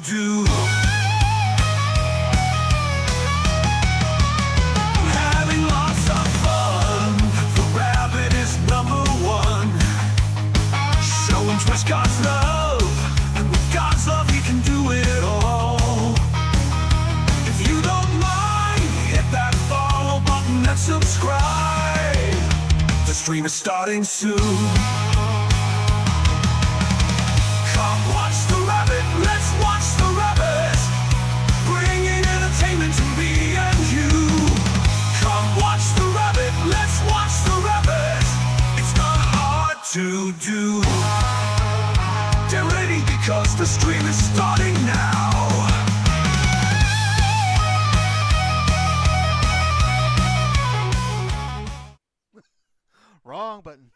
do. Having lots of fun. The rabbit is number one. Show and twist God's love, and with God's love he can do it all. If you don't mind, hit that follow button and subscribe. The stream is starting soon. Come watch the rabbit, let's watch the rabbit, bringing entertainment to me and you. Come watch the rabbit, let's watch the rabbit. It's not hard to do. Get ready because the stream is starting now. Wrong button.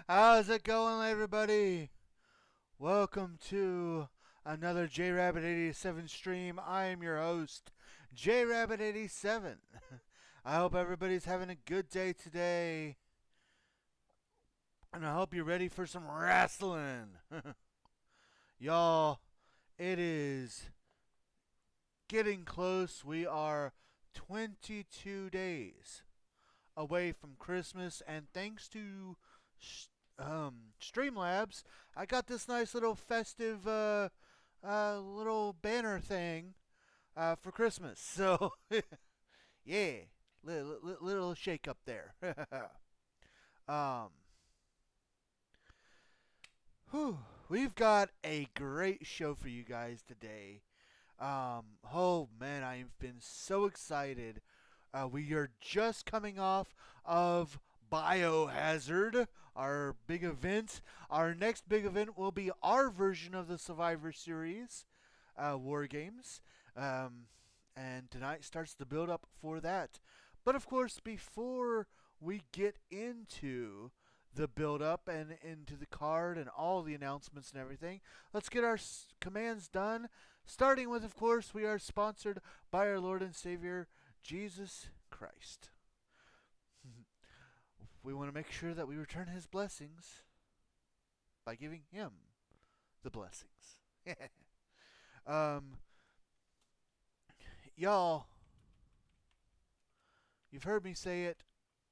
How's it going, everybody? Welcome to another JRabbit87 stream. I am your host, JRabbit87. I hope everybody's having a good day today. And I hope you're ready for some wrestling. Y'all, it is getting close. We are 22 days away from Christmas, and thanks to Streamlabs, I got this nice little festive little banner thing for Christmas. So, yeah, little shake up there. We've got a great show for you guys today. Oh man, I've been so excited. We are just coming off of Biohazard, our big event. Our next big event will be our version of the Survivor Series War Games. And tonight starts the build up for that. But of course, before we get into the build up and into the card and all the announcements and everything, let's get our commands done. Starting with, of course, we are sponsored by our Lord and Savior, Jesus Christ. We want to make sure that we return his blessings by giving him the blessings. Y'all, you've heard me say it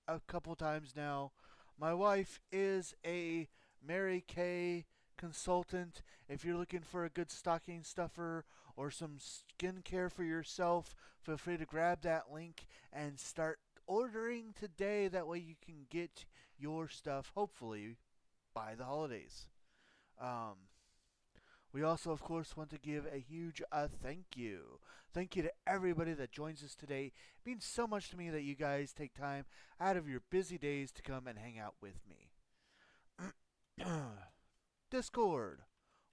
a couple times now. My wife is a Mary Kay consultant. If you're looking for a good stocking stuffer or some skincare for yourself, feel free to grab that link and start ordering today. That way you can get your stuff, hopefully, by the holidays. We also, of course, want to give a huge thank you. Thank you to everybody that joins us today. It means so much to me that you guys take time out of your busy days to come and hang out with me. Discord.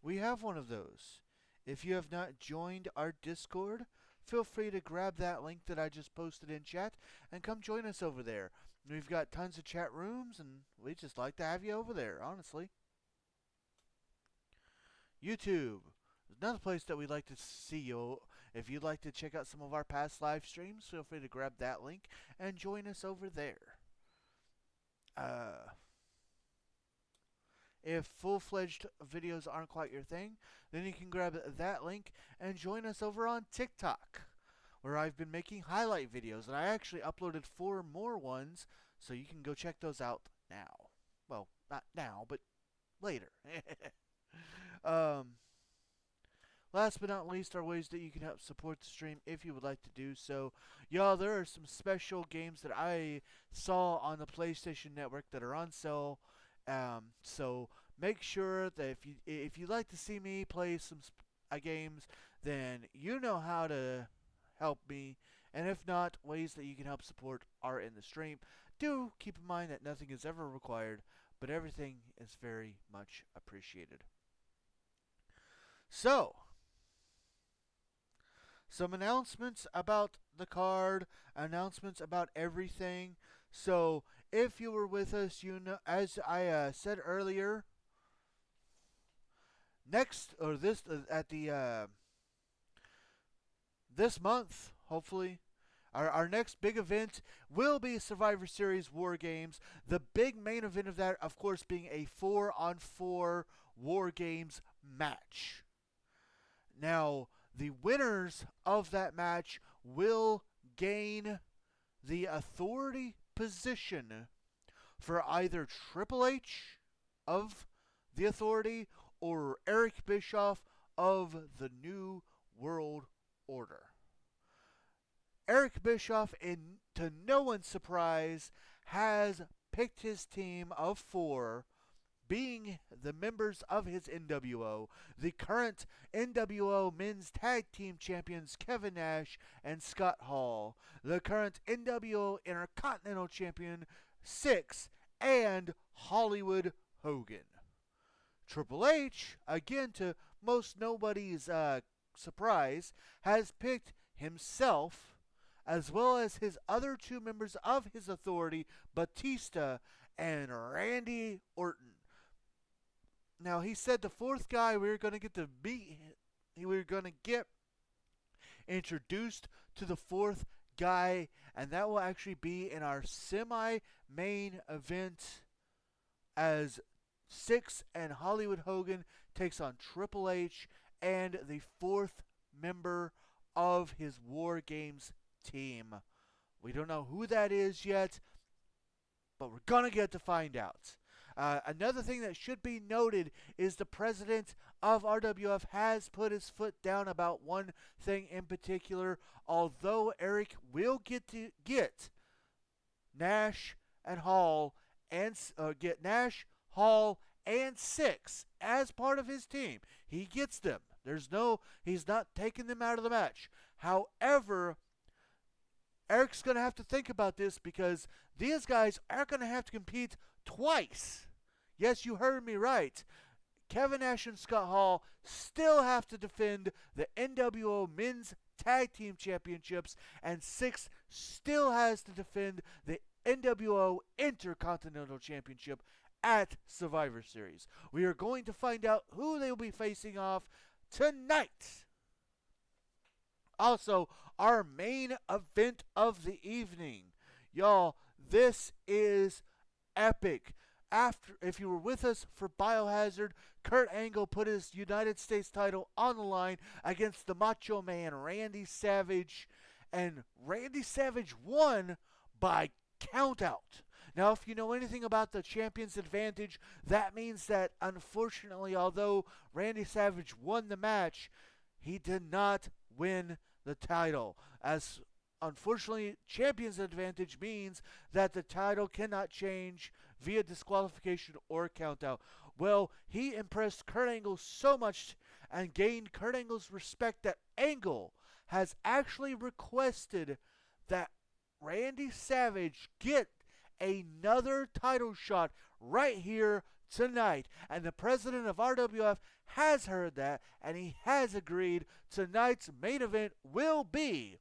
We have one of those. If you have not joined our Discord, feel free to grab that link that I just posted in chat and come join us over there. We've got tons of chat rooms, and we just like to have you over there, honestly. YouTube. Another place that we'd like to see you. If you'd like to check out some of our past live streams, feel free to grab that link and join us over there. If full-fledged videos aren't quite your thing, then you can grab that link and join us over on TikTok, where I've been making highlight videos, and I actually uploaded 4 more ones, so you can go check those out now. Well, not now, but later. Last but not least are ways that you can help support the stream if you would like to do so. Y'all, there are some special games that I saw on the PlayStation Network that are on sale. So make sure that if you'd like to see me play some games, then you know how to help me. And if not, ways that you can help support are in the stream. Do keep in mind that nothing is ever required, but everything is very much appreciated. So, some announcements about the card, announcements about everything. So, if you were with us, you know, as I said earlier, next or this at the this month, hopefully, our next big event will be Survivor Series War Games. The big main event of that, of course, being a 4-on-4 War Games match. Now, the winners of that match will gain the authority position for either Triple H of the Authority or Eric Bischoff of the New World Order. Eric Bischoff, to no one's surprise, has picked his team of 4, being the members of his NWO, the current NWO Men's Tag Team Champions Kevin Nash and Scott Hall, the current NWO Intercontinental Champion Six, and Hollywood Hogan. Triple H, again to most nobody's surprise, has picked himself as well as his other 2 members of his authority, Batista and Randy Orton. Now, he said the 4th guy we were going to get to meet, we were going to get introduced to the 4th guy, and that will actually be in our semi-main event as Six and Hollywood Hogan takes on Triple H and the 4th member of his War Games team. We don't know who that is yet, but we're going to get to find out. Another thing that should be noted is the president of RWF has put his foot down about one thing in particular. Although Eric will get Nash and Hall and get Nash, Hall, and Six as part of his team, he gets them. He's not taking them out of the match. However, Eric's going to have to think about this because these guys are going to have to compete twice. Yes, you heard me right. Kevin Nash and Scott Hall still have to defend the NWO Men's Tag Team Championships, and Six still has to defend the NWO Intercontinental Championship at Survivor Series. We are going to find out who they will be facing off tonight. Also, our main event of the evening. Y'all, this is epic. If you were with us for Biohazard, Kurt Angle put his United States title on the line against the Macho Man Randy Savage, and Randy Savage won by countout. Now, if you know anything about the champion's advantage, that means that, unfortunately, although Randy Savage won the match, he did not win the title. As unfortunately, champion's advantage means that the title cannot change via disqualification or countout. Well, he impressed Kurt Angle so much and gained Kurt Angle's respect that Angle has actually requested that Randy Savage get another title shot right here tonight. And the president of RWF has heard that, and he has agreed tonight's main event will be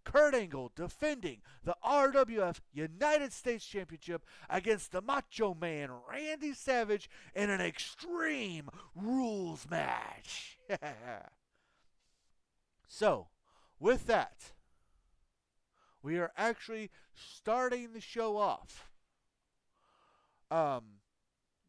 Kurt Angle defending the RWF United States Championship against the Macho Man Randy Savage in an Extreme Rules match. So, with that, we are actually starting the show off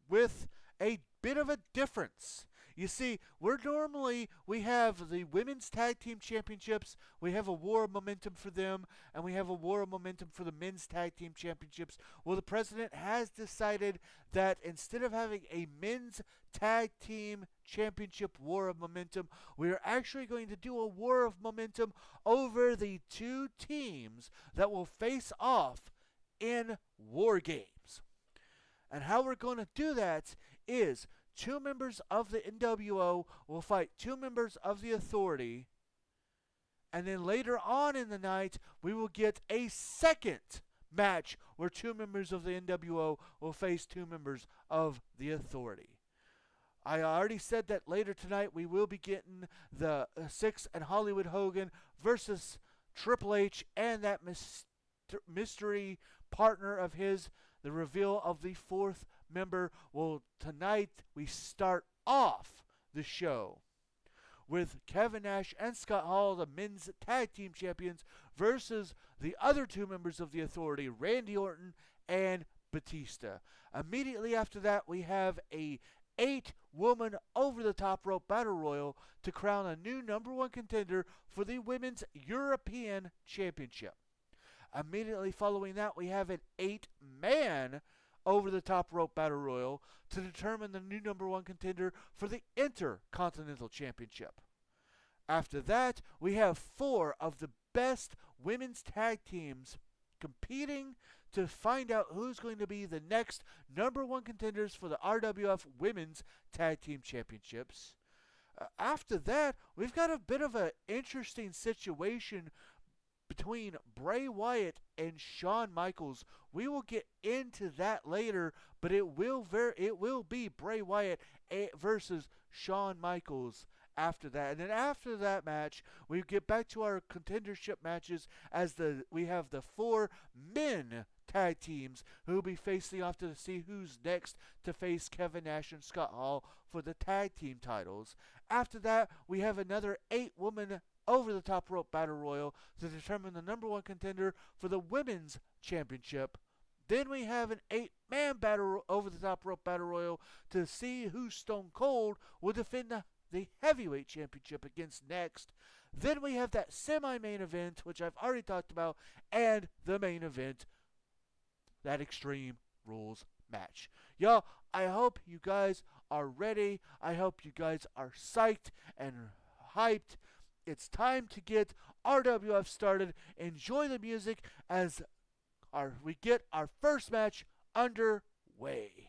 with a bit of a difference. You see, we have the Women's Tag Team Championships, we have a war of momentum for them, and we have a war of momentum for the Men's Tag Team Championships. Well, the president has decided that instead of having a Men's Tag Team Championship war of momentum, we are actually going to do a war of momentum over the 2 teams that will face off in War Games. And how we're going to do that is 2 members of the NWO will fight 2 members of the Authority, and then later on in the night we will get a second match where 2 members of the NWO will face 2 members of the Authority. I already said that later tonight we will be getting the Six and Hollywood Hogan versus Triple H and that mystery partner of his, the reveal of the 4th member. Well, tonight we start off the show with Kevin Nash and Scott Hall, the Men's Tag Team Champions, versus the other 2 members of the Authority, Randy Orton and Batista. Immediately after that, we have a 8 woman over the top rope battle royal to crown a new number one contender for the Women's European Championship. Immediately following that, we have an 8-man over the top rope battle royal to determine the new number one contender for the Intercontinental Championship. After that, we have 4 of the best women's tag teams competing to find out who's going to be the next number one contenders for the RWF Women's Tag Team Championships. After that, we've got a bit of an interesting situation between Bray Wyatt and Shawn Michaels. We will get into that later, but it will be Bray Wyatt versus Shawn Michaels after that. And then after that match, we get back to our contendership matches as we have the 4 men tag teams who will be facing off to see who's next to face Kevin Nash and Scott Hall for the tag team titles. After that, we have another 8-woman over the top rope battle royal to determine the number one contender for the women's championship. Then we have an 8-man battle over the top rope battle royal to see who Stone Cold will defend the heavyweight championship against next. Then we have that semi-main event, which I've already talked about, and the main event, that Extreme Rules match. Y'all, I hope you guys are ready. I hope you guys are psyched and hyped. It's time to get RWF started. Enjoy the music as we get our first match underway.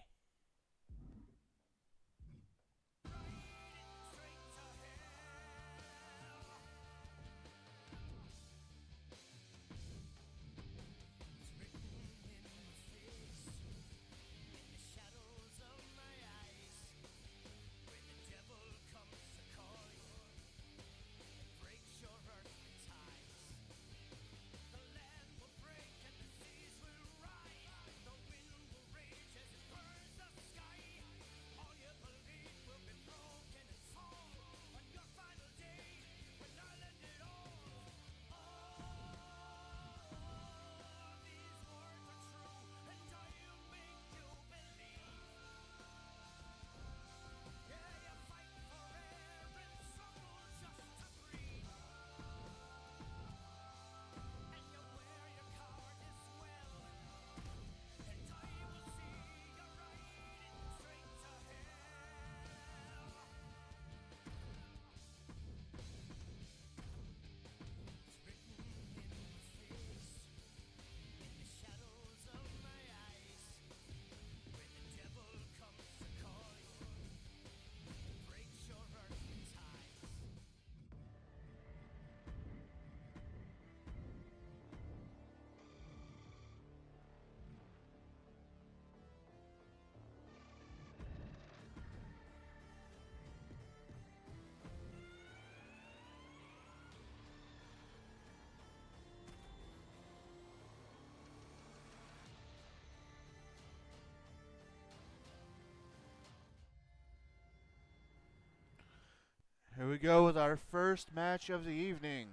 Here we go with our first match of the evening.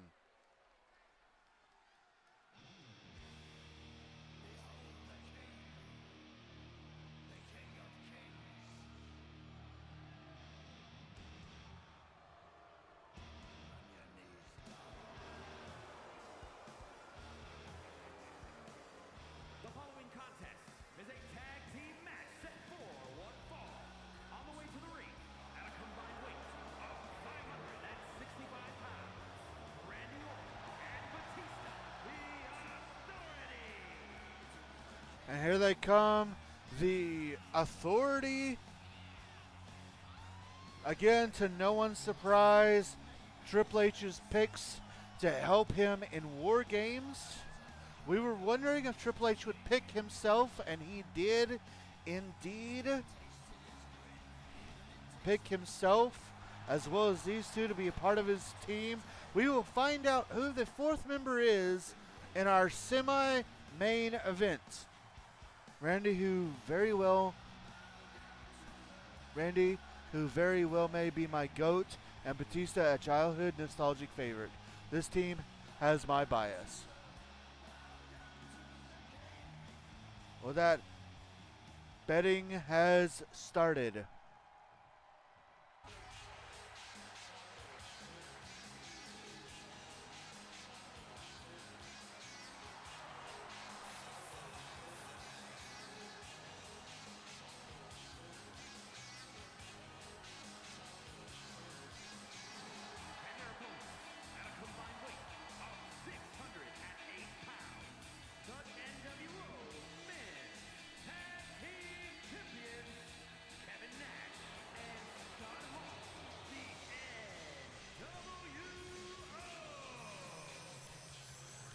The following contest is a tag team match set for one fall. On the way to the ring, at a combined weight of 565 pounds, Randy Orton and Batista, the Authority. And here they come, the Authority. Again, to no one's surprise, Triple H's picks to help him in War Games. We were wondering if Triple H would pick himself, and he did indeed pick himself, as well as these two, to be a part of his team. We will find out who the 4th member is in our semi-main event. Randy, who very well may be my GOAT, and Batista, a childhood nostalgic favorite. This team has my bias. Well, that betting has started.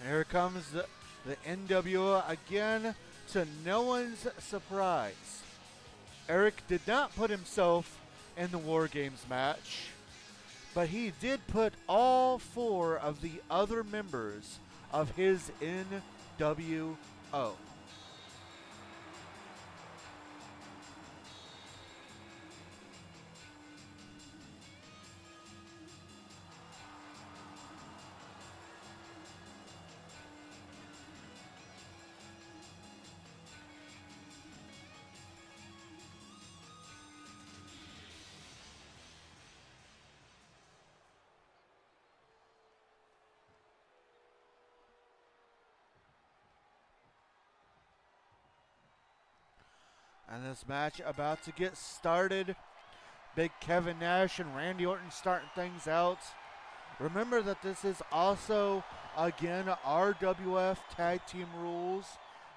Here comes the NWO again, to no one's surprise. Eric did not put himself in the War Games match, but he did put all 4 of the other members of his NWO. And this match about to get started. Big Kevin Nash and Randy Orton starting things out. Remember that this is also, again, RWF Tag Team Rules,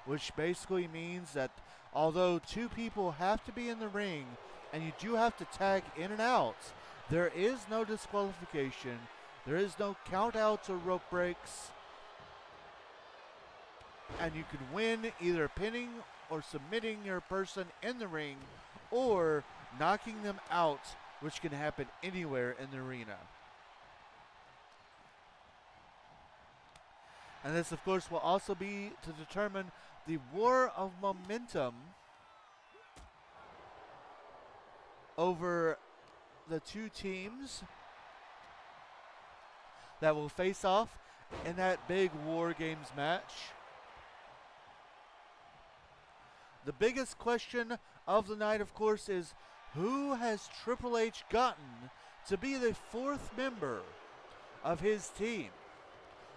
which basically means that although 2 people have to be in the ring and you do have to tag in and out, there is no disqualification. There is no countouts or rope breaks. And you can win either pinning or submitting your person in the ring or knocking them out, which can happen anywhere in the arena. And this, of course, will also be to determine the war of momentum over the 2 teams that will face off in that big War Games match. The biggest question of the night, of course, is who has Triple H gotten to be the 4th member of his team?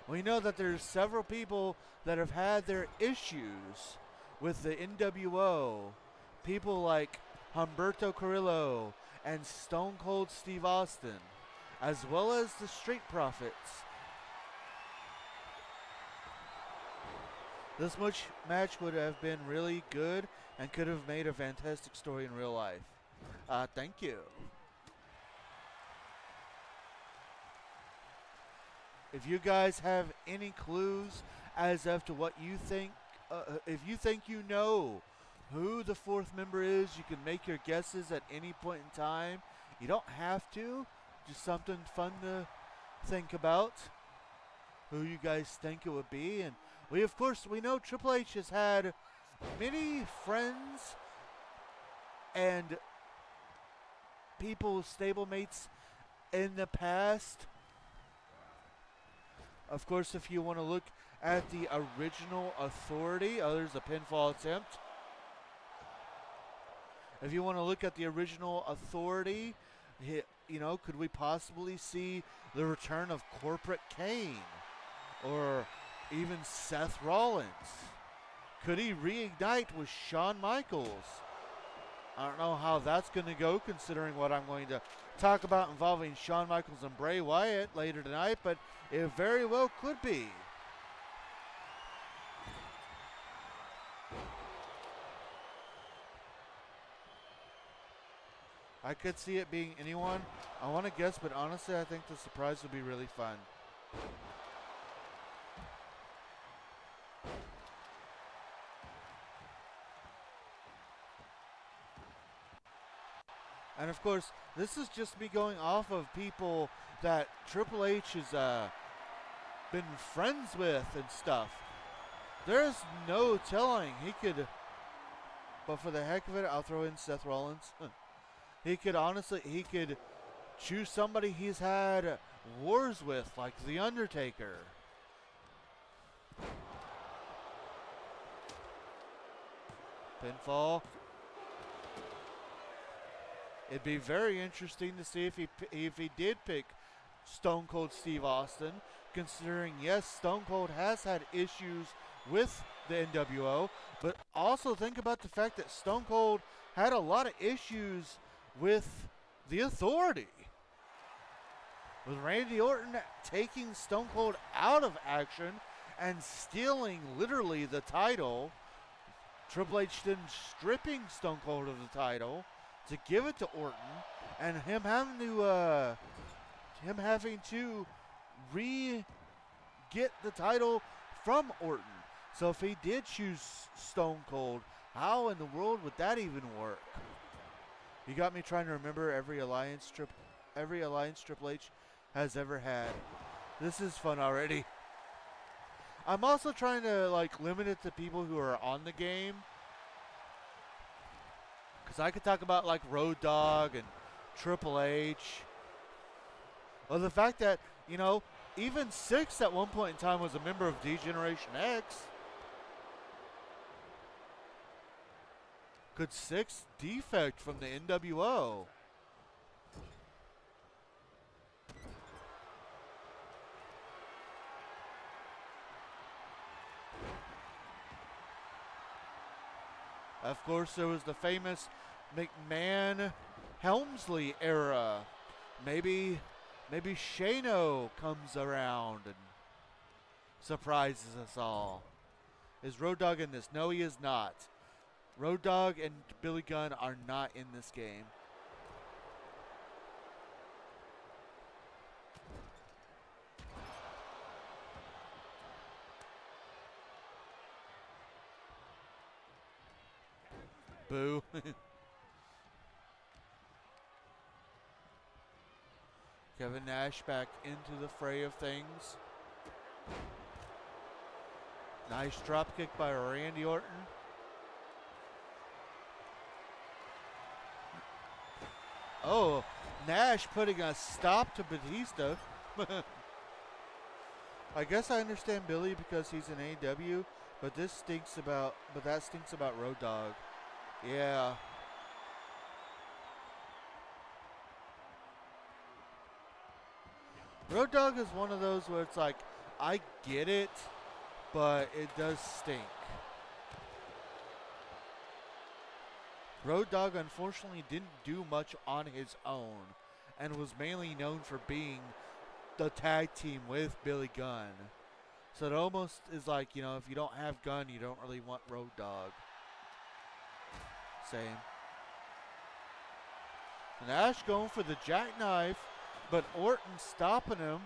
We know that there's several people that have had their issues with the NWO. People like Humberto Carrillo and Stone Cold Steve Austin, as well as the Street Profits. This match would have been really good and could have made a fantastic story in real life. Thank you. If you guys have any clues as of to what you think, if you think you know who the 4th member is, you can make your guesses at any point in time. You don't have to. Just something fun to think about. Who you guys think it would be. And we know Triple H has had many friends and people, stablemates in the past. Of course, if you want to look at the original Authority, there's a pinfall attempt. If you want to look at the original Authority, could we possibly see the return of Corporate Kane? Or even Seth Rollins? Could he reignite with Shawn Michaels? I don't know how that's going to go, considering what I'm going to talk about involving Shawn Michaels and Bray Wyatt later tonight, but it very well could be. I could see it being anyone. I want to guess, but honestly, I think the surprise would be really fun. And of course, this is just me going off of people that Triple H has been friends with and stuff. There's no telling. He could, but for the heck of it, I'll throw in Seth Rollins. He could choose somebody he's had wars with, like The Undertaker. Pinfall. It'd be very interesting to see if he did pick Stone Cold Steve Austin, considering, yes, Stone Cold has had issues with the NWO, but also think about the fact that Stone Cold had a lot of issues with the Authority. With Randy Orton taking Stone Cold out of action and stealing literally the title, Triple H then stripping Stone Cold of the title to give it to Orton, and him having to re-get the title from Orton. So if he did choose Stone Cold, how in the world would that even work? You got me trying to remember every alliance Triple H has ever had. This is fun already. I'm also trying to like limit it to people who are on the game. Because I could talk about like Road Dogg and Triple H. Well, the fact that, you know, even Six at one point in time was a member of D-Generation X. Could Six defect from the NWO? Of course, there was the famous McMahon-Helmsley era. Maybe Shano comes around and surprises us all. Is Road Dogg in this? No, he is not. Road Dogg and Billy Gunn are not in this game. Boo. Kevin Nash back into the fray of things. Nice dropkick by Randy Orton. Oh, Nash putting a stop to Batista. I guess I understand Billy because he's in AEW, but that stinks about Road Dogg. Yeah. Road Dogg is one of those where it's like, I get it, but it does stink. Road Dogg unfortunately didn't do much on his own and was mainly known for being the tag team with Billy Gunn. So it almost is like, you know, if you don't have Gunn, you don't really want Road Dogg. Same. Nash going for the jackknife, but Orton stopping him.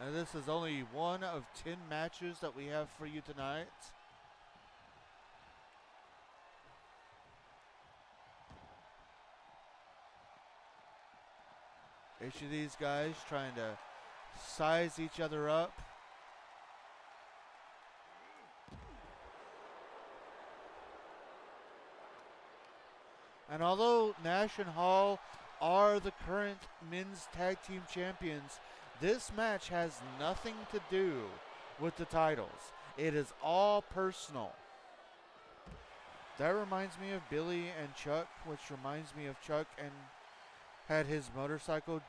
And this is only one of 10 matches that we have for you tonight. Each of these guys trying to size each other up. And although Nash and Hall are the current men's tag team champions, this match has nothing to do with the titles. It is all personal. That reminds me of Billy and Chuck, which reminds me of Chuck and had his motorcycle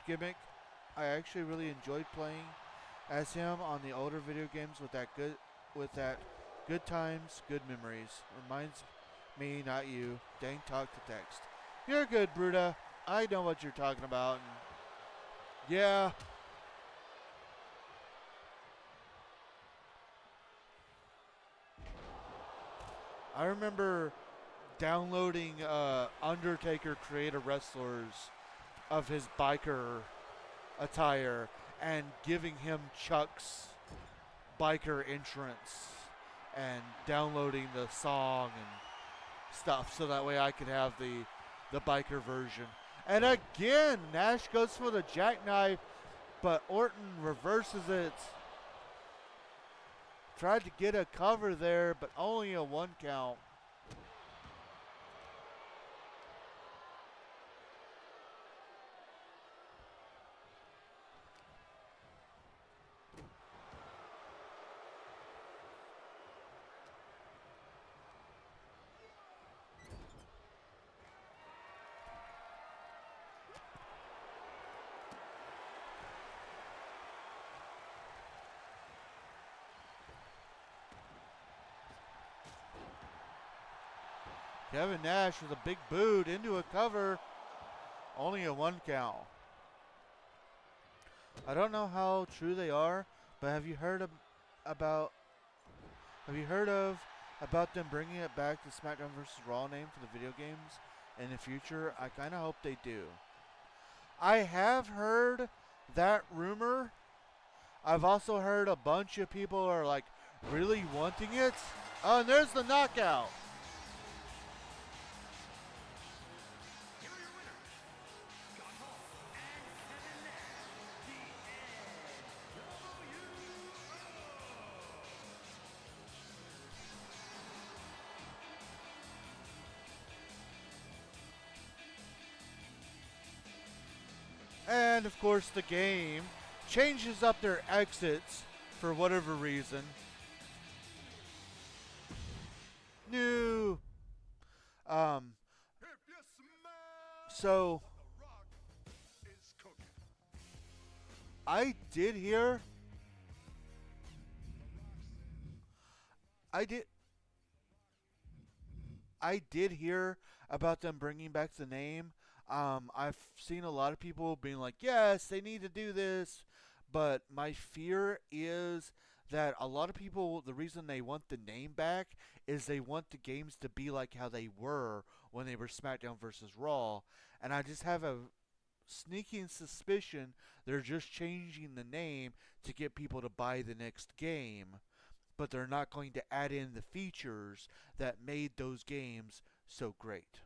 gimmick. I actually really enjoyed playing as him on the older video games with that good times, good memories. Reminds me, not you. Dang, talk to text. You're good, Bruta. I know what you're talking about. And yeah. I remember downloading Undertaker Creator Wrestlers of his biker attire and giving him Chuck's biker entrance and downloading the song and stuff so that way I could have the biker version. And again, Nash goes for the jackknife, but Orton reverses it. Tried to get a cover there, but only a 1 count. Kevin Nash with a big boot into a cover. Only a 1 count. I don't know how true they are, but have you heard of about them bringing it back to SmackDown vs. Raw name for the video games in the future. I kind of hope they do. I have heard that rumor. I've also heard a bunch of people are like really wanting it. Oh, and there's the knockout. Here are your winners, Scott Hall and Kevin Nash, the NWO. And of course, the game changes up their exits for whatever reason. New. If you smell So The Rock is cooking. I did hear. I did. I did hear about them bringing back the name. I've seen a lot of people being like, yes, they need to do this. But my fear is that a lot of people, the reason they want the name back is they want the games to be like how they were when they were SmackDown versus Raw. And I just have a sneaking suspicion they're just changing the name to get people to buy the next game. But they're not going to add in the features that made those games so great.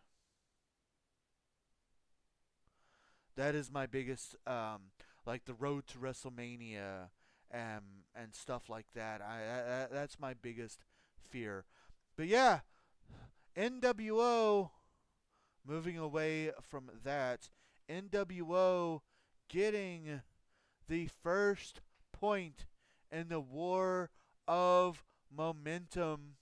That is my biggest, like the road to WrestleMania, and stuff like that. That's my biggest fear. But yeah, NWO. Moving away from that, NWO getting the first point in the war of momentum,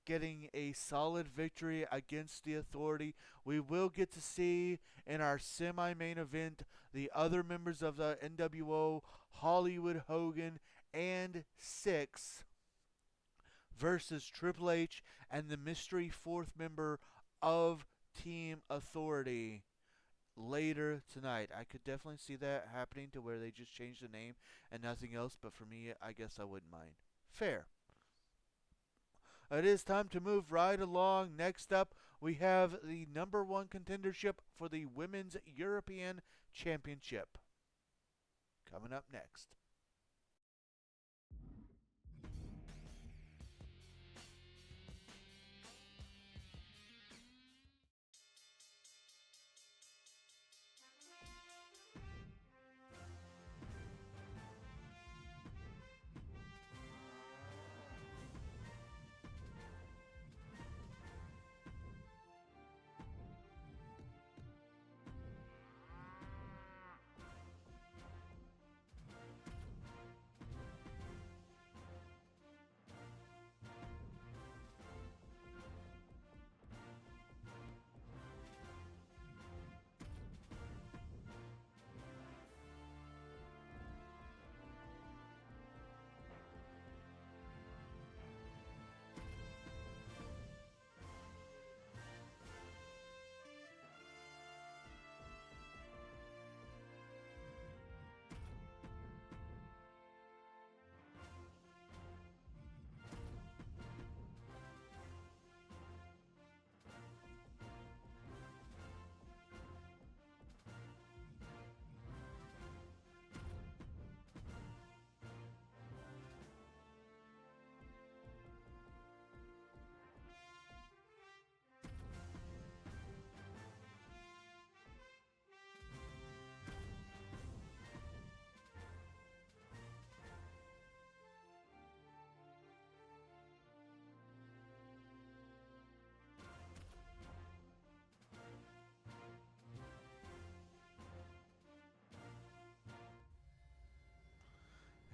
getting a solid victory against the Authority. We will get to see in our semi-main event the other members of the NWO, Hollywood Hogan and Syxx, versus Triple H and the mystery fourth member of Team Authority later tonight. I could definitely see that happening to where they just change the name and nothing else, but for me, I guess I wouldn't mind. Fair. It is time to move right along. Next up, we have the number one contendership for the Women's European Championship. Coming up next.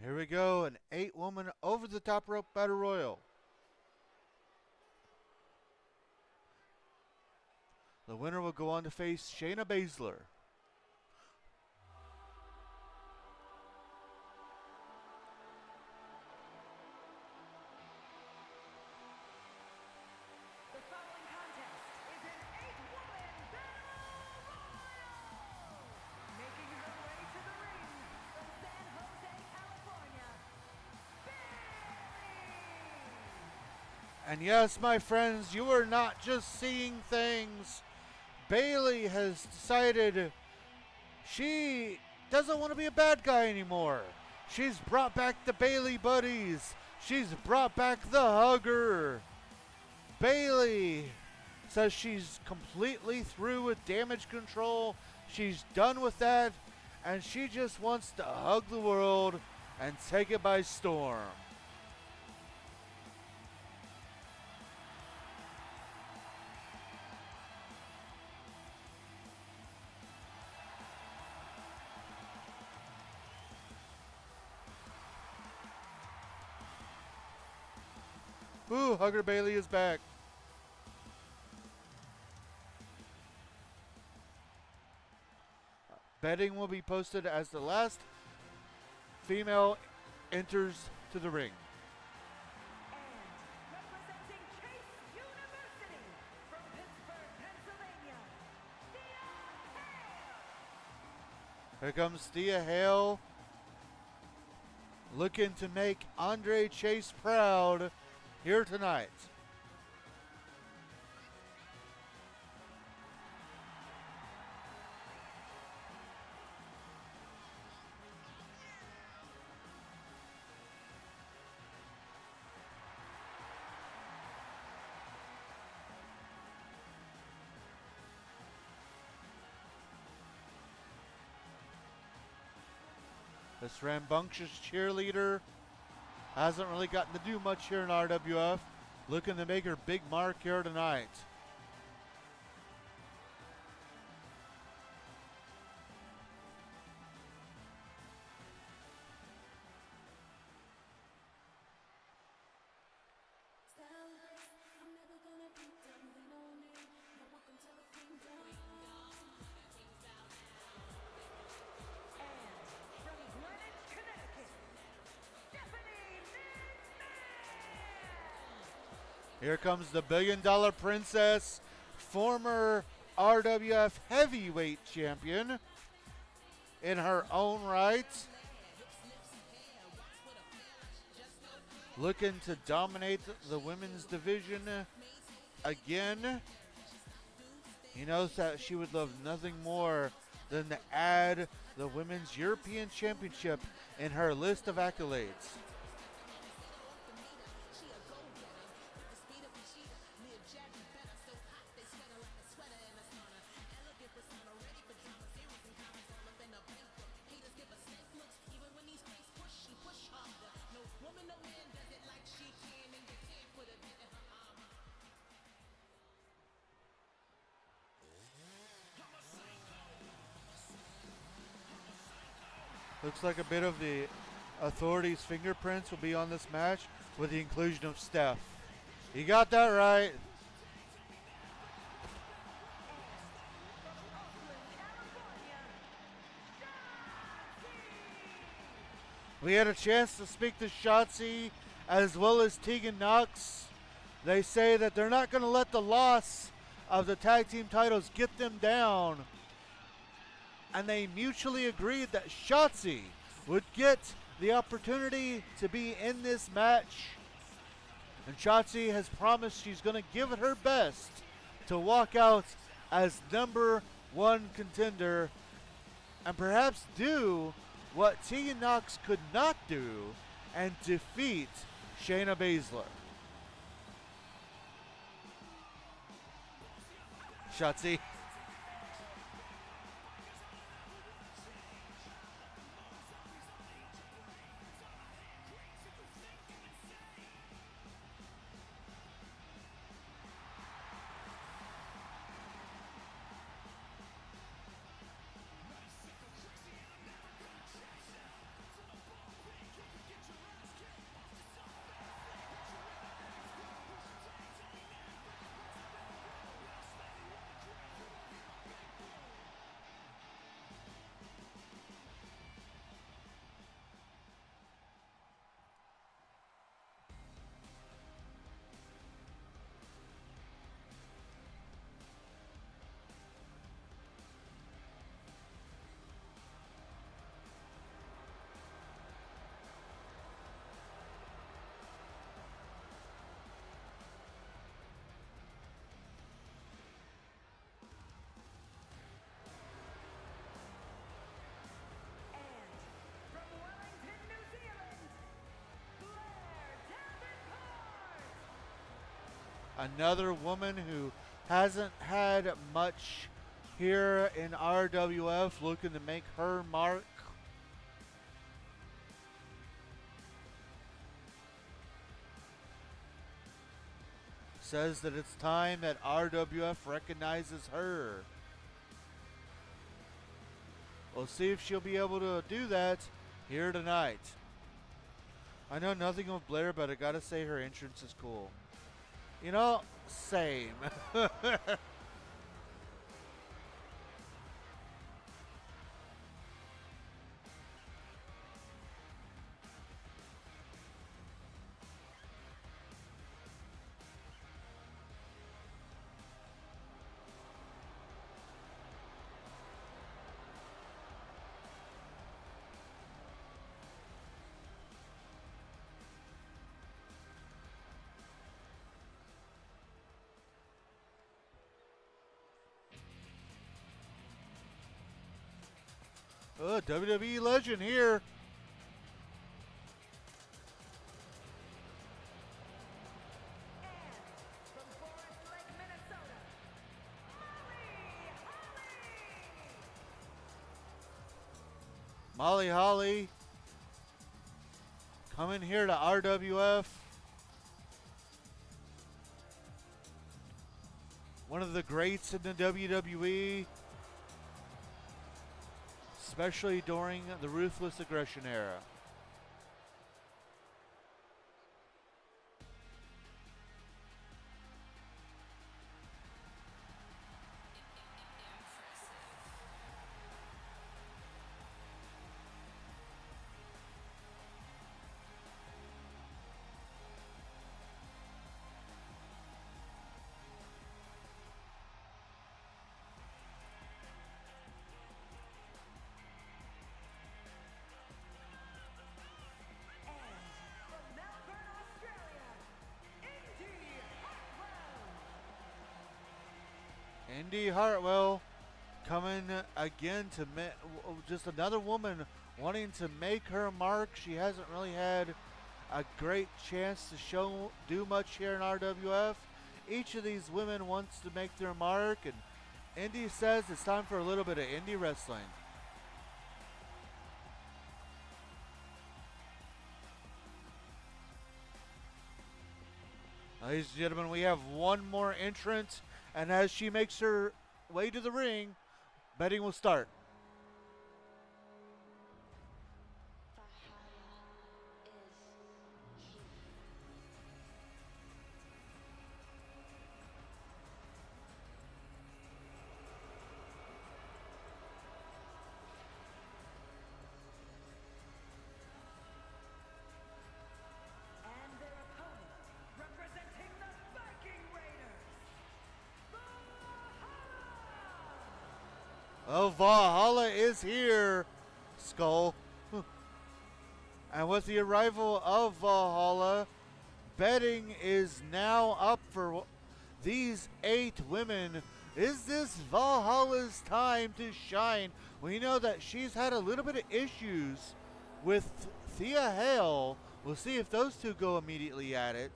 Here we go, an 8-woman over-the-top rope battle royal. The winner will go on to face Shayna Baszler. The following contest is an 8-woman battle royal. Making her way to the ring from San Jose, California, Bayley. And yes, my friends, you are not just seeing things. Bailey has decided she doesn't want to be a bad guy anymore. She's brought back the Bailey buddies. She's brought back the hugger. Bailey says she's completely through with damage control. She's done with that. And she just wants to hug the world and take it by storm. Ooh, Hugger Bailey is back. Betting will be posted as the last female enters to the ring. And representing Chase University from Pittsburgh, Pennsylvania, Thea Hale. Here comes Thea Hale, looking to make Andre Chase proud here tonight. This rambunctious cheerleader hasn't really gotten to do much here in RWF. Looking to make her big mark here tonight. And from Greenwich, Connecticut, Stephanie McMahon. Here comes the $1 billion princess, former RWF heavyweight champion in her own right. Looking to dominate the women's division again. He knows that she would love nothing more than to add the Women's European Championship in her list of accolades. Looks like a bit of the Authority's fingerprints will be on this match with the inclusion of Steph. You got that right. We had a chance to speak to Shotzi as well as Tegan Knox. They say that they're not going to let the loss of the tag team titles get them down. And they mutually agreed that Shotzi would get the opportunity to be in this match. And Shotzi has promised she's going to give it her best to walk out as #1 contender and perhaps do what Tegan Knox could not do and defeat Shayna Baszler. Shotzi. Another woman who hasn't had much here in RWF, looking to make her mark. Says that it's time that RWF recognizes her. We'll see if she'll be able to do that here tonight. I know nothing of Blair, but I gotta say her entrance is cool. You know, same. Oh, WWE legend here. And from Forest Lake, Minnesota, Molly Holly coming here to RWF. One of the greats in the WWE, especially during the Ruthless Aggression era. from Melbourne, Australia, Indy Indy Hartwell. Hartwell coming again to just another woman wanting to make her mark. She hasn't really had a great chance to do much here in RWF. Each of these women wants to make their mark, and Indy says it's time for a little bit of indie wrestling. Ladies and gentlemen, we have one more entrant, and as she makes her way to the ring, betting will start. And their opponent, representing the Viking Raiders, Oh, Valhalla is here, Skull. And with the arrival of Valhalla, betting is now up for these 8 women. Is this Valhalla's time to shine? We know that she's had a little bit of issues with Thea Hale. We'll see if those two go immediately at it.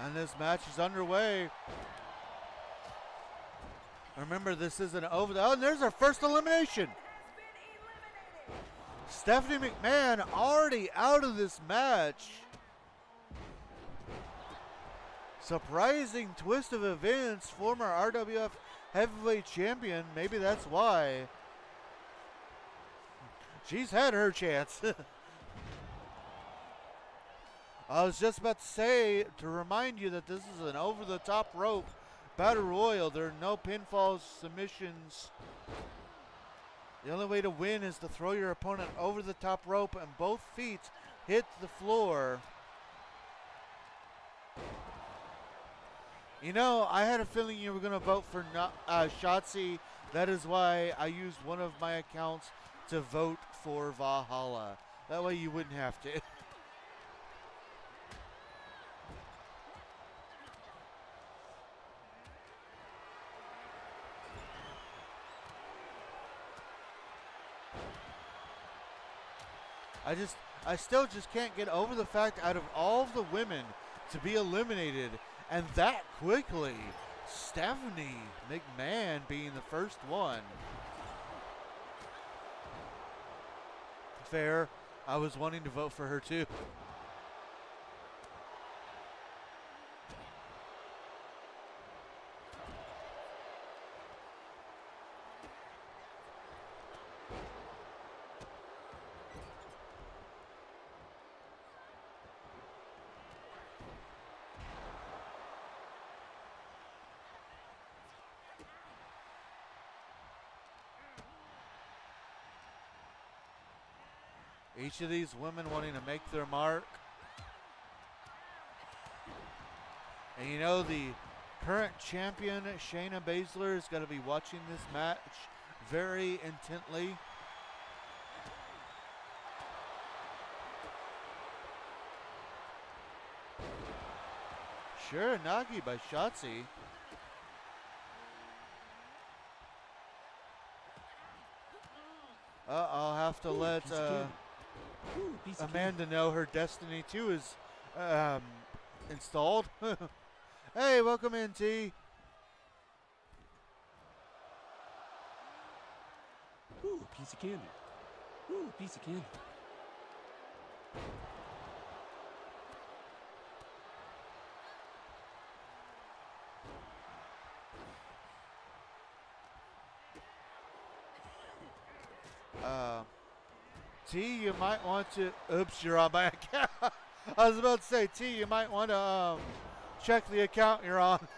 And this match is underway. Remember, this isn't over. Oh, and there's our first elimination. has been eliminated. Stephanie McMahon already out of this match. Surprising twist of events. Former RWF heavyweight champion. Maybe that's why. She's had her chance. I was just about to say, to remind you that this is an over-the-top rope battle royal. There are no pinfalls, submissions. The only way to win is to throw your opponent over the top rope and both feet hit the floor. You know, I had a feeling you were going to vote for Shotzi. That is why I used one of my accounts to vote for Valhalla. That way you wouldn't have to. I still just can't get over the fact out of all of the women to be eliminated and that quickly, Stephanie McMahon being the first one. Fair. I was wanting to vote for her too. Each of these women wanting to make their mark. And you know, the current champion, Shayna Baszler, is going to be watching this match very intently. Sure, Nagi by Shotzi. I'll have to let Amanda know her Destiny 2 is installed. Hey, welcome in, T. Ooh, a piece of candy. Ooh, a piece of candy. T, you might want to. Oops, you're on my account. I was about to say, T, you might want to check the account you're on.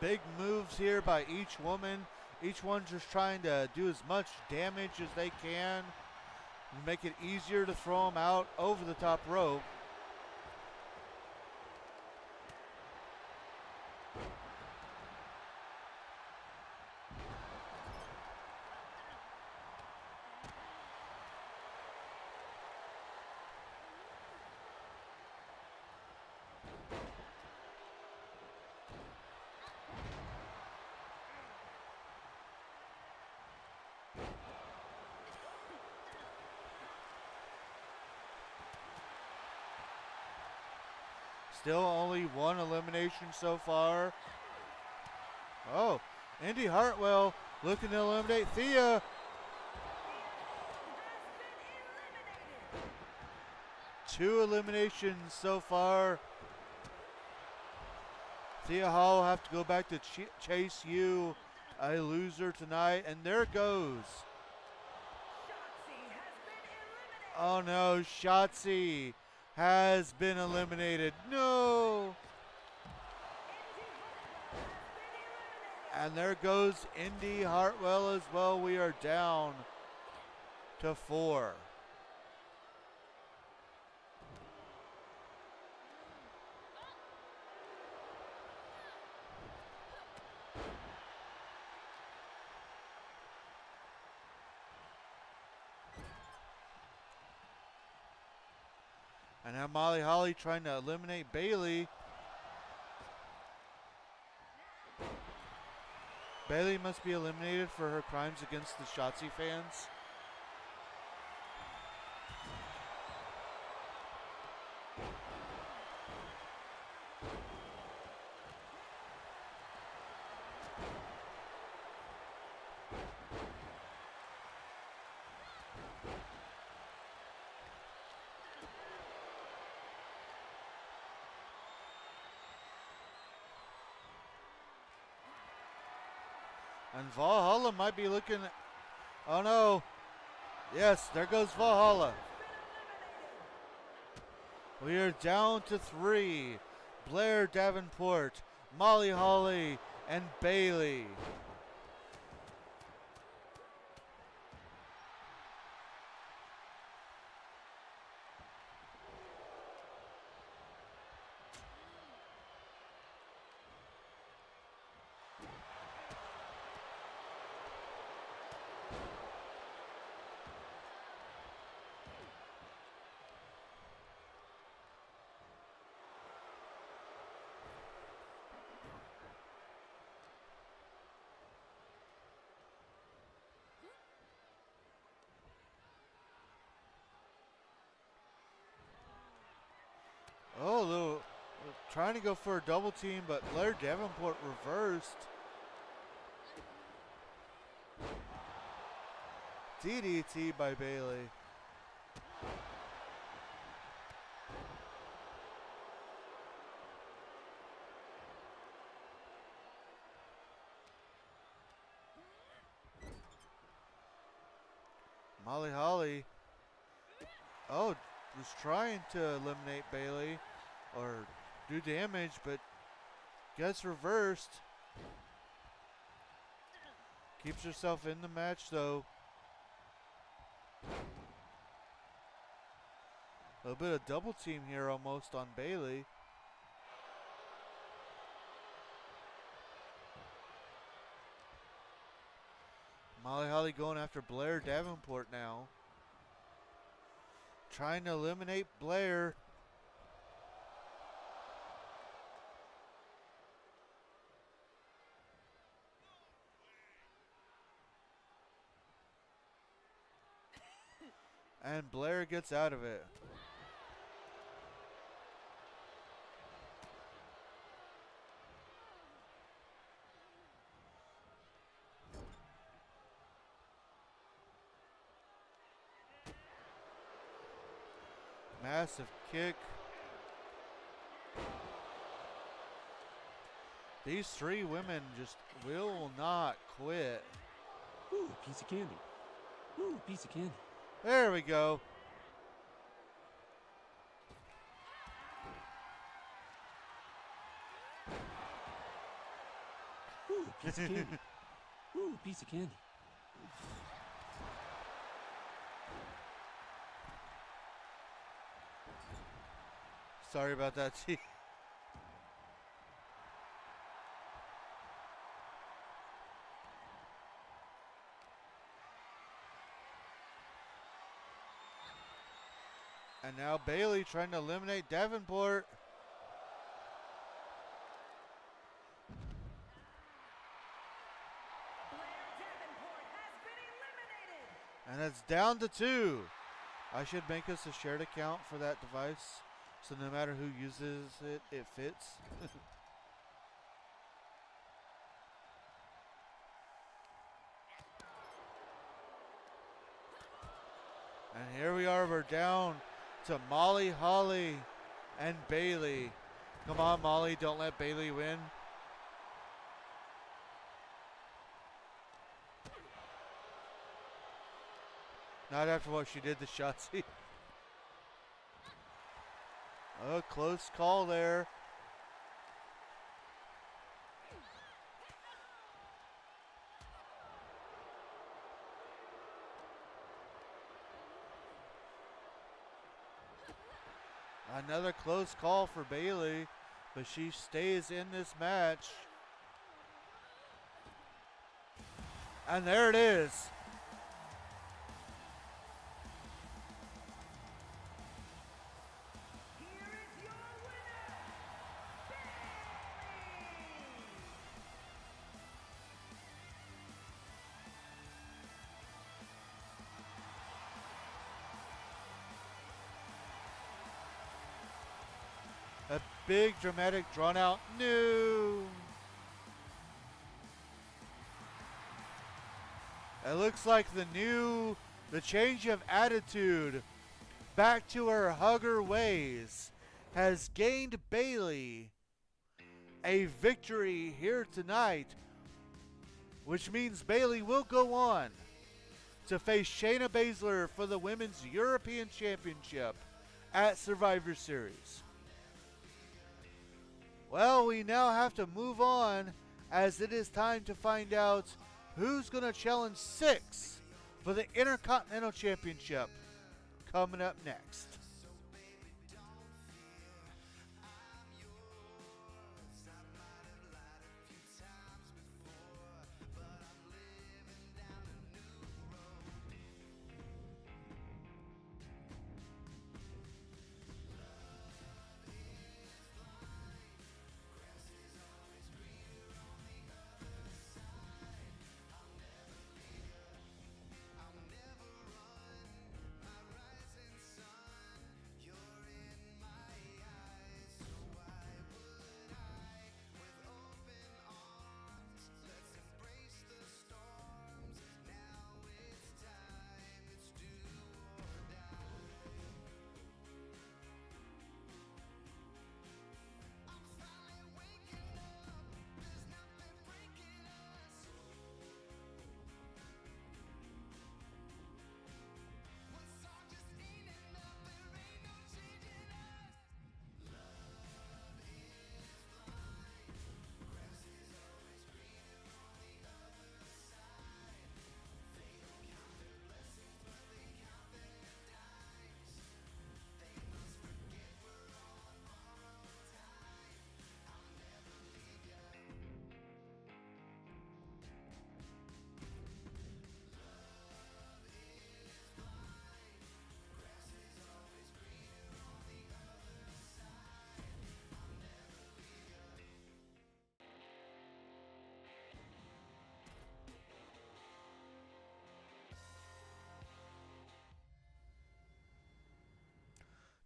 Big moves here by each woman. Each one just trying to do as much damage as they can and make it easier to throw them out over the top rope. Still only one elimination so far. Oh, Indy Hartwell looking to eliminate Thea. Two eliminations so far. Thea Hall will have to go back to Chase U, a loser tonight. And there it goes. Oh no, Shotzi has been eliminated. No! And there goes Indy Hartwell as well. We are down to 4. And now Molly Holly trying to eliminate Bailey. Bailey must be eliminated for her crimes against the Shotzi fans. And Valhalla might be looking. Oh no. Yes, there goes Valhalla. We are down to 3. Blair Davenport, Molly Holly, and Bailey. Oh, trying to go for a double team, but Blair Davenport reversed. DDT by Bailey. Molly Holly. Oh, was trying to eliminate Bailey or do damage, but gets reversed. Keeps herself in the match though. A little bit of double team here almost on Bailey. Molly Holly going after Blair Davenport now. Trying to eliminate Blair. And Blair gets out of it. Massive kick. These 3 women just will not quit. Ooh, piece of candy. Ooh, piece of candy. There we go. Ooh, piece of candy. Ooh, piece of candy. Sorry about that, T. And now Bailey trying to eliminate Davenport. And it's down to 2. I should make us a shared account for that device, so no matter who uses it, it fits. And here we are, we're down to Molly Holly and Bailey. Come on, Molly, don't let Bailey win. Not after what she did to Shotzi. Oh, close call there. Another close call for Bailey, but she stays in this match. And there it is. A big, dramatic, drawn-out no. It looks like the change of attitude back to her hugger ways has gained Bailey a victory here tonight which means Bayley will go on to face Shayna Baszler for the Women's European Championship at Survivor Series. Well, we now have to move on as it is time to find out who's going to challenge Six for the Intercontinental Championship coming up next.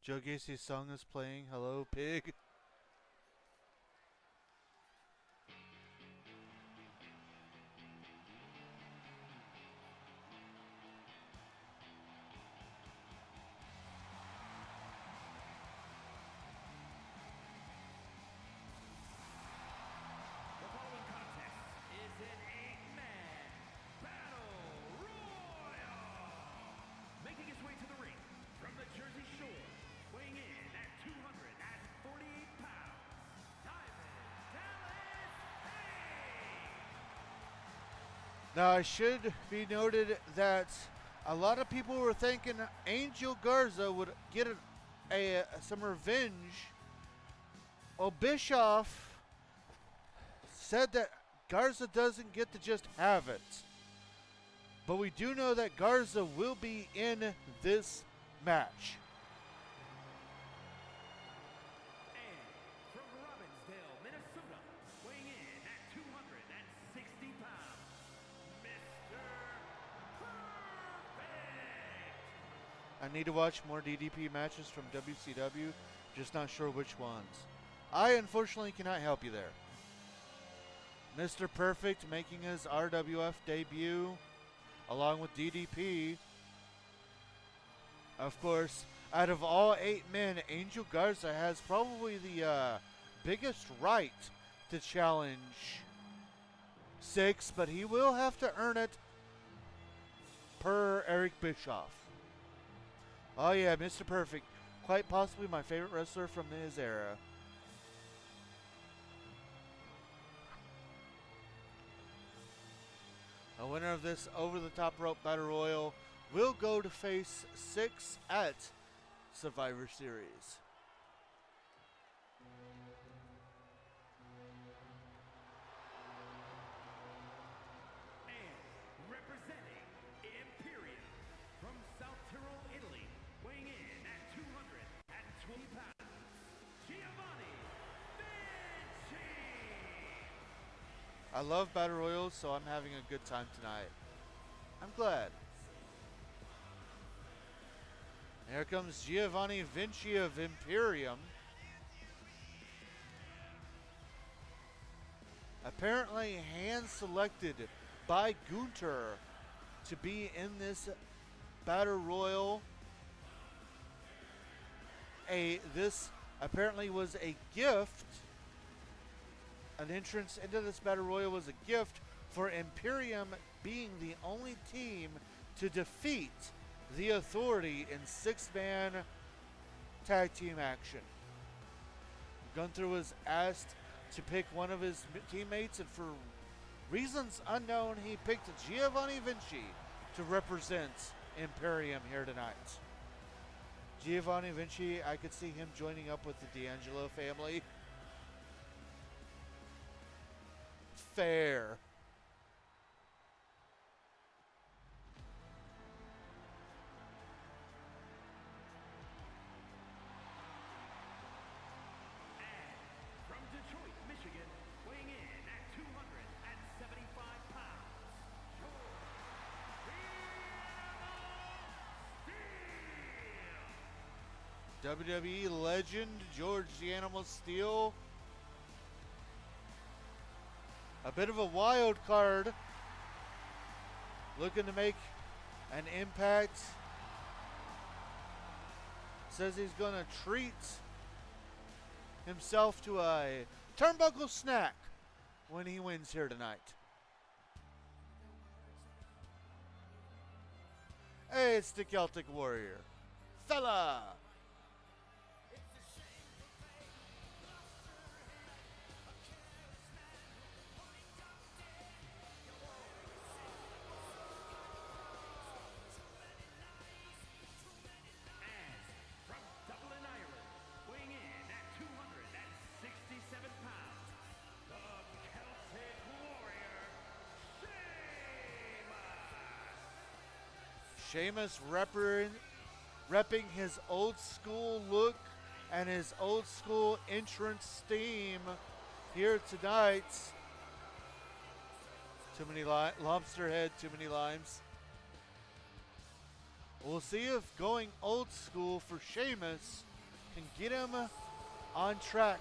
Joe Gacy's song is playing. Hello, pig. The following contest is an 8-man battle royal. Making his way to the ring from the Jersey Shore, weighing in at 248 pounds, Diamond Dallas Page. Now, it should be noted that a lot of people were thinking Angel Garza would get some revenge. Well, Bischoff said that Garza doesn't get to just have it. But we do know that Garza will be in this match. And from Robbinsdale, Minnesota, weighing in at 260 pounds, Mr. Perfect. I need to watch more DDP matches from WCW, just not sure which ones. I unfortunately cannot help you there. Mr. Perfect making his RWF debut along with DDP. Of course, out of all 8 men, Angel Garza has probably the biggest right to challenge Six, but he will have to earn it per Eric Bischoff. Oh yeah, Mr. Perfect, quite possibly my favorite wrestler from his era. The winner of this over-the-top rope battle royal will go to face Six at Survivor Series. And representing Imperium from South Tyrol, Italy, weighing in at 220 pounds, Giovanni Vinci. I love battle royals, so I'm having a good time tonight. I'm glad. Here comes Giovanni Vinci of Imperium. Apparently hand-selected by Gunter to be in this battle royal. This apparently was a gift. An entrance into this battle royal was a gift for Imperium being the only team to defeat the Authority in 6-man tag team action. Gunther was asked to pick one of his teammates, and for reasons unknown, he picked Giovanni Vinci to represent Imperium here tonight. Giovanni Vinci, I could see him joining up with the D'Angelo family. Fair. From Detroit, Michigan, weighing in at 275 pounds, WWE legend George the Animal Steel. A bit of a wild card. Looking to make an impact. Says he's going to treat himself to a turnbuckle snack when he wins here tonight. Hey, it's the Celtic Warrior. Fella! from Dublin, Ireland, weighing in at 267 pounds, the Celtic Warrior, Sheamus repping his old school look and his old school entrance theme here tonight. Too many lobster head, too many limes. We'll see if going old school for Sheamus can get him on track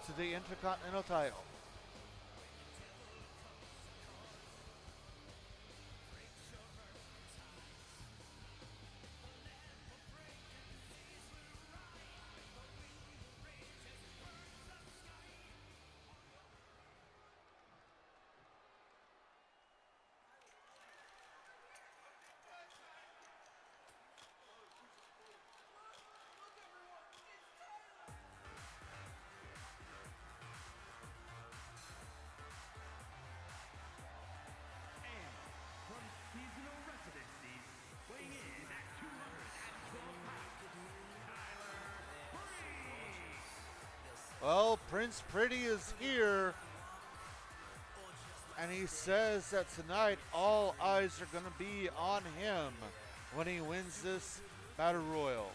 to the Intercontinental title. from seasonal residencies, weighing in at 212 pounds, Well, Prince Pretty is here, and he says that tonight all eyes are going to be on him when he wins this Battle Royal.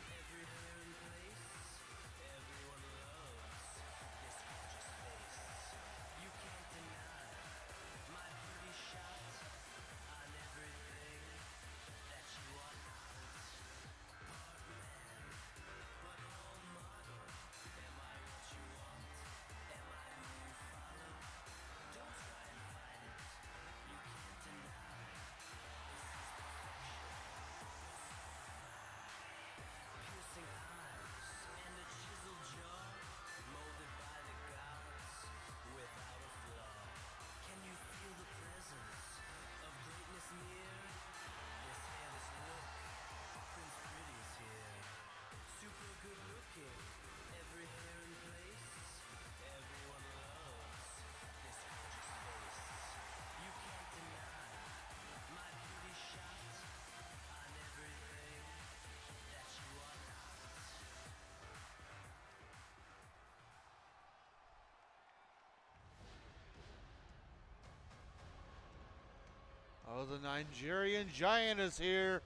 Oh, the Nigerian Giant is here.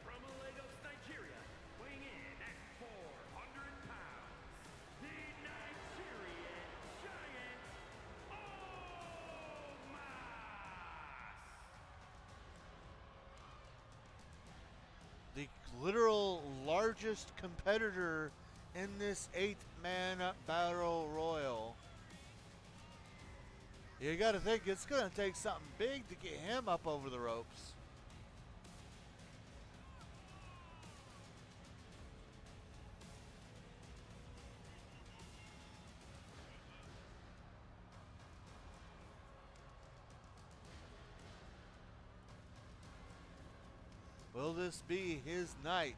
from Lagos, Nigeria, weighing in at 400 pounds, the Nigerian Giant, The literal largest competitor in this 8-man battle royal. You got to think it's going to take something big to get him up over the ropes. Will this be his night?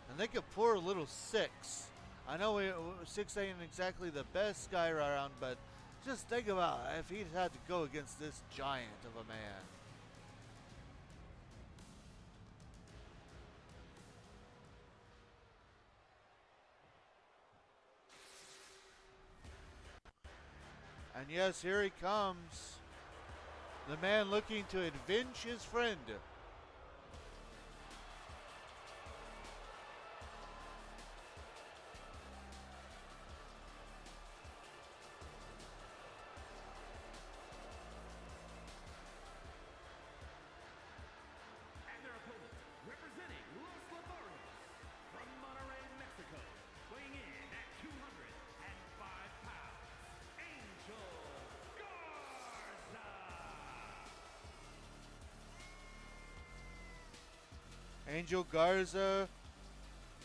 And they could pour a little 6. I know 6 ain't exactly the best guy around, but just think about if he'd had to go against this giant of a man. And yes, here he comes. The man looking to avenge his friend. And their opponent, representing Los Lotharios from Monterrey, Mexico, weighing in at 205 pounds, Angel Garza. Angel Garza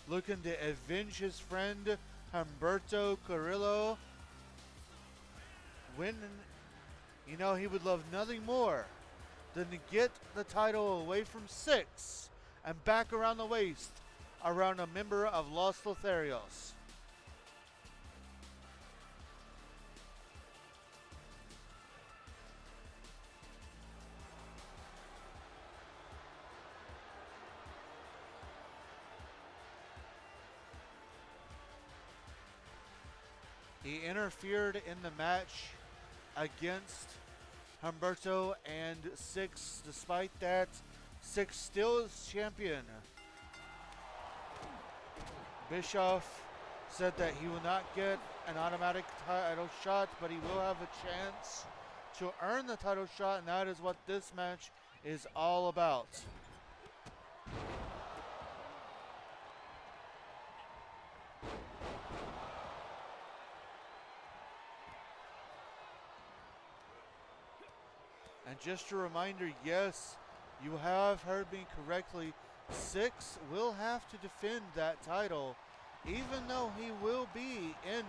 looking to avenge his friend Humberto Carrillo. When, you know, he would love nothing more than to get the title away from 6 and back around the waist around a member of Los Lotharios. He interfered in the match against Humberto and 6. Despite that, 6 still is champion. Bischoff said that he will not get an automatic title shot, but he will have a chance to earn the title shot, and that is what this match is all about. And just a reminder, yes, you have heard me correctly. 6 will have to defend that title, even though he will be in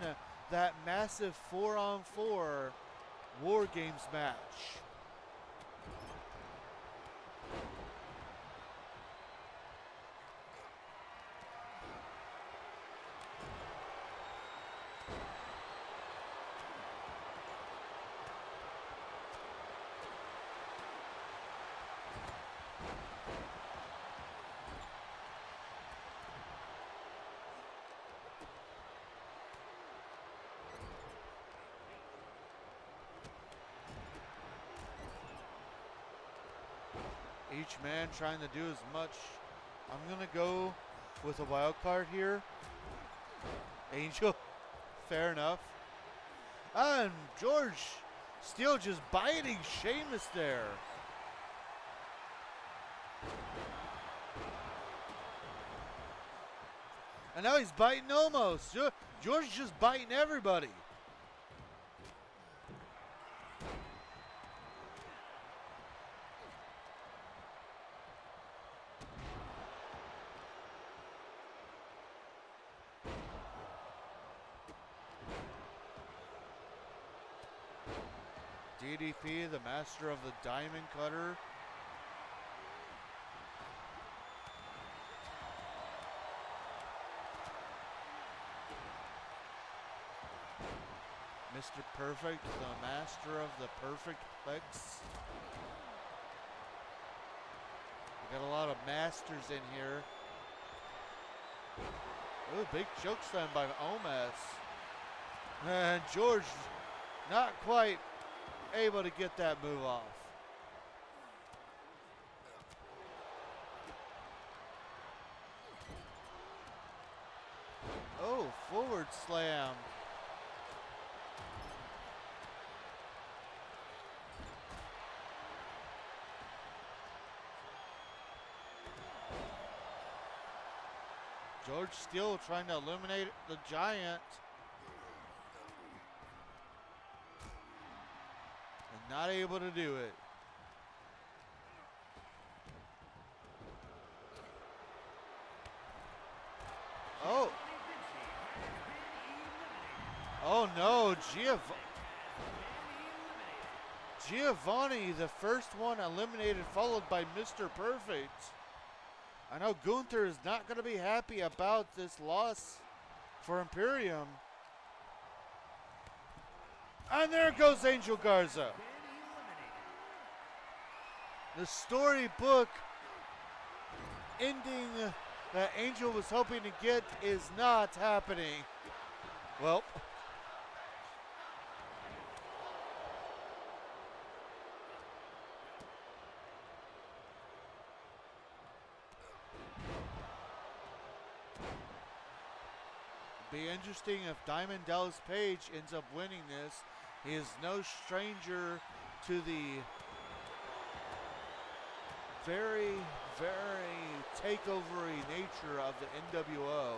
that massive 4-on-4 War Games match. Each man trying to do as much. I'm going to go with a wild card here. Angel, fair enough. And George still just biting Sheamus there. And now he's biting Omos. George is just biting everybody. DDP, the master of the diamond cutter. Mr. Perfect, the master of the perfect plex. We got a lot of masters in here. Ooh, big choke slam by Omos. And George not quite able to get that move off. Oh, forward slam. George still trying to eliminate the giant. And not able to do it. Oh. Giovanni, the first one eliminated, followed by Mr. Perfect. I know Gunther is not going to be happy about this loss for Imperium. And there goes Angel Garza. The storybook ending that Angel was hoping to get is not happening. Well, be interesting if Diamond Dallas Page ends up winning this. He is no stranger to the very, very takeover-y nature of the NWO.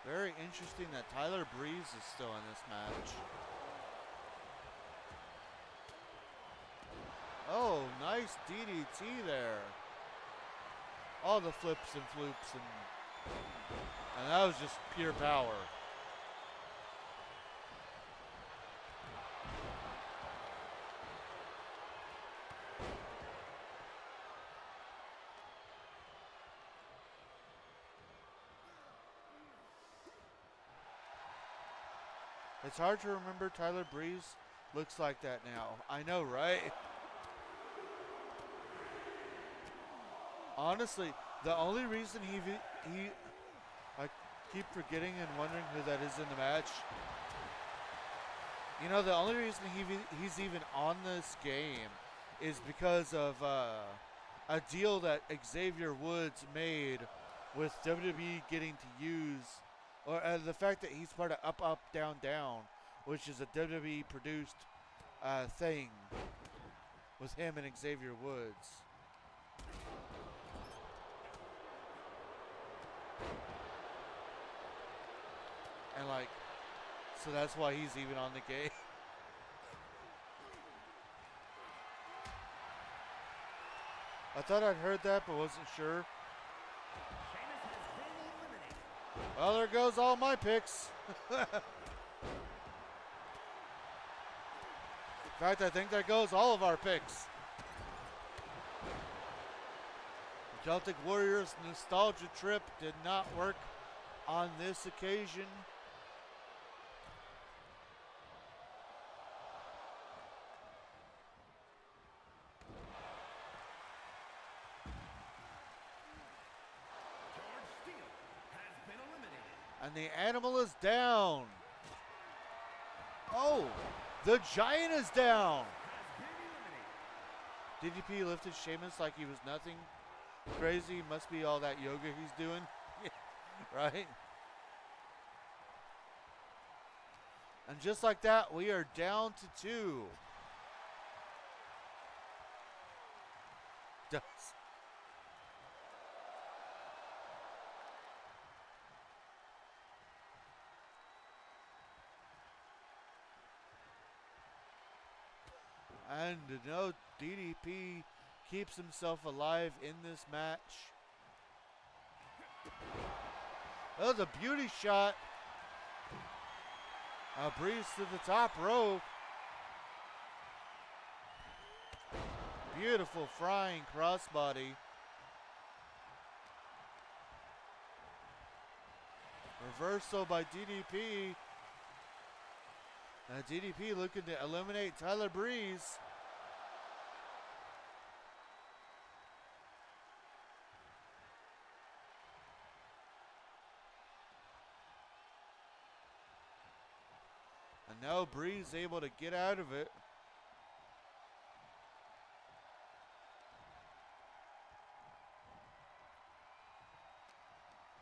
Very interesting that Tyler Breeze is still in this match. Oh, nice DDT there. All the flips and floops and that was just pure power. It's hard to remember Tyler Breeze looks like that now. I know, right? Honestly, the only reason I keep forgetting and wondering who that is in the match. You know, the only reason he's even on this game is because of a deal that Xavier Woods made with WWE getting to use, or the fact that he's part of Up, Up, Down, Down, which is a WWE produced thing with him and Xavier Woods. And so that's why he's even on the game. I thought I'd heard that, but wasn't sure. Well, there goes all my picks. In fact, I think that goes all of our picks. The Celtic Warriors nostalgia trip did not work on this occasion. And the animal is down. Oh, the giant is down. DDP lifted Sheamus like he was nothing. Crazy, must be all that yoga he's doing. Right? And just like that, we are down to 2. Does. And no, DDP keeps himself alive in this match. Oh, the beauty shot. A breeze to the top rope. Beautiful flying crossbody. Reversal by DDP. DDP looking to eliminate Tyler Breeze. And now Breeze able to get out of it.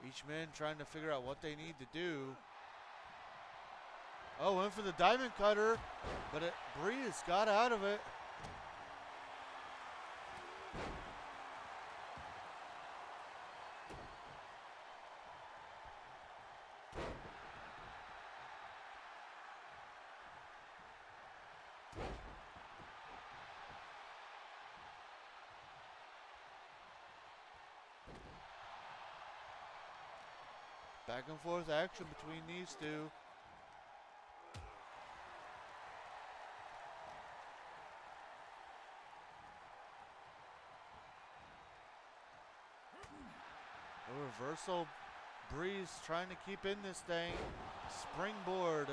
Each man trying to figure out what they need to do. Oh, went for the diamond cutter, but Breeze got out of it. Back and forth action between these two. A reversal. Breeze trying to keep in this thing. Springboard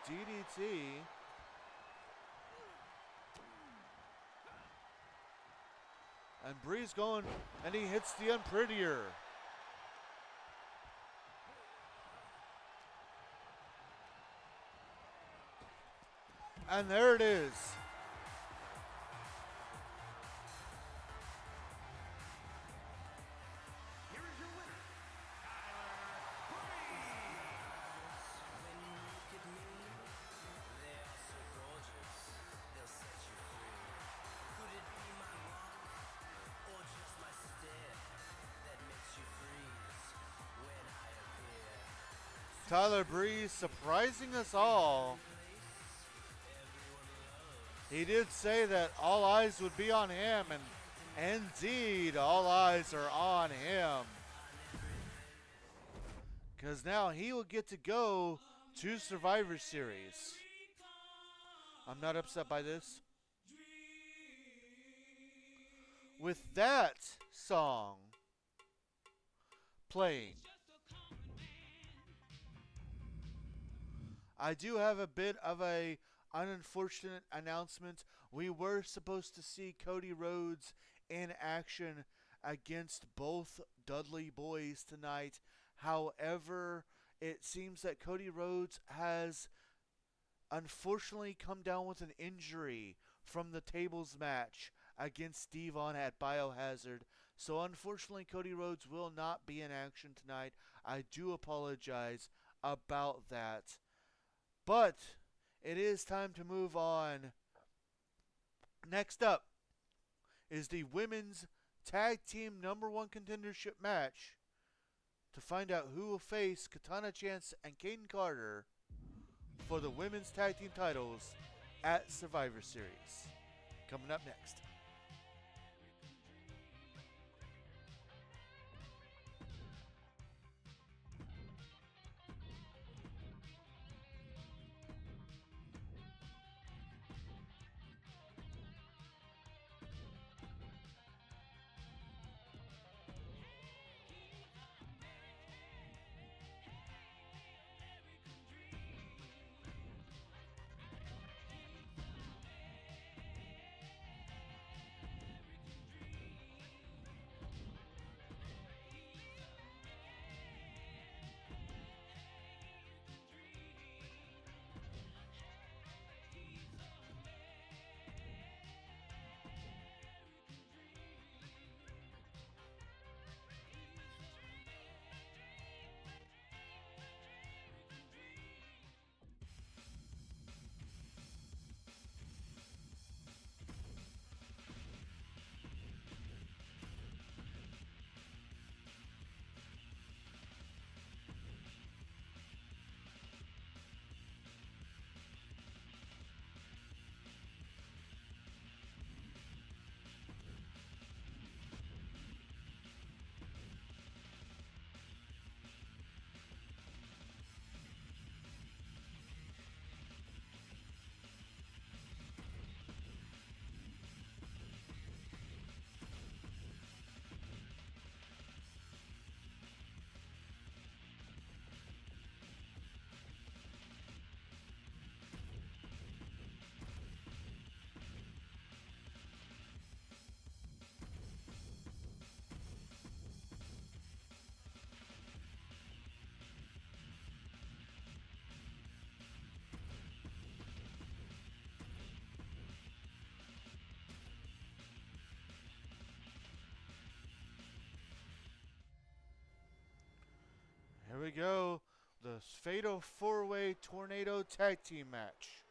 DDT. And Breeze going, and he hits the unprettier. And there it is. Here is your winner, Tyler Breeze. When you look at me, they are so gorgeous, they'll set you free. Could it be my walk, or just my stare, that makes you freeze when I appear? Tyler Breeze surprising us all. He did say that all eyes would be on him, and indeed, all eyes are on him. Because now he will get to go to Survivor Series. I'm not upset by this. With that song playing, I do have a bit of a unfortunate announcement. We were supposed to see Cody Rhodes in action against both Dudley boys tonight. However, it seems that Cody Rhodes has unfortunately come down with an injury from the tables match against Steve-On at Biohazard. So unfortunately, Cody Rhodes will not be in action tonight. I do apologize about that. But it is time to move on. Next up is the women's tag team #1 contendership match to find out who will face Katana Chance and Kaden Carter for the women's tag team titles at Survivor Series. Coming up next. Here we go. The Fatal 4-Way Tornado Tag Team match.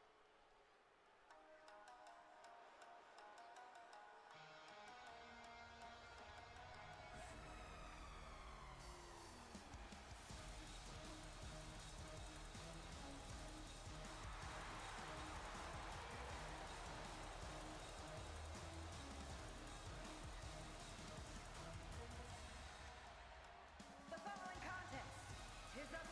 The following contest is a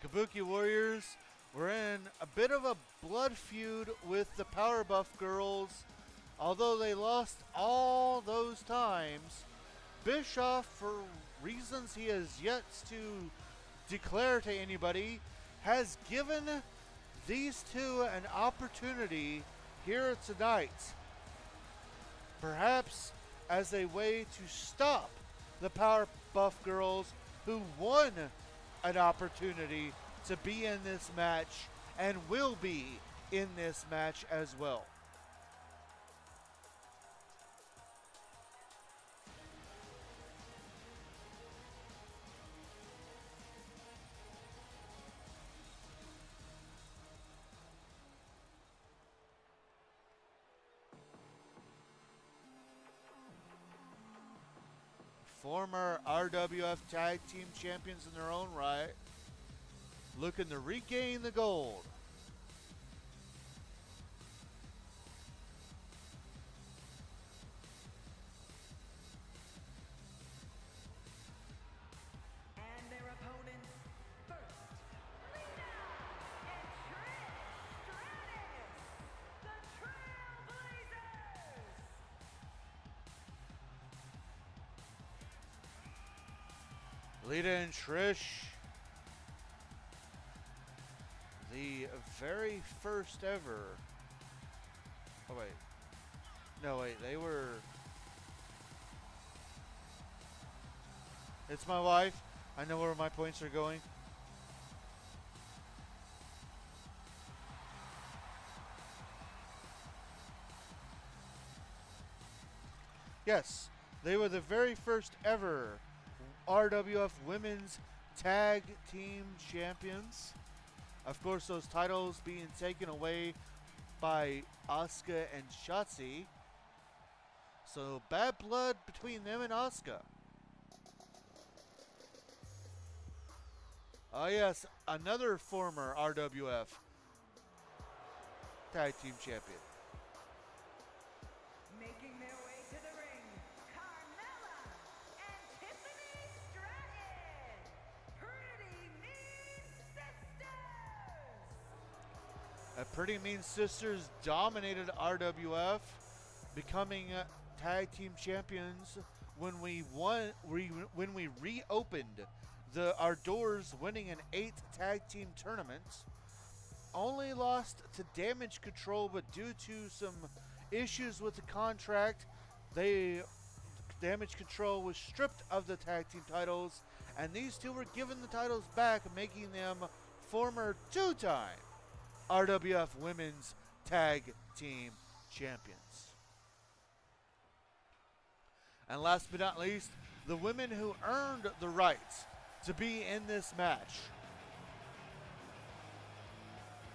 Kabuki Warriors were in a bit of a blood feud with the Powerbuff Girls. Although they lost all those times, Bischoff, for reasons he has yet to declare to anybody, has given these two an opportunity here tonight. Perhaps as a way to stop the Powerpuff Girls, who won an opportunity to be in this match and will be in this match as well. Former RWF Tag Team Champions in their own right, looking to regain the gold. And their opponents, first, Lita and Trish Stratus, the Trailblazers. Lita and Trish, the very first ever. Oh wait, no wait, they were. It's my wife. I know where my points are going. Yes, they were the very first ever RWF Women's Tag Team Champions. Of course, those titles being taken away by Asuka and Shotzi. So, bad blood between them and Asuka. Oh yes, another former RWF Tag Team Champion. Making their way to the ring, Carmella and Tiffany Stratton, Pretty Mean Sisters. Pretty Mean Sisters dominated RWF, becoming tag team champions when we reopened our doors, winning an 8 tag team tournament. Only lost to Damage Control, but due to some issues with the contract, Damage Control was stripped of the tag team titles, and these two were given the titles back, making them former 2-time RWF Women's Tag Team Champions. And last but not least, the women who earned the right to be in this match.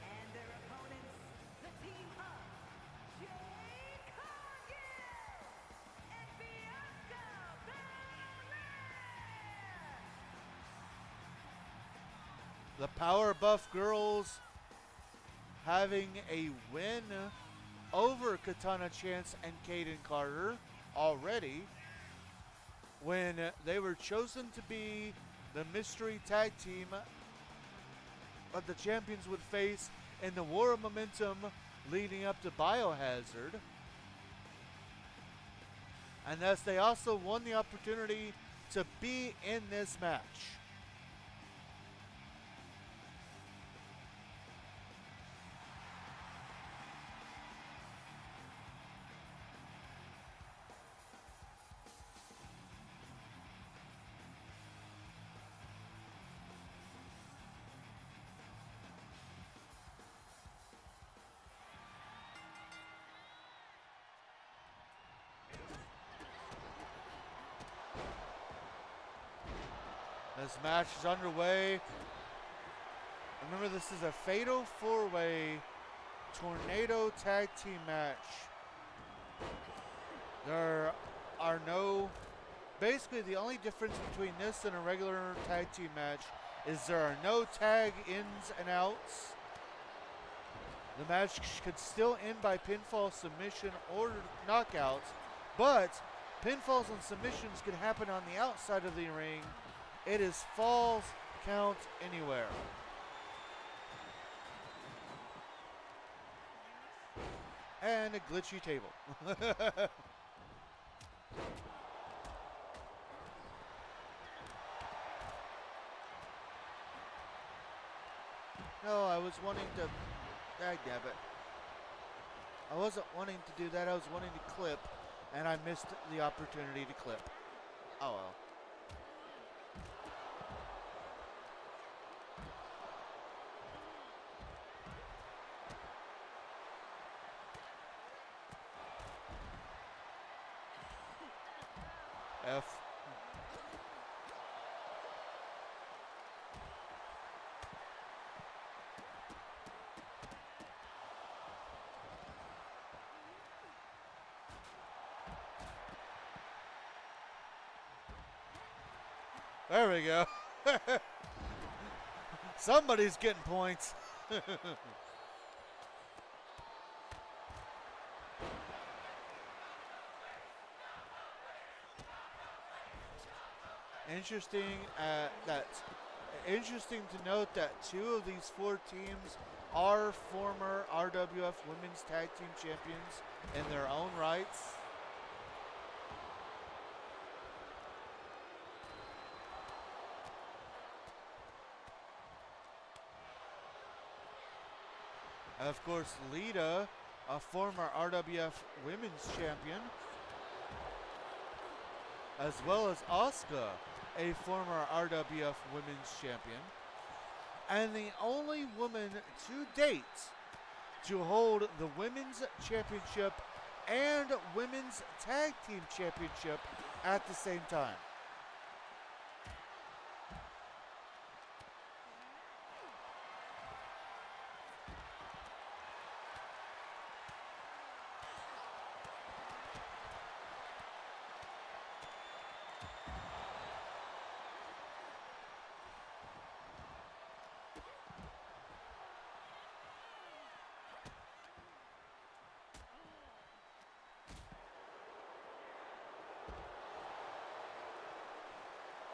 And their opponents, the team of Jade Cargill and Bianca Belair. The Powerbuff Girls having a win over Katana Chance and Kaden Carter already, when they were chosen to be the mystery tag team that the champions would face in the War of Momentum leading up to Biohazard. And thus they also won the opportunity to be in this match. This match is underway. Remember, this is a fatal 4-way tornado tag team match. There are no... Basically, the only difference between this and a regular tag team match is there are no tag ins and outs. The match could still end by pinfall, submission, or knockout, but pinfalls and submissions can happen on the outside of the ring. It is falls count anywhere. and a glitchy table. No, I was wanting to. Dagnabbit. I wasn't wanting to do that. I was wanting to clip, and I missed the opportunity to clip. Oh well. F. There we go. Somebody's getting points. Interesting to note that 2 of these 4 teams are former RWF Women's Tag Team Champions in their own rights. Of course, Lita, a former RWF Women's Champion, as well as Asuka, a former RWF Women's Champion, and the only woman to date to hold the Women's Championship and Women's Tag Team Championship at the same time.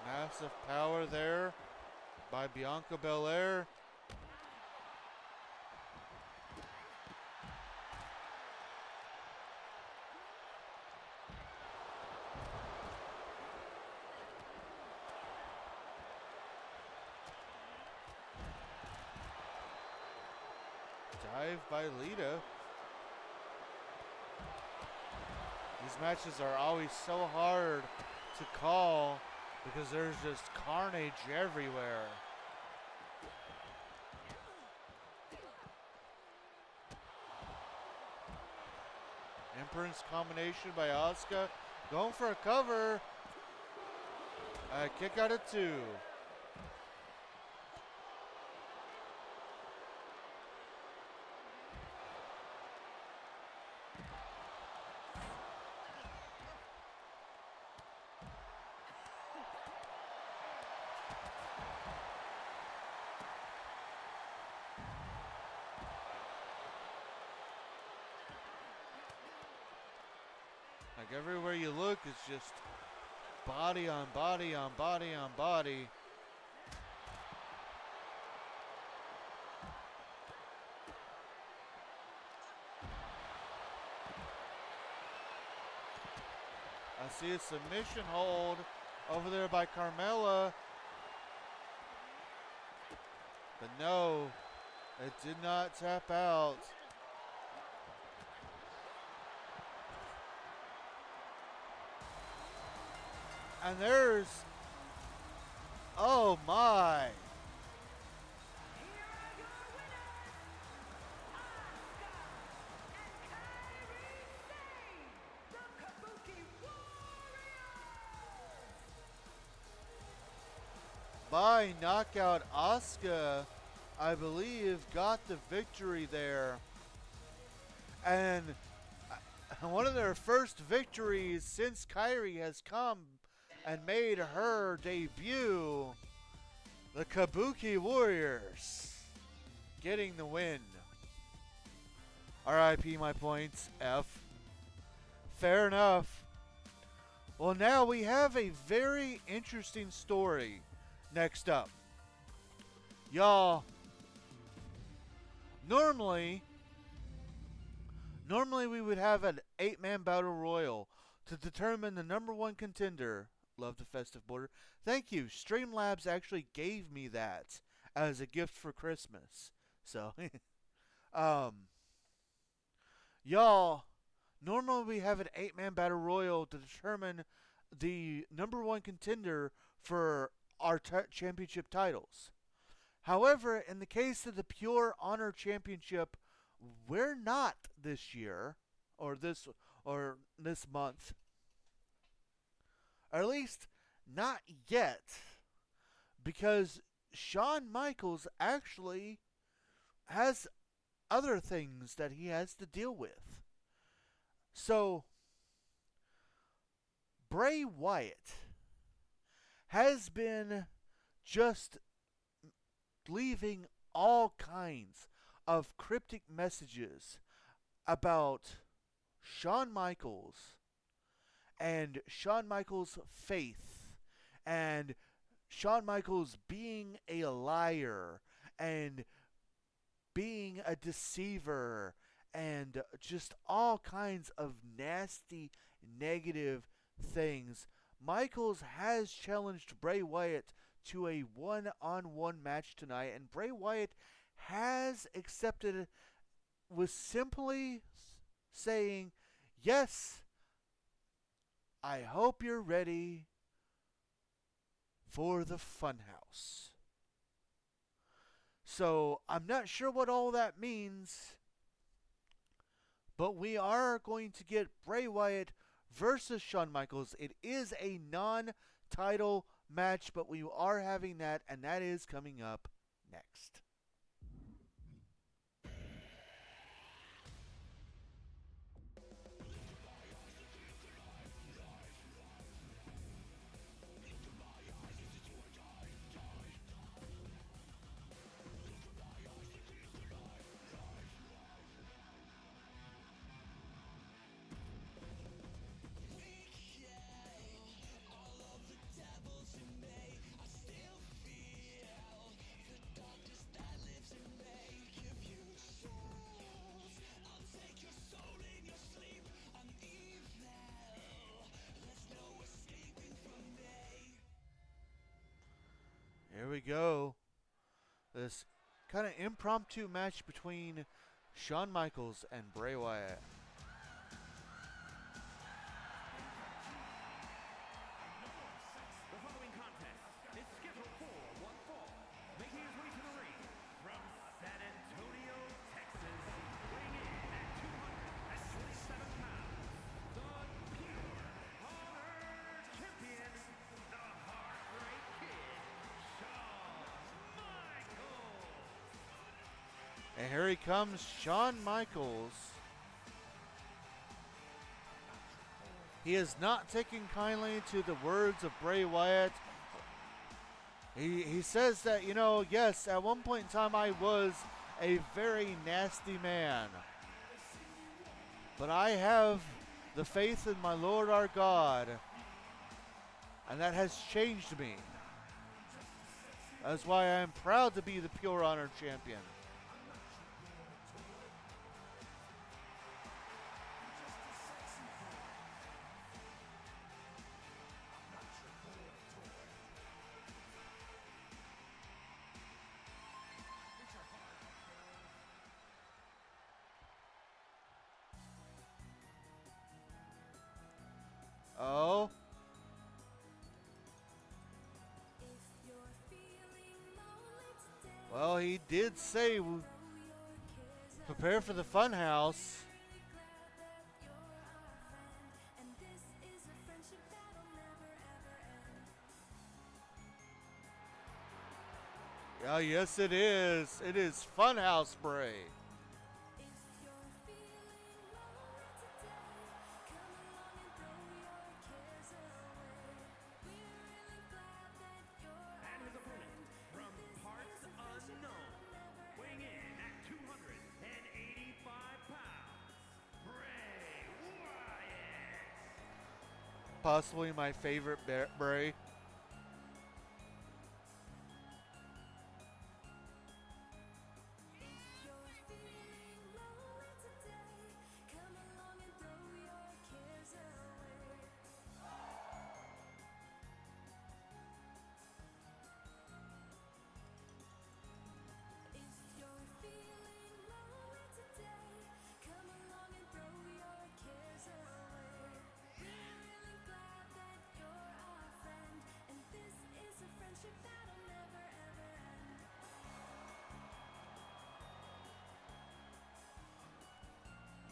Massive power there by Bianca Belair. Dive by Lita. These matches are always so hard to call because there's just carnage everywhere. Emperor's combination by Asuka. Going for a cover. Kick out at 2. Like everywhere you look, it's just body on body on body on body. I see a submission hold over there by Carmella. But no, it did not tap out. And there's, oh my. Here are your winners, Asuka and Kairi Sane, the Kabuki Warriors. By knockout, Asuka, I believe, got the victory there. And one of their first victories since Kairi has come and made her debut. The Kabuki Warriors getting the win. RIP my points, F. Fair enough. Well, now we have a very interesting story next up. Y'all, normally Normally we would have an 8-man battle royal to determine the number one contender. Love the festive border. Thank you. Streamlabs actually gave me that as a gift for Christmas. So, um, y'all, normally we have an 8-man battle royal to determine the number one contender for our championship titles. However, in the case of the Pure Honor Championship, we're not this year or this month, or at least not yet, because Shawn Michaels actually has other things that he has to deal with. So Bray Wyatt has been just leaving all kinds of cryptic messages about Shawn Michaels and Shawn Michaels' faith and Shawn Michaels being a liar and being a deceiver and just all kinds of nasty, negative things. Michaels has challenged Bray Wyatt to a one-on-one match tonight, and Bray Wyatt has accepted it with simply saying, yes, I hope you're ready for the funhouse. So I'm not sure what all that means, but we are going to get Bray Wyatt versus Shawn Michaels. It is a non-title match, but we are having that, and that is coming up next. Here we go. This kind of impromptu match between Shawn Michaels and Bray Wyatt. The following contest is scheduled for one fall. Making his way to the ring from San Antonio, Texas, weighing in at 227 pounds, the Pure Honor Champion, the Heartbreak Kid, Shawn Michaels. And here he comes, Shawn Michaels. He is not taking kindly to the words of Bray Wyatt. He says that, yes, at one point in time I was a very nasty man. But I have the faith in my Lord our God, and that has changed me. That's why I am proud to be the Pure Honor Champion. Oh. Well, he did say prepare for the funhouse. Yeah, yes it is. It is Funhouse Bray. And his opponent from parts unknown, weighing in at 285 pounds, Bray Wyatt. Possibly my favorite Bray.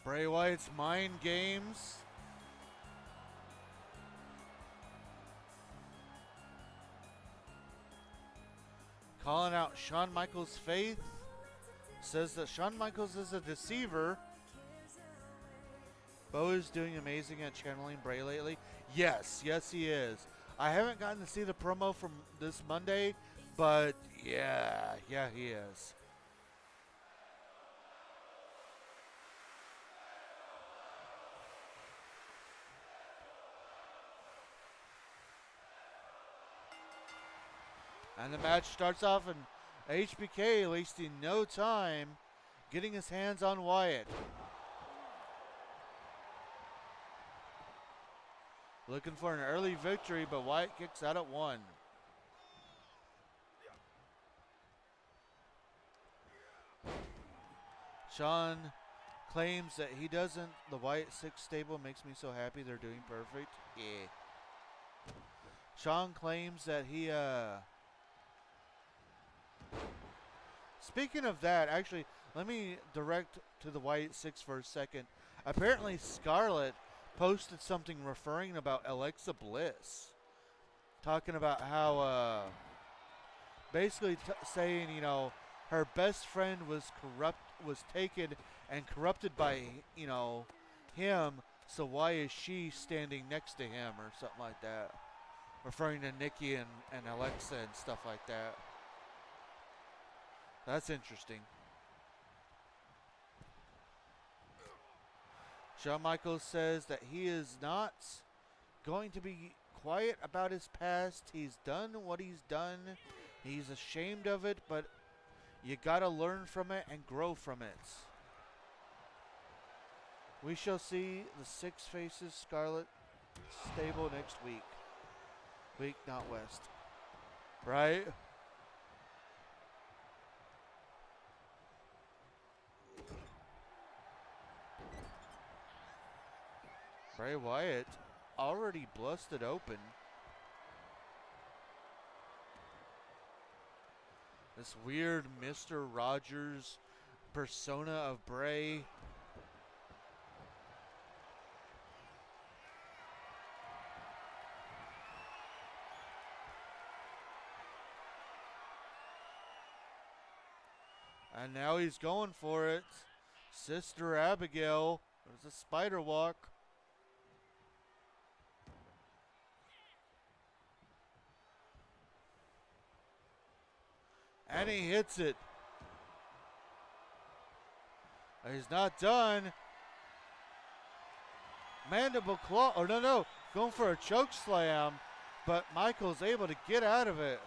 Bray Wyatt's mind games. Calling out Shawn Michaels' faith. Says that Shawn Michaels is a deceiver. Bo is doing amazing at channeling Bray lately. Yes, he is. I haven't gotten to see the promo from this Monday, but yeah, he is. And the match starts off, and HBK wasting no time getting his hands on Wyatt. Looking for an early victory, but Wyatt kicks out at 1. Shawn claims that he doesn't. The Wyatt 6 stable makes me so happy. They're doing perfect. Yeah. Shawn claims that he, Speaking of that, actually, let me direct to the Wyatt 6 for a second. Apparently, Scarlett posted something referring about Alexa Bliss. Talking about how, basically saying, you know, her best friend was taken and corrupted by, you know, him. So why is she standing next to him or something like that? Referring to Nikki and Alexa and stuff like that. That's interesting. Shawn Michaels says that he is not going to be quiet about his past. He's done what he's done. He's ashamed of it, but you gotta learn from it and grow from it. We shall see the 6 Faces Scarlet stable next week. Week, not West. Right? Bray Wyatt already busted open. This weird Mr. Rogers persona of Bray. And now he's going for it. Sister Abigail. There's a spider walk. And he hits it. He's not done. Mandible claw. Oh, no. Going for a choke slam. But Michael's able to get out of it.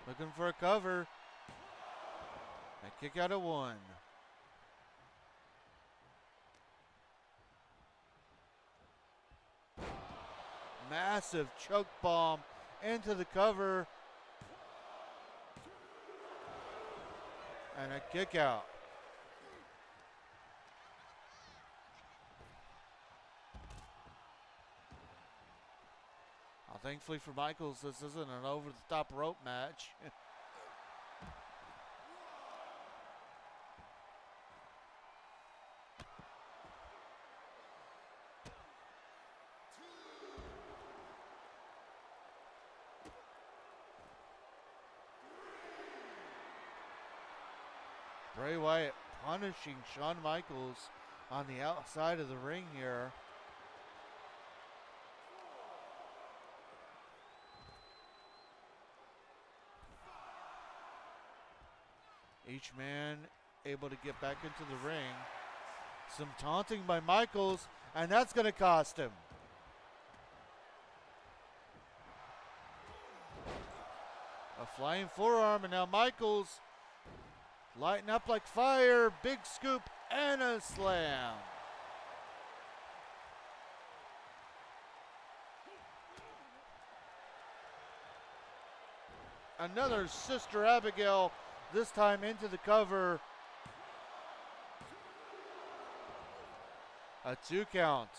Looking for a cover. And kick out at 1. Massive choke bomb into the cover. And a kick out. Thankfully for Michaels, this isn't an over-the-top rope match. Bray Wyatt punishing Shawn Michaels on the outside of the ring here. Each man able to get back into the ring. Some taunting by Michaels, and that's going to cost him. A flying forearm, and now Michaels lighting up like fire. Big scoop and a slam. Another Sister Abigail this time into the cover. A 2 count.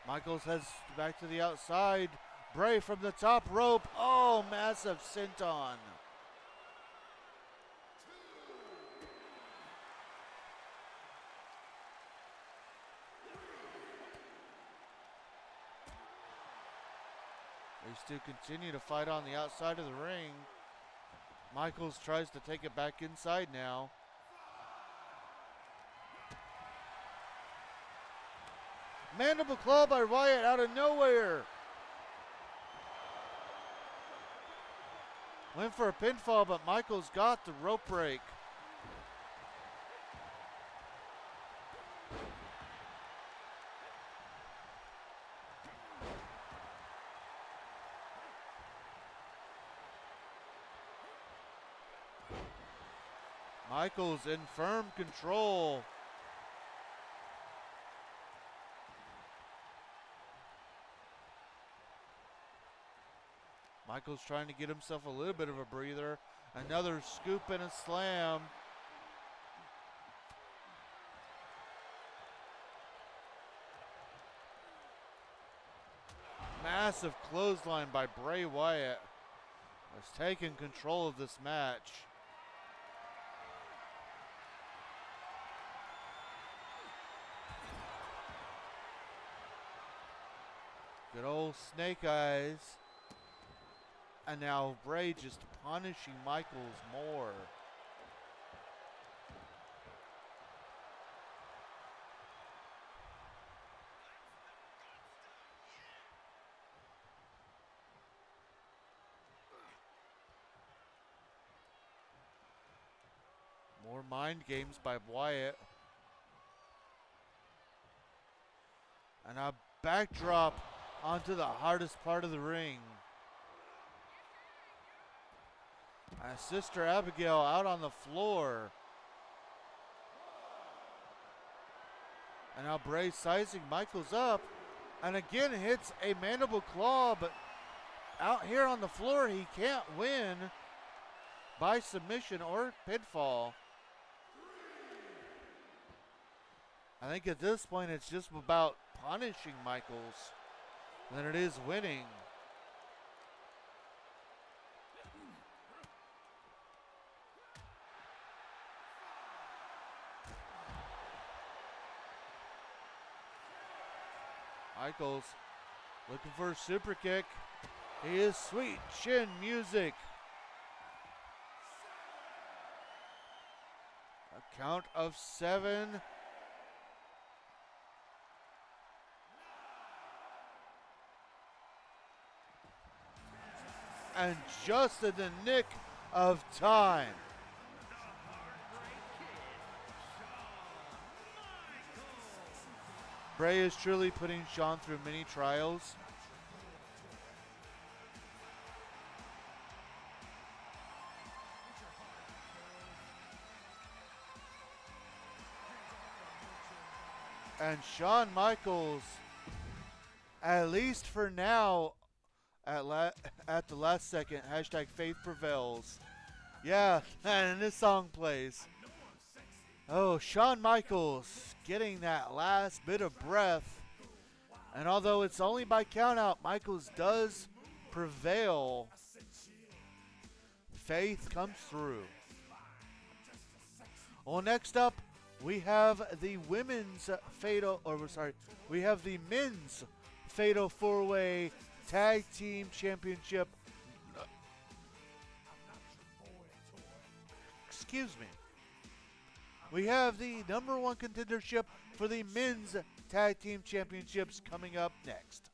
Michaels heads back to the outside. Bray from the top rope. Oh, massive senton. They still continue to fight on the outside of the ring. Michaels tries to take it back inside now. Mandible claw by Wyatt out of nowhere. Went for a pinfall, but Michaels got the rope break. Michaels in firm control. Michaels trying to get himself a little bit of a breather. Another scoop and a slam. Massive clothesline by Bray Wyatt. Has taken control of this match. Good old Snake Eyes. And now Bray just punishing Michaels more. More mind games by Wyatt. And a backdrop onto the hardest part of the ring. Sister Abigail out on the floor. And now Bray sizing Michaels up. And again hits a mandible claw, but out here on the floor he can't win by submission or pinfall. I think at this point it's just about punishing Michaels than it is winning. Michaels looking for a super kick. He is sweet chin music. A count of 7. And just in the nick of time. Bray is truly putting Shawn through many trials. And Shawn Michaels, at least for now, at the last second, hashtag faith prevails. Yeah, and this song plays. Oh, Shawn Michaels getting that last bit of breath. And although it's only by countout, Michaels does prevail. Faith comes through. Well, next up, we have the women's fatal, we have the men's fatal 4-way tag team championship. Excuse me. We have the number 1 contendership for the men's tag team championships coming up next.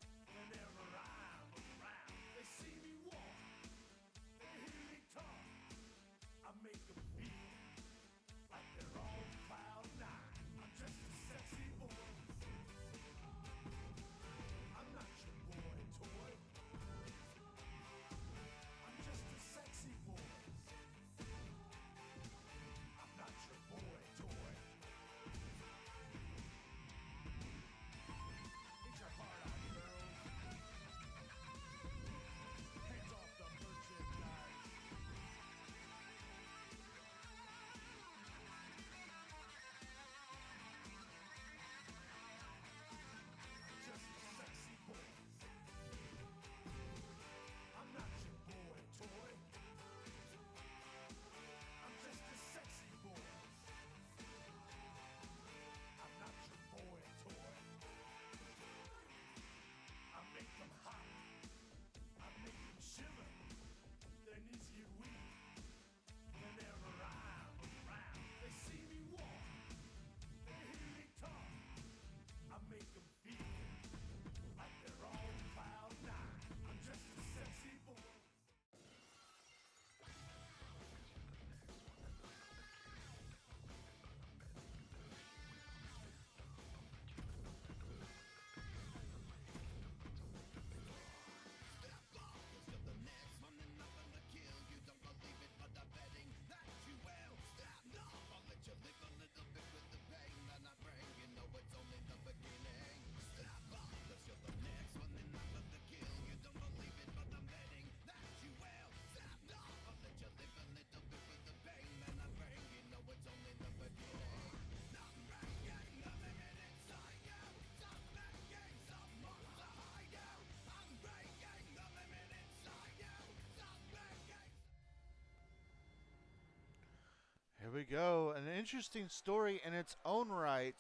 we go. An interesting story in its own right.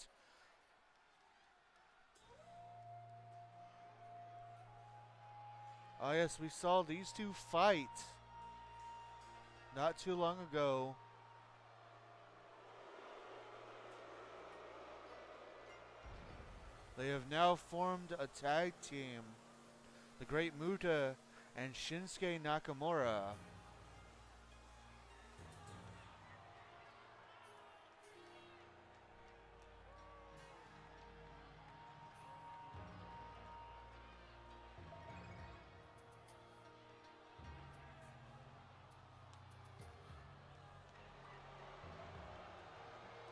Oh yes, we saw these two fight not too long ago. They have now formed a tag team. The Great Muta and Shinsuke Nakamura.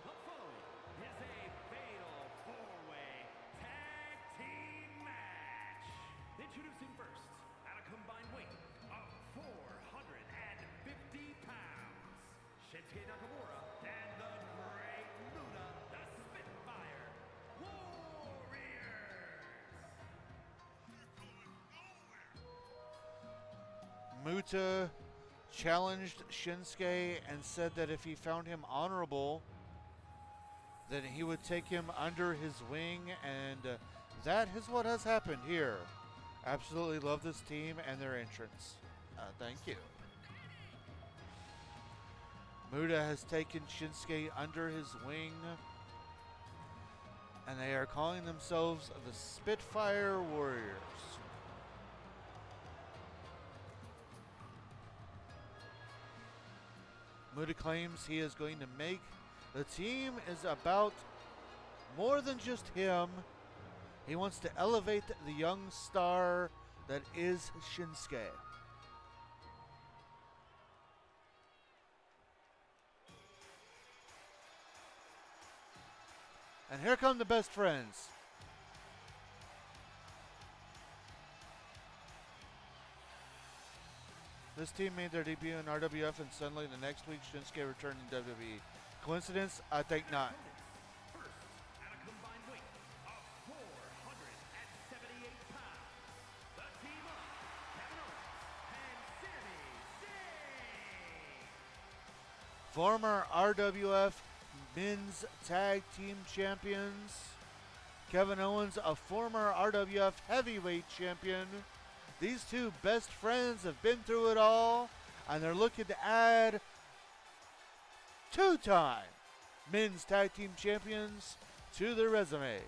The following is a fatal four-way tag team match. Introducing first, at a combined weight of 450 pounds, Shinsuke Nakamura and the Great Muta, the Spitfire Warriors. Muta challenged Shinsuke and said that if he found him honorable, then he would take him under his wing, and that is what has happened here. Absolutely love this team and their entrance. Thank you. Muta has taken Shinsuke under his wing, and they are calling themselves the Spitfire Warriors. Muta claims he is going to make the team is about more than just him. He wants to elevate the young star that is Shinsuke. And here come the best friends. This team made their debut in RWF, and suddenly the next week Shinsuke returned in WWE. Coincidence? I think not. First, at a combined weight of 478 pounds, the team of Kevin Owens and Sami Zayn. Former RWF Men's Tag Team Champions. Kevin Owens, a former RWF Heavyweight Champion. These two best friends have been through it all, and they're looking to add two-time Men's Tag Team Champions to their resume.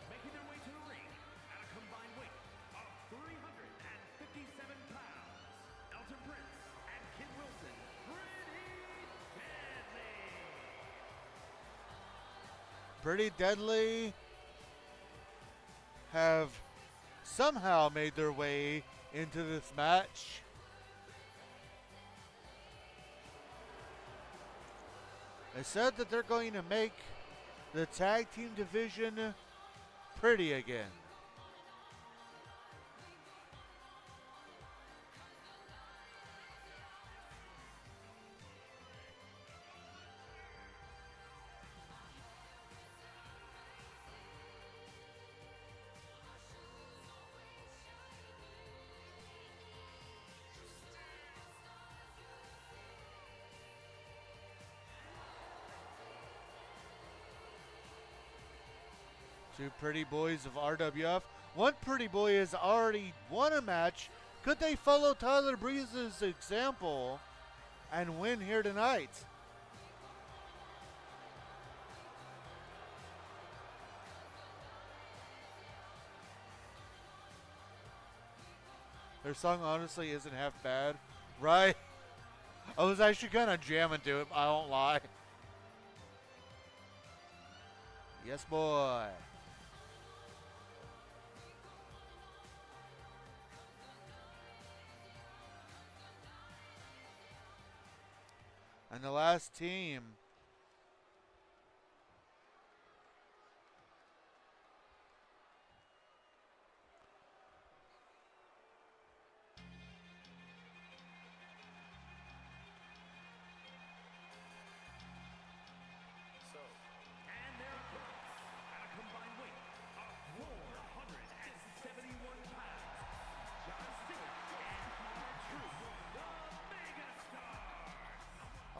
Making their way to the ring at a combined weight of 357 pounds, Elton Prince and Kid Wilson, Pretty Pretty Deadly. Deadly have somehow made their way into this match. They said that they're going to make the tag team division pretty again. Two pretty boys of RWF. One pretty boy has already won a match. Could they follow Tyler Breeze's example and win here tonight? Their song honestly isn't half bad, right? I was actually kind of jamming to it, I won't lie. Yes, boy. And the last team.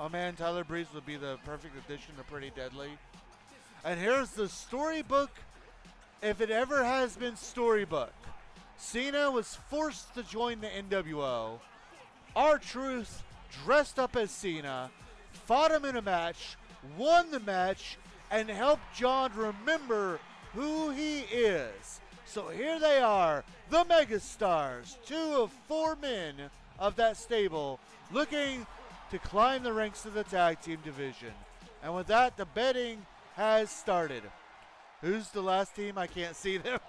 Oh man, Tyler Breeze would be the perfect addition to Pretty Deadly. And here's the storybook, if it ever has been storybook. Cena was forced to join the NWO. R-Truth dressed up as Cena, fought him in a match, won the match, and helped John remember who he is. So here they are, the Megastars, 2 of 4 men of that stable, looking to climb the ranks of the tag team division. And with that, the betting has started. Who's the last team? I can't see them.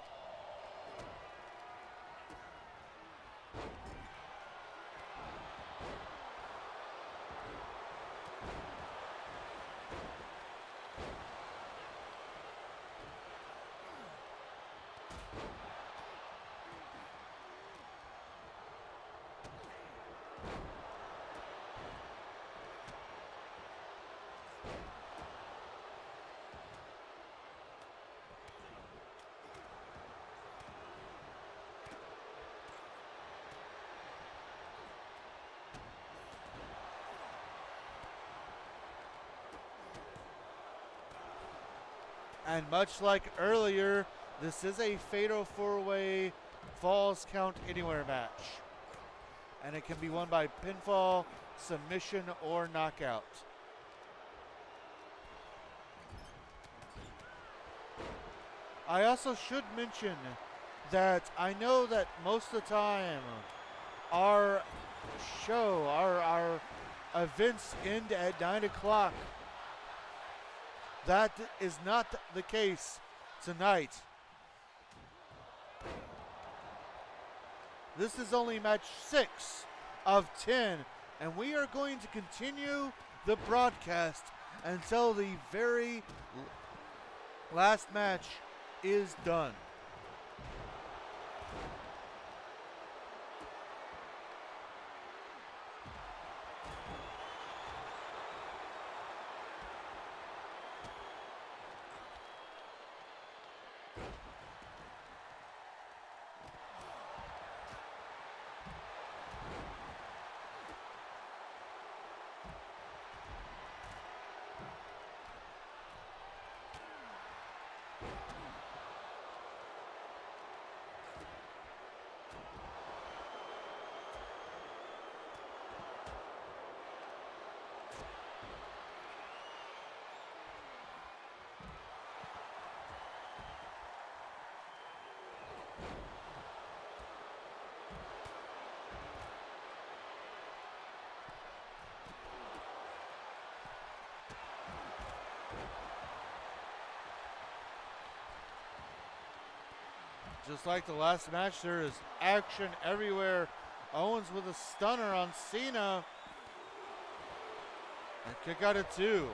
And much like earlier, this is a fatal 4-way Falls Count Anywhere match. And it can be won by pinfall, submission, or knockout. I also should mention that I know that most of the time our show, our events end at 9 o'clock. That is not the case tonight. This is only match 6 of 10, and we are going to continue the broadcast until the very last match is done. Just like the last match, there is action everywhere. Owens with a stunner on Cena. And kick out of 2.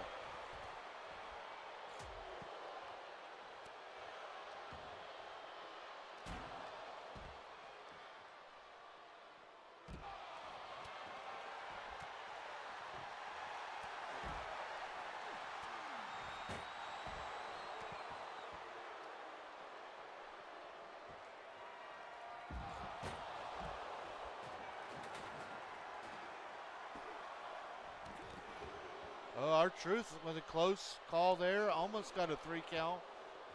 Oh, R-Truth with a close call there. Almost got a 3 count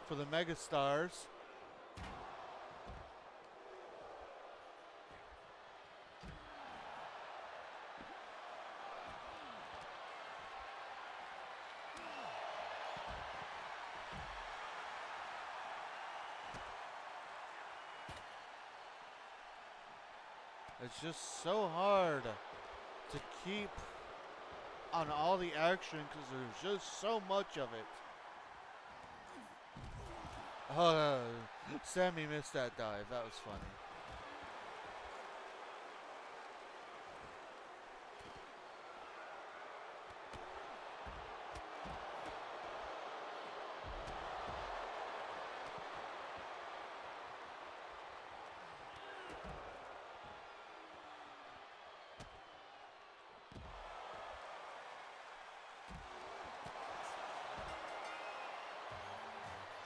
for the Megastars. It's just so hard to keep on all the action because there's just so much of it. Oh, Sammy missed that dive. That was funny.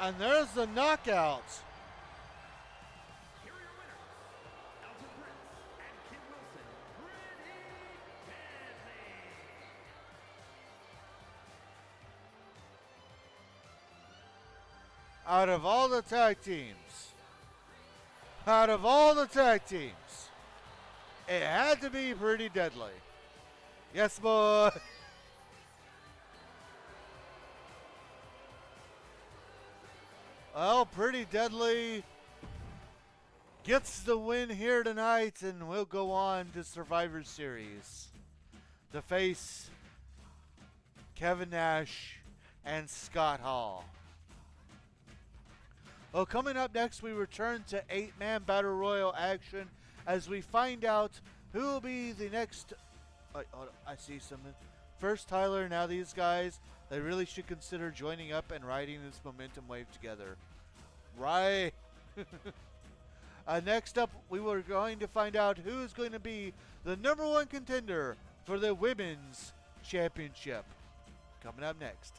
And there's the knockout. Here are your winners, Elton Prince and Kid Wilson. Pretty Deadly. out of all the tag teams, out of all the tag teams, it had to be Pretty Deadly. Yes, boy. Well, Pretty Deadly gets the win here tonight and will go on to Survivor Series to face Kevin Nash and Scott Hall. Well, coming up next, we return to 8-man Battle Royal action as we find out who will be the next. Hold on, I see something. First, Tyler, now these guys, they really should consider joining up and riding this momentum wave together. Right. Next up, we were going to find out who is going to be the #1 contender for the Women's Championship. Coming up next.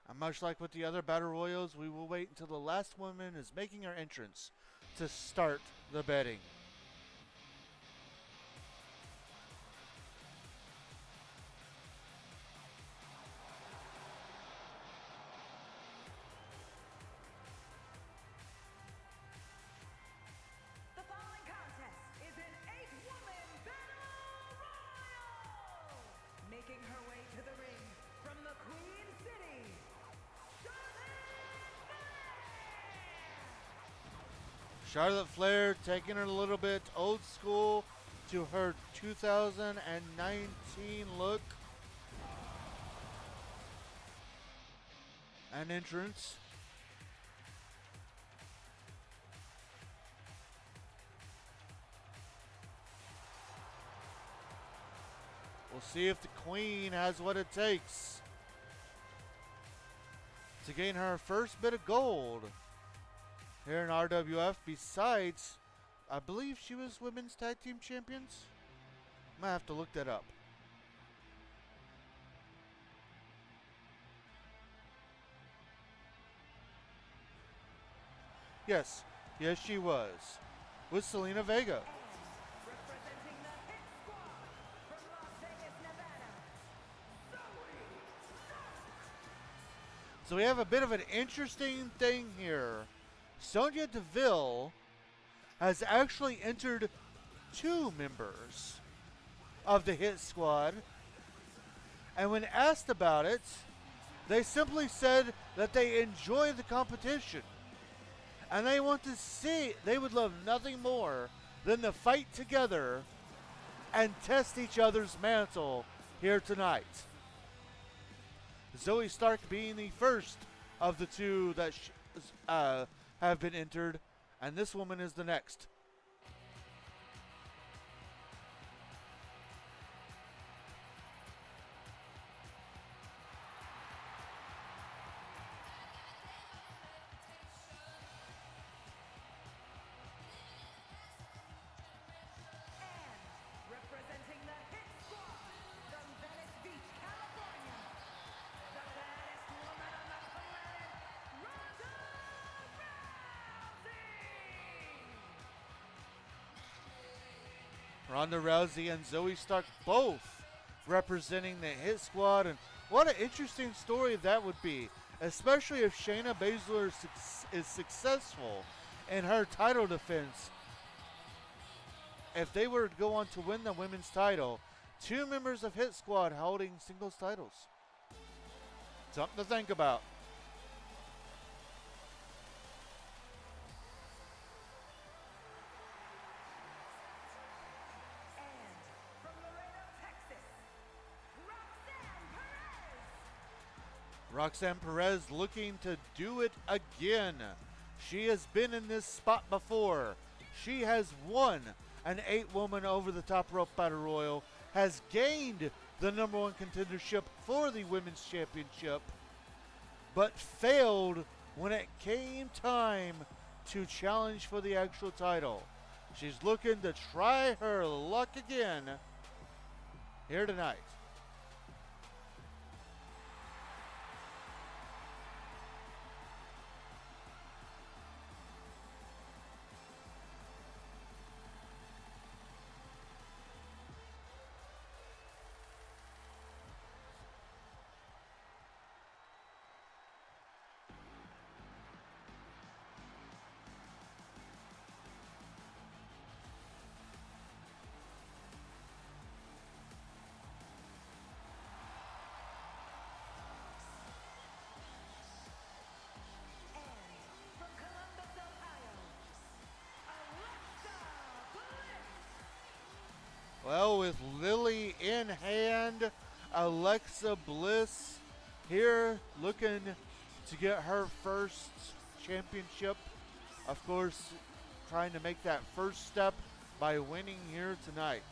And much like with the other Battle Royals, we will wait until the last woman is making her entrance to start the betting. The following contest is an 8-woman battle royal. Making her way to the ring from the Queen City, Charlotte Flair taking it a little bit old school to her 2019 look and entrance. We'll see if the Queen has what it takes to gain her first bit of gold here in RWF. Besides, I believe she was Women's Tag Team Champions. Might have to look that up. Yes, she was. With Selena Vega. representing the Hit Squad from Las Vegas, Nevada. So we have a bit of an interesting thing here. Sonya Deville has actually entered 2 members of the Hit Squad. And when asked about it, they simply said that they enjoy the competition. And they want to see, they would love nothing more than to fight together and test each other's mantle here tonight. Zoe Stark being the first of the 2 that have been entered, and this woman is the next. And representing the Hit Squad from Venice Beach, California, the baddest woman on the planet, Ronda Rousey and Zoe Stark both representing the Hit Squad, and what an interesting story that would be, especially if Shayna Baszler is successful in her title defense. If they were to go on to win the women's title, 2 members of Hit Squad holding singles titles. Something to think about. And from Laredo, Texas, Roxanne Perez. Roxanne Perez looking to do it again. She has been in this spot before. She has won an 8-woman over-the-top rope battle royal, has gained the number 1 contendership for the women's championship, but failed when it came time to challenge for the actual title. She's looking to try her luck again here tonight. And from Columbus, Ohio, Alexa Bliss. Well, with Lily in hand, Alexa Bliss here looking to get her first championship. Of course, trying to make that first step by winning here tonight.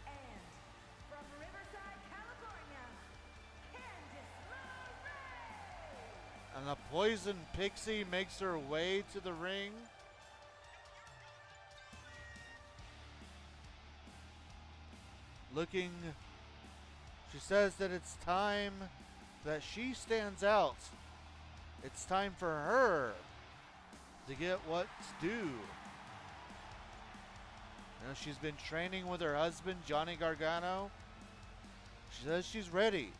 And from Riverside, California, Candice LeRae. And the Poison Pixie makes her way to the ring. Looking, she says that it's time that she stands out. It's time for her to get what's due. You know, she's been training with her husband, Johnny Gargano. She says she's ready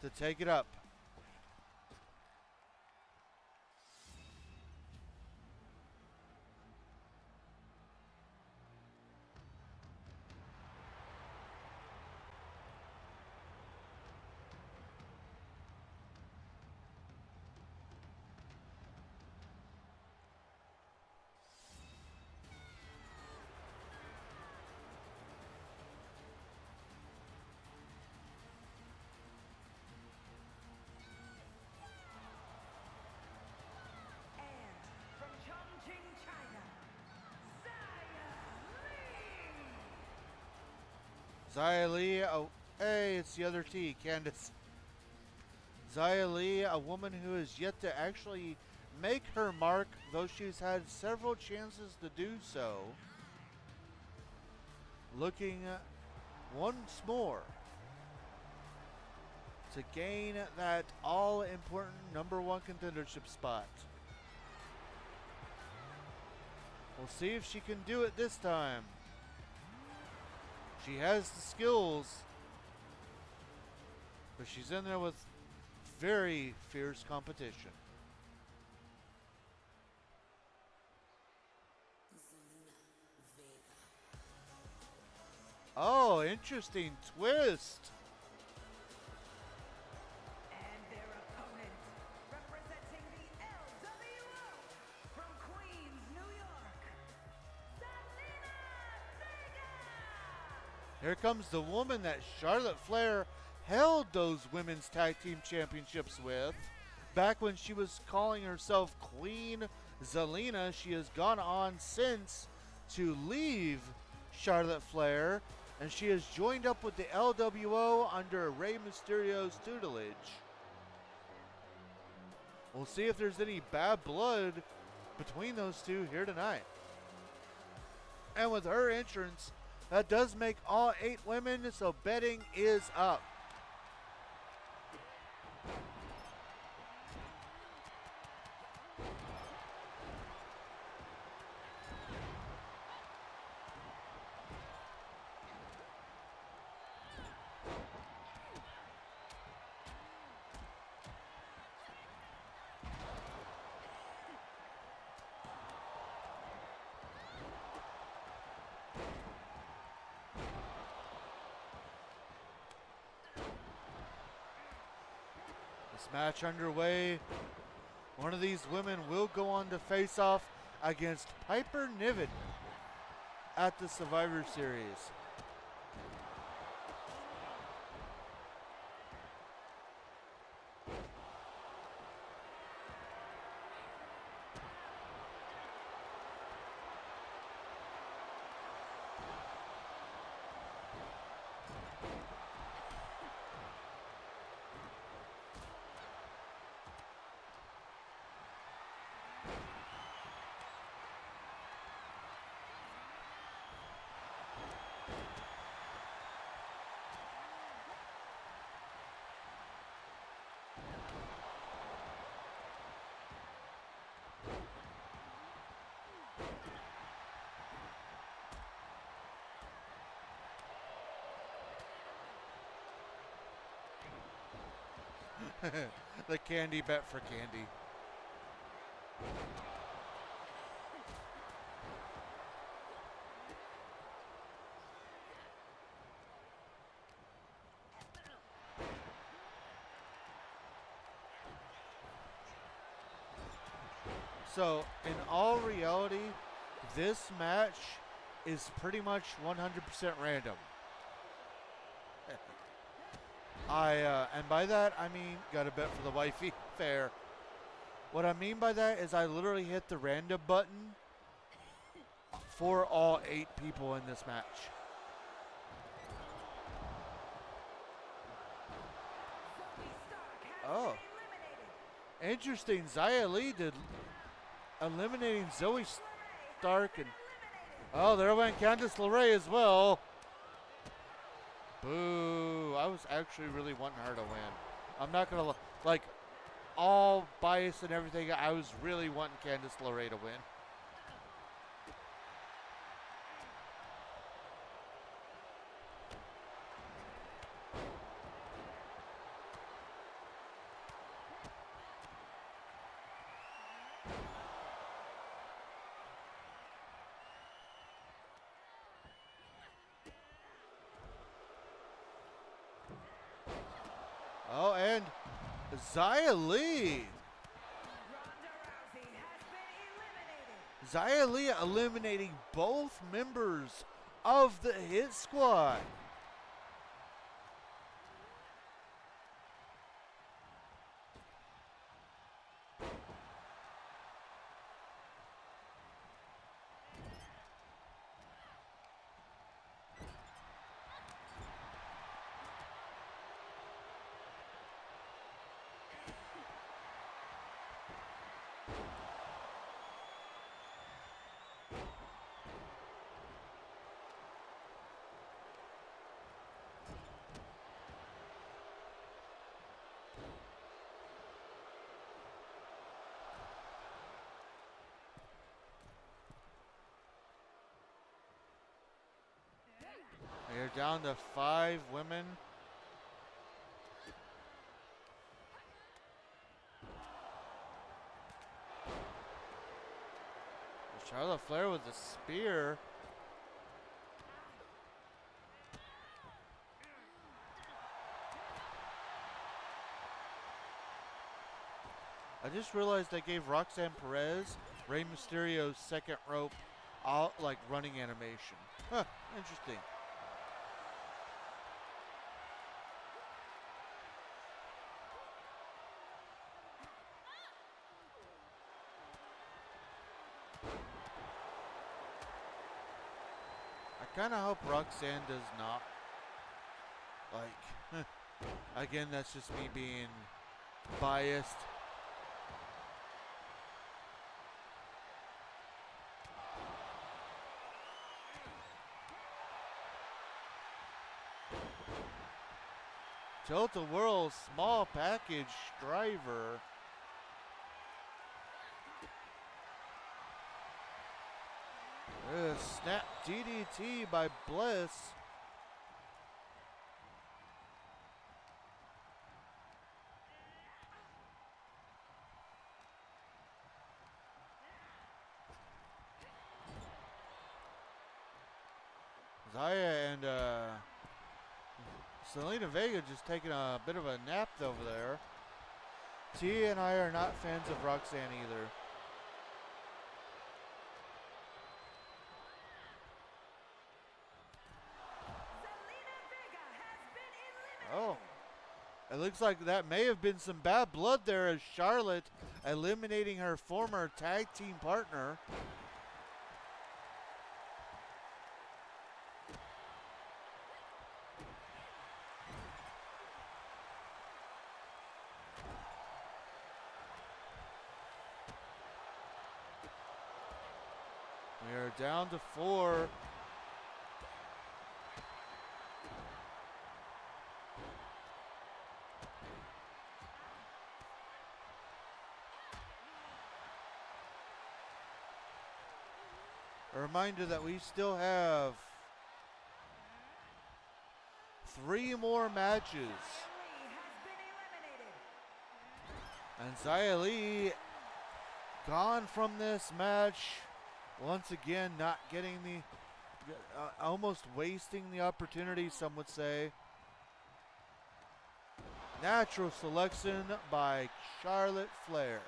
to take it up. And from Chongqing, China, Xia Li. Xia Li, oh, hey, it's the other T, Candice. Xia Li, a woman who has yet to actually make her mark, though she's had several chances to do so. Looking once more to gain that all-important number 1 contendership spot. We'll see if she can do it this time. She has the skills, but she's in there with very fierce competition. Oh, interesting twist. And their opponent, representing the LWO from Queens, New York, Zelina Vega. Here comes the woman that Charlotte Flair held those women's tag team championships with, back when she was calling herself Queen Zelina. She has gone on since to leave Charlotte Flair, and she has joined up with the LWO under Rey Mysterio's tutelage. We'll see if there's any bad blood between those two here tonight. And with her entrance, that does make all 8 women, so betting is up. This match underway. One of these women will go on to face off against Piper Niven at the Survivor Series. The candy bet for Candy. So, in all reality, this match is pretty much 100% random. And by that, I mean, gotta bet for the wifey. Fair. What I mean by that is I literally hit the random button for all 8 people in this match. Oh. Interesting. Xia Li did eliminating Zoe Stark, and oh, there went Candice LeRae as well. Boo. I was actually really wanting her to win. I'm not going to, like, all bias and everything, I was really wanting Candice LeRae to win. Oh, and Xia Li. Xia Li eliminating both members of the Hit Squad. They're down to 5 women. Charlotte Flair with the spear. I just realized I gave Roxanne Perez Rey Mysterio's second rope out, like, running animation. Huh, interesting. kind of hope Roxanne does not. Like, again, that's just me being biased. Tilt-a-whirl small package driver. Snap DDT by Bliss. Zaya and Selena Vega just taking a bit of a nap over there. T and I are not fans of Roxanne either. Zelina Vega has been eliminated. Oh, it looks like that may have been some bad blood there as Charlotte eliminating her former tag team partner. We are down to 4. A reminder that we still have 3 more matches. Lee has been eliminated. And Xia Li gone from this match. Once again, not getting the, almost wasting the opportunity, some would say. Natural selection by Charlotte Flair.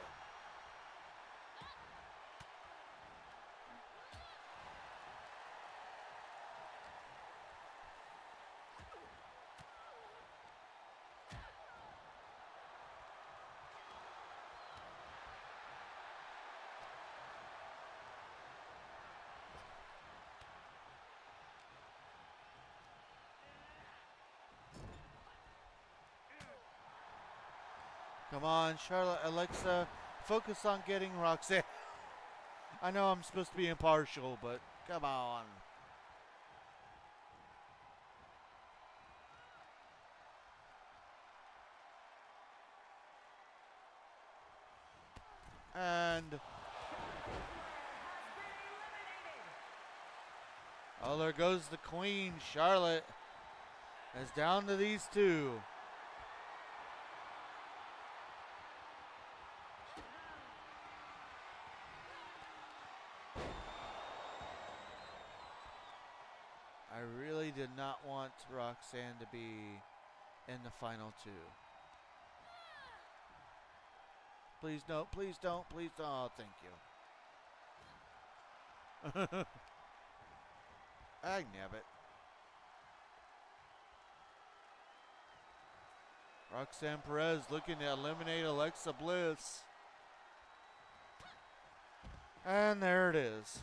Come on, Charlotte, Alexa, focus on getting Roxanne. I know I'm supposed to be impartial, but come on. And oh, there goes the queen. Charlotte is down to these 2. I really did not want Roxanne to be in the final 2. Please no, please don't, please don't. Oh, thank you. Agnabbit. Roxanne Perez looking to eliminate Alexa Bliss. And there it is.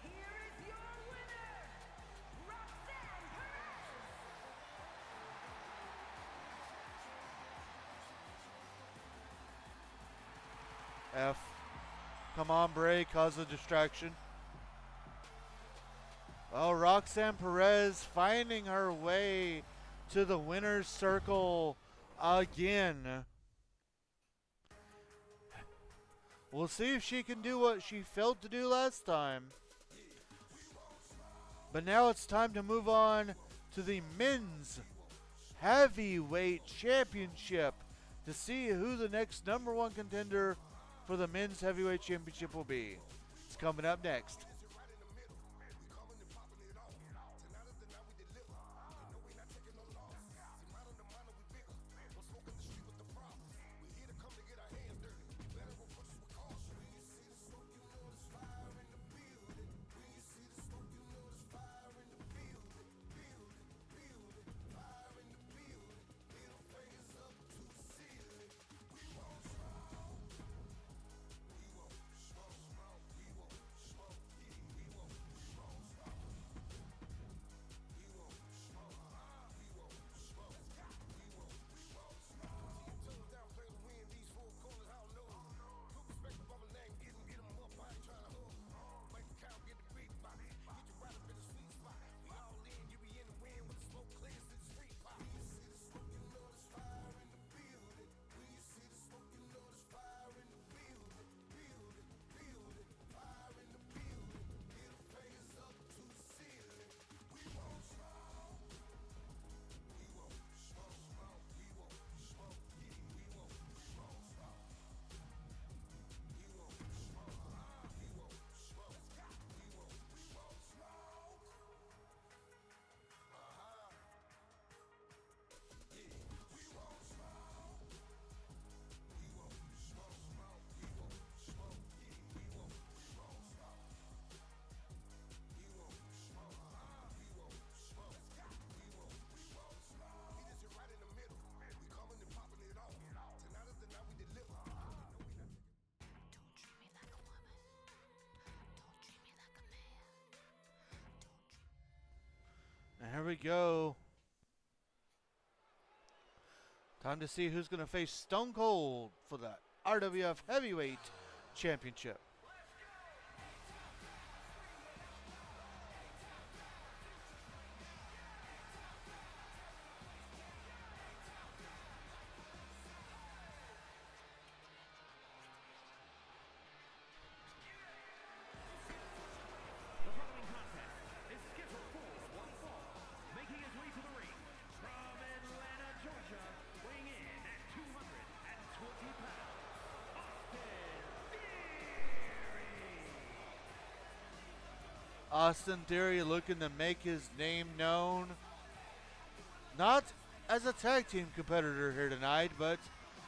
Here is your winner, Roxanne Perez. F. Come on, Bray, cause a distraction. Well, Roxanne Perez finding her way to the winner's circle again. We'll see if she can do what she failed to do last time. But now it's time to move on to the men's heavyweight championship to see who the next #1 contender for the men's heavyweight championship will be. It's coming up next. here we go. Time to see who's going to face Stone Cold for the RWF Heavyweight Championship. The following contest is scheduled for one fall. Making his way to the ring from Atlanta, Georgia, weighing in at 220 pounds, Austin Theory looking to make his name known. Not as a tag team competitor here tonight, but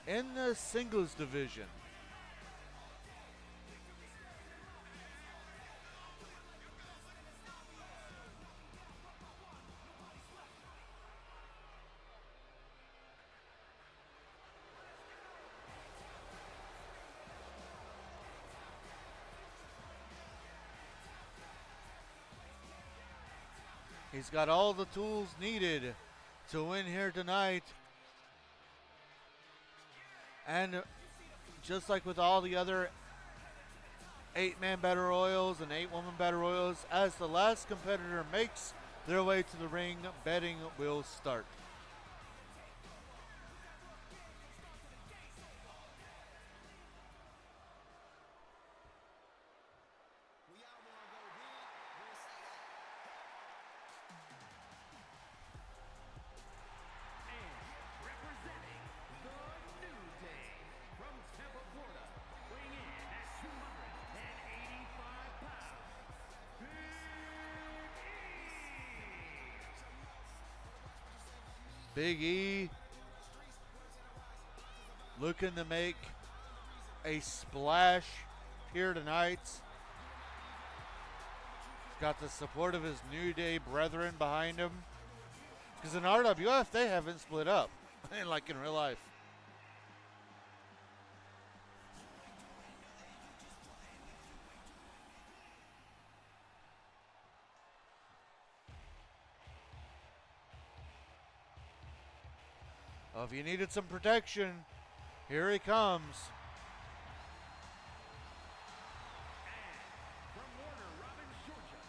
in the singles division. He's got all the tools needed to win here tonight. And just like with all the other 8-man battle royals and 8-woman battle royals, as the last competitor makes their way to the ring, betting will start. and representing the New Day from Tampa, Florida, weighing in at 285 pounds, Big E. Big E looking to make a splash here tonight. He's got the support of his New Day brethren behind him. Because in RWF, they haven't split up, like in real life. Well, if you needed some protection, here he comes. From Warner Robins, Georgia,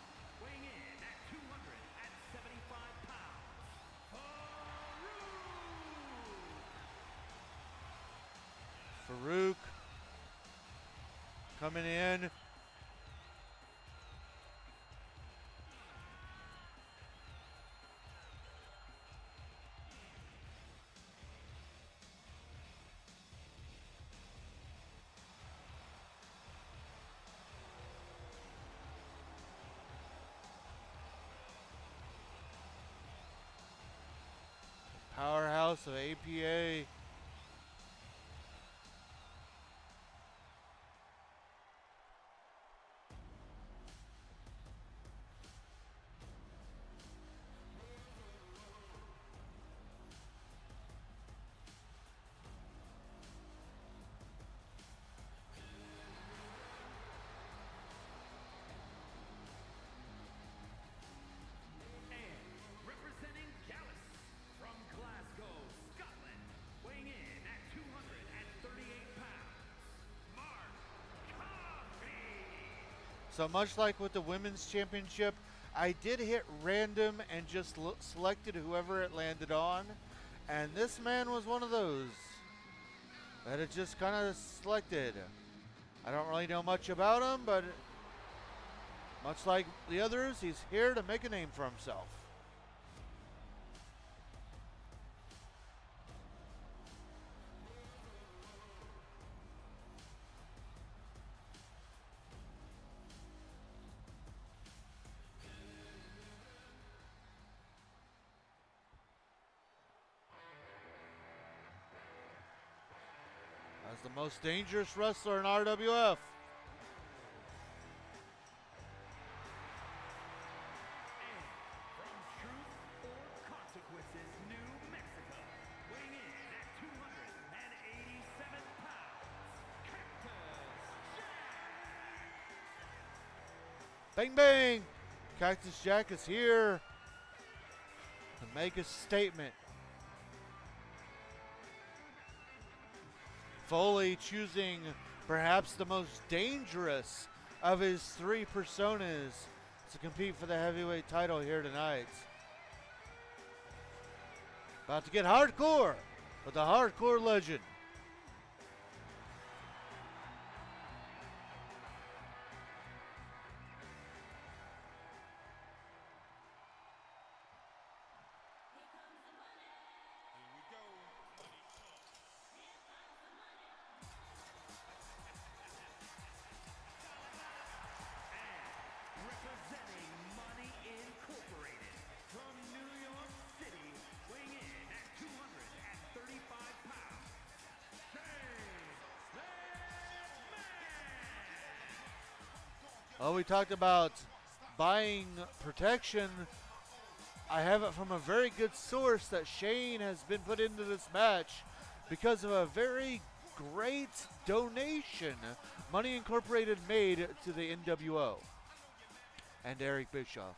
weighing in at 275 pounds, Farouk coming in. Powerhouse of APA. and representing Gallus from Glasgow, Scotland, weighing in at 238 pounds, Mark Coffey. So much like with the women's championship, I did hit random and just selected whoever it landed on. And this man was one of those that it just kind of selected. I don't really know much about him, but much like the others, he's here to make a name for himself. As the most dangerous wrestler in RWF. And from Truth or Consequences, New Mexico, weighing in at 287 pounds, Cactus Jack. Bang, bang! Cactus Jack is here to make a statement. Foley choosing perhaps the most dangerous of his three personas to compete for the heavyweight title here tonight. About to get hardcore with the hardcore legend. Representing Money Incorporated from New York City, weighing in at 235 pounds, Shane McMahon. Oh, we talked about buying protection. I have it from a very good source that Shane has been put into this match because of a very great donation Money Incorporated made to the NWO and Eric Bischoff.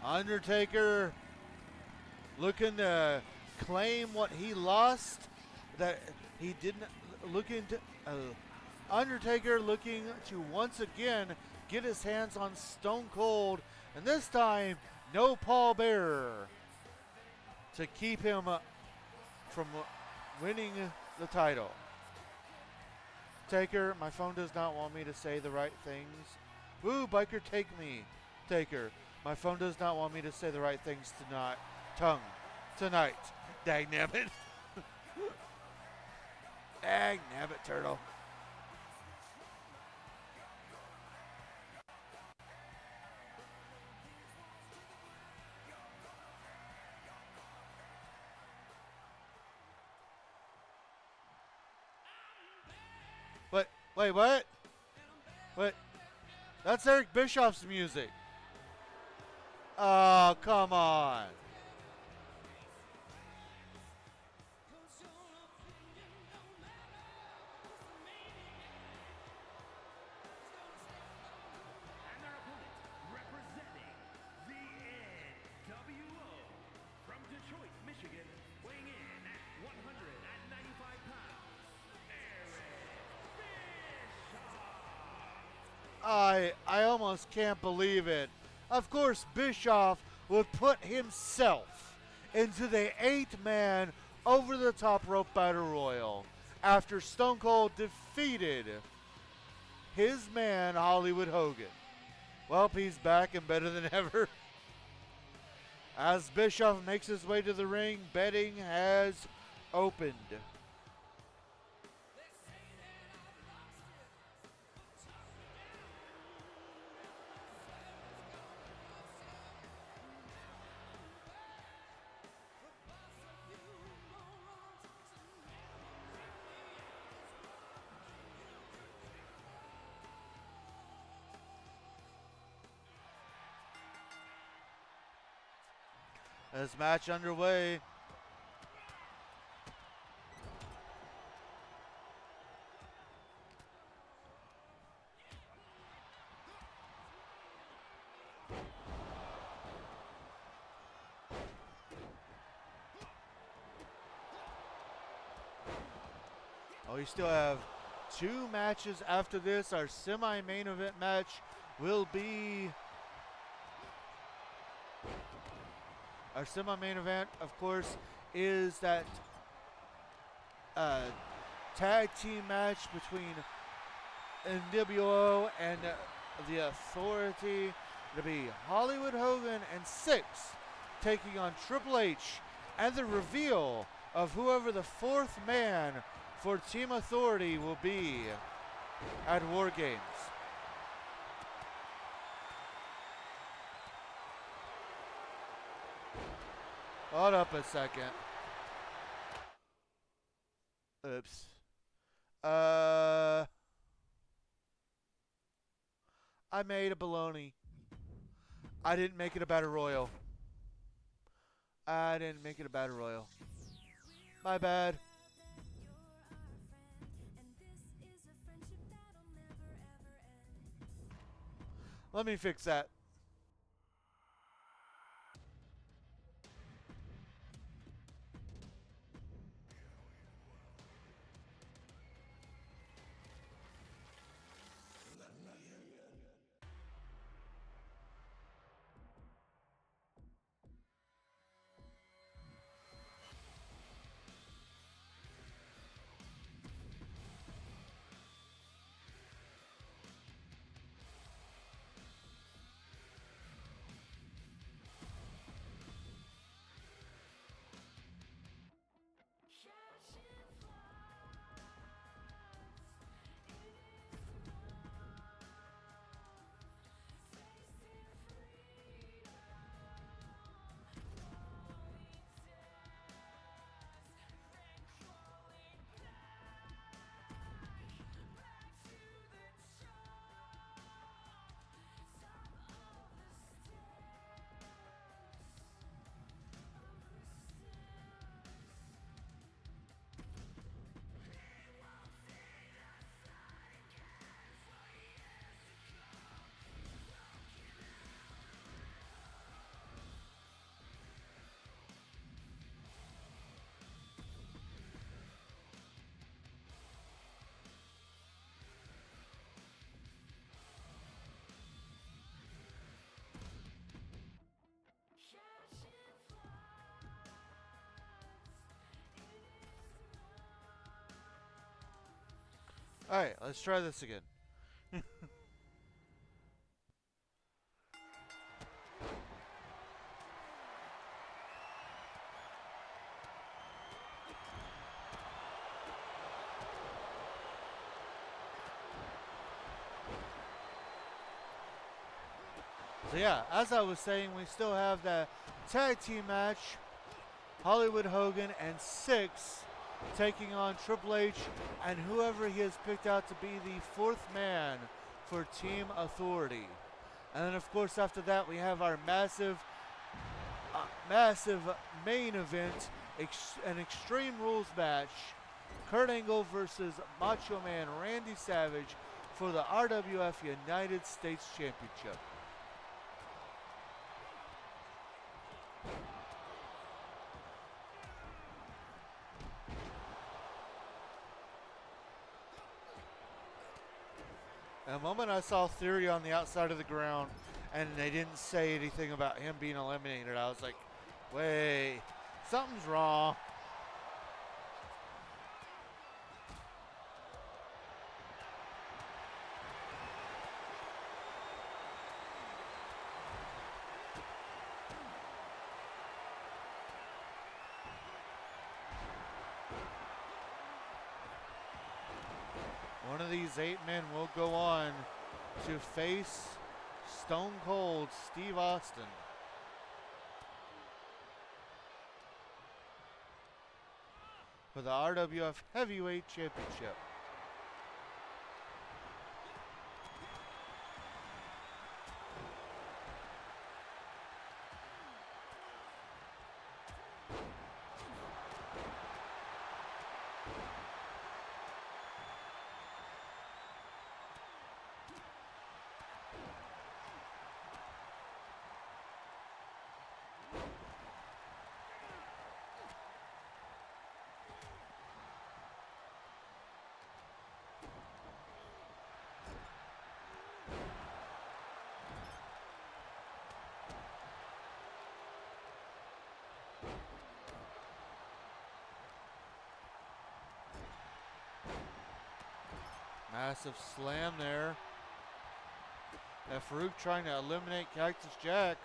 Undertaker looking to claim what he lost, that he didn't. Undertaker looking to once again get his hands on Stone Cold, and this time no Paul Bearer to keep him from winning the title. Taker, my phone does not want me to say the right things. Woo, biker, take me. Taker, my phone does not want me to say the right things tonight. Dang nabbit. Dang nabbit, turtle. Wait, what? Wait, that's Eric Bischoff's music. Oh, come on. And their opponent, representing the NWO from Detroit, Michigan, weighing in at 195 pounds, Eric Bischoff. I almost can't believe it. Of course, Bischoff would put himself into the 8-man over-the-top rope battle royal after Stone Cold defeated his man, Hollywood Hogan. Well, he's back and better than ever. As Bischoff makes his way to the ring, betting has opened. This match underway. Oh, we still have 2 matches after this. Our semi-main event match will be... Our semi-main event, of course, is that tag team match between NWO and the Authority. It'll be Hollywood Hogan and Six taking on Triple H, and the reveal of whoever the 4th man for Team Authority will be at War Games. Hold up a second. Oops. I made a baloney. I didn't make it a battle royal. I didn't make it a battle royal. My bad. Let me fix that. Alright, let's try this again. So yeah, as I was saying, we still have the tag team match. Hollywood Hogan and Six taking on Triple H and whoever he has picked out to be the fourth man for Team Authority. And then of course after that we have our massive main event, an Extreme Rules match. Kurt Angle versus Macho Man Randy Savage for the RWF United States Championship. And the moment I saw Theory on the outside of the ground and they didn't say anything about him being eliminated, I was like, wait, something's wrong. One of these 8 men will go on to face Stone Cold Steve Austin. For the RWF Heavyweight Championship. Massive slam there. And Farouk trying to eliminate Cactus Jack.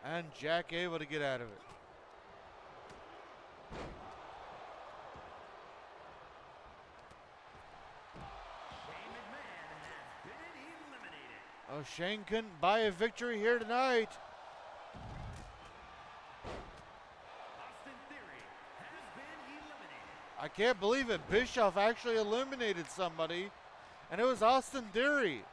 And Jack able to get out of it. Oh, Shane couldn't buy a victory here tonight. Austin Theory has been eliminated. I can't believe it. Bischoff actually eliminated somebody, and it was Austin Theory.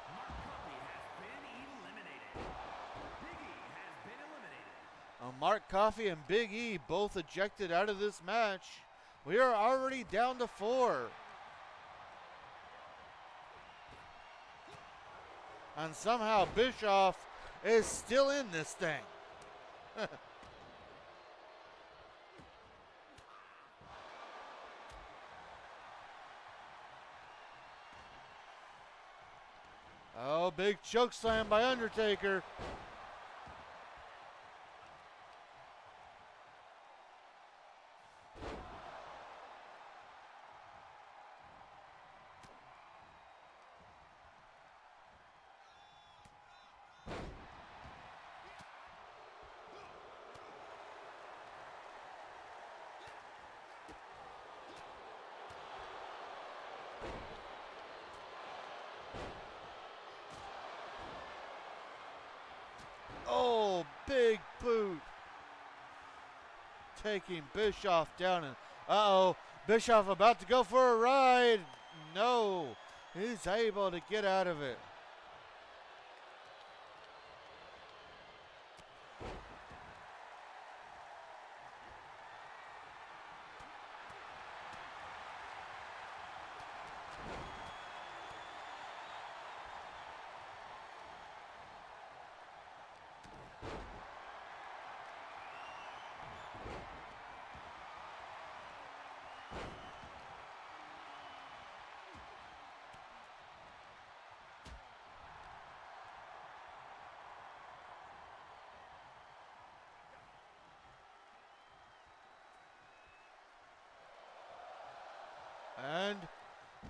Mark Coffey has been eliminated. Big E has been eliminated. Mark Coffey and Big E both ejected out of this match. We are already down to 4. And somehow Bischoff is still in this thing. Oh, big choke slam by Undertaker. Oh, big boot. Taking Bischoff down. And uh-oh, Bischoff about to go for a ride. No, he's able to get out of it. And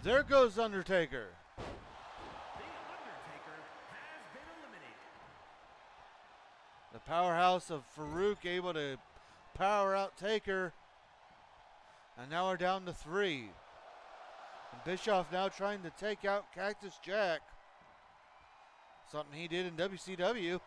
there goes Undertaker. The Undertaker has been eliminated. The powerhouse of Farouk able to power out Taker. And now we're down to 3. And Bischoff now trying to take out Cactus Jack. Something he did in WCW.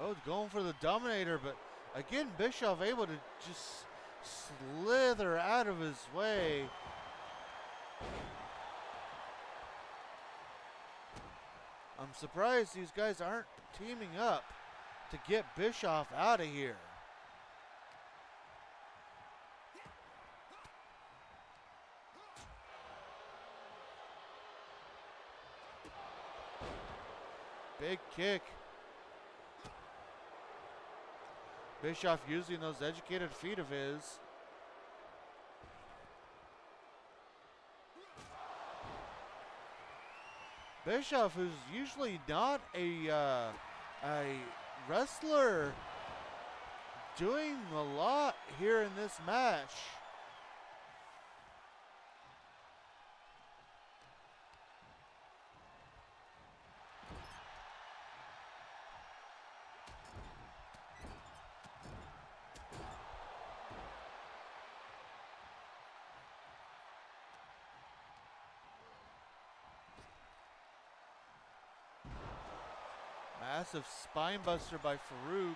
Oh, going for the Dominator, but again, Bischoff able to just slither out of his way. I'm surprised these guys aren't teaming up to get Bischoff out of here. Big kick. Bischoff using those educated feet of his. Bischoff, who's usually not a wrestler, doing a lot here in this match. Massive spine buster by Farouk.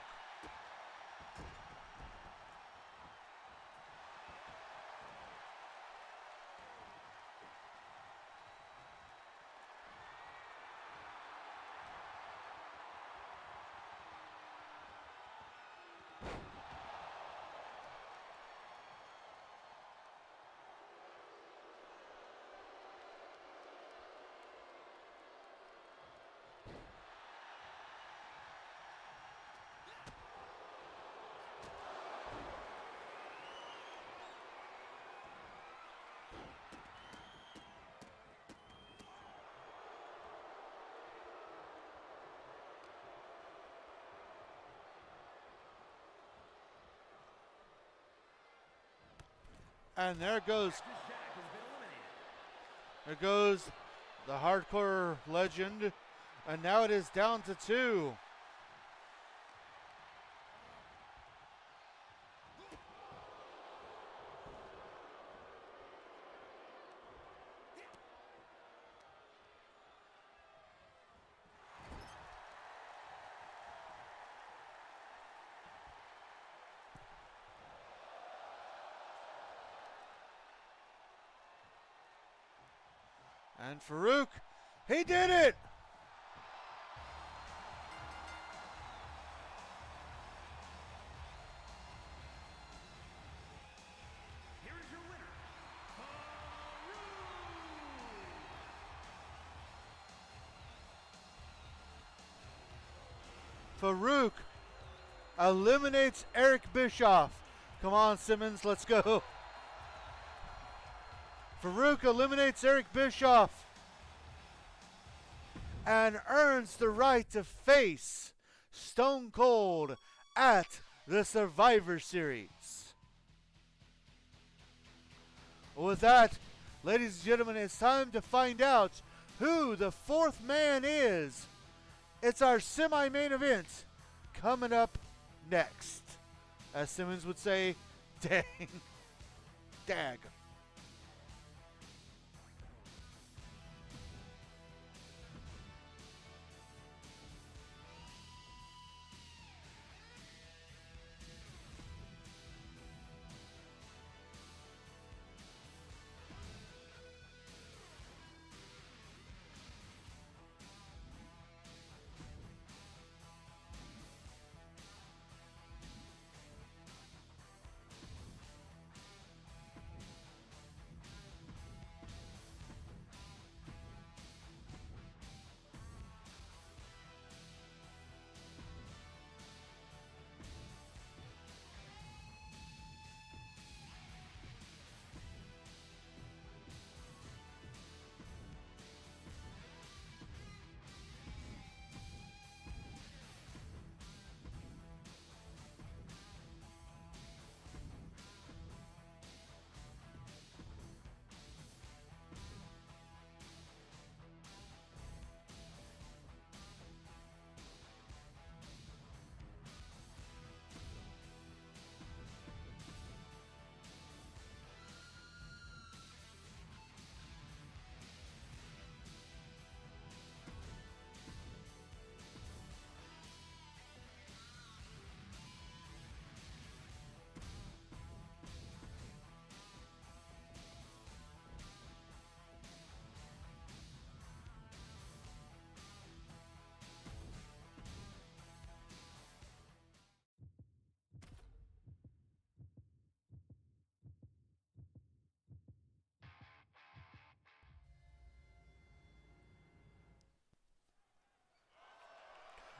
And there goes, Jack has been eliminated. there goes the hardcore legend. And now it is down to 2. And Farouk, he did it! Here is your winner, Farouk eliminates Eric Bischoff. Come on, Simmons, let's go. Farouk eliminates Eric Bischoff and earns the right to face Stone Cold at the Survivor Series. With that, ladies and gentlemen, it's time to find out who the 4th man is. It's our semi-main event coming up next. As Simmons would say, dang, dag.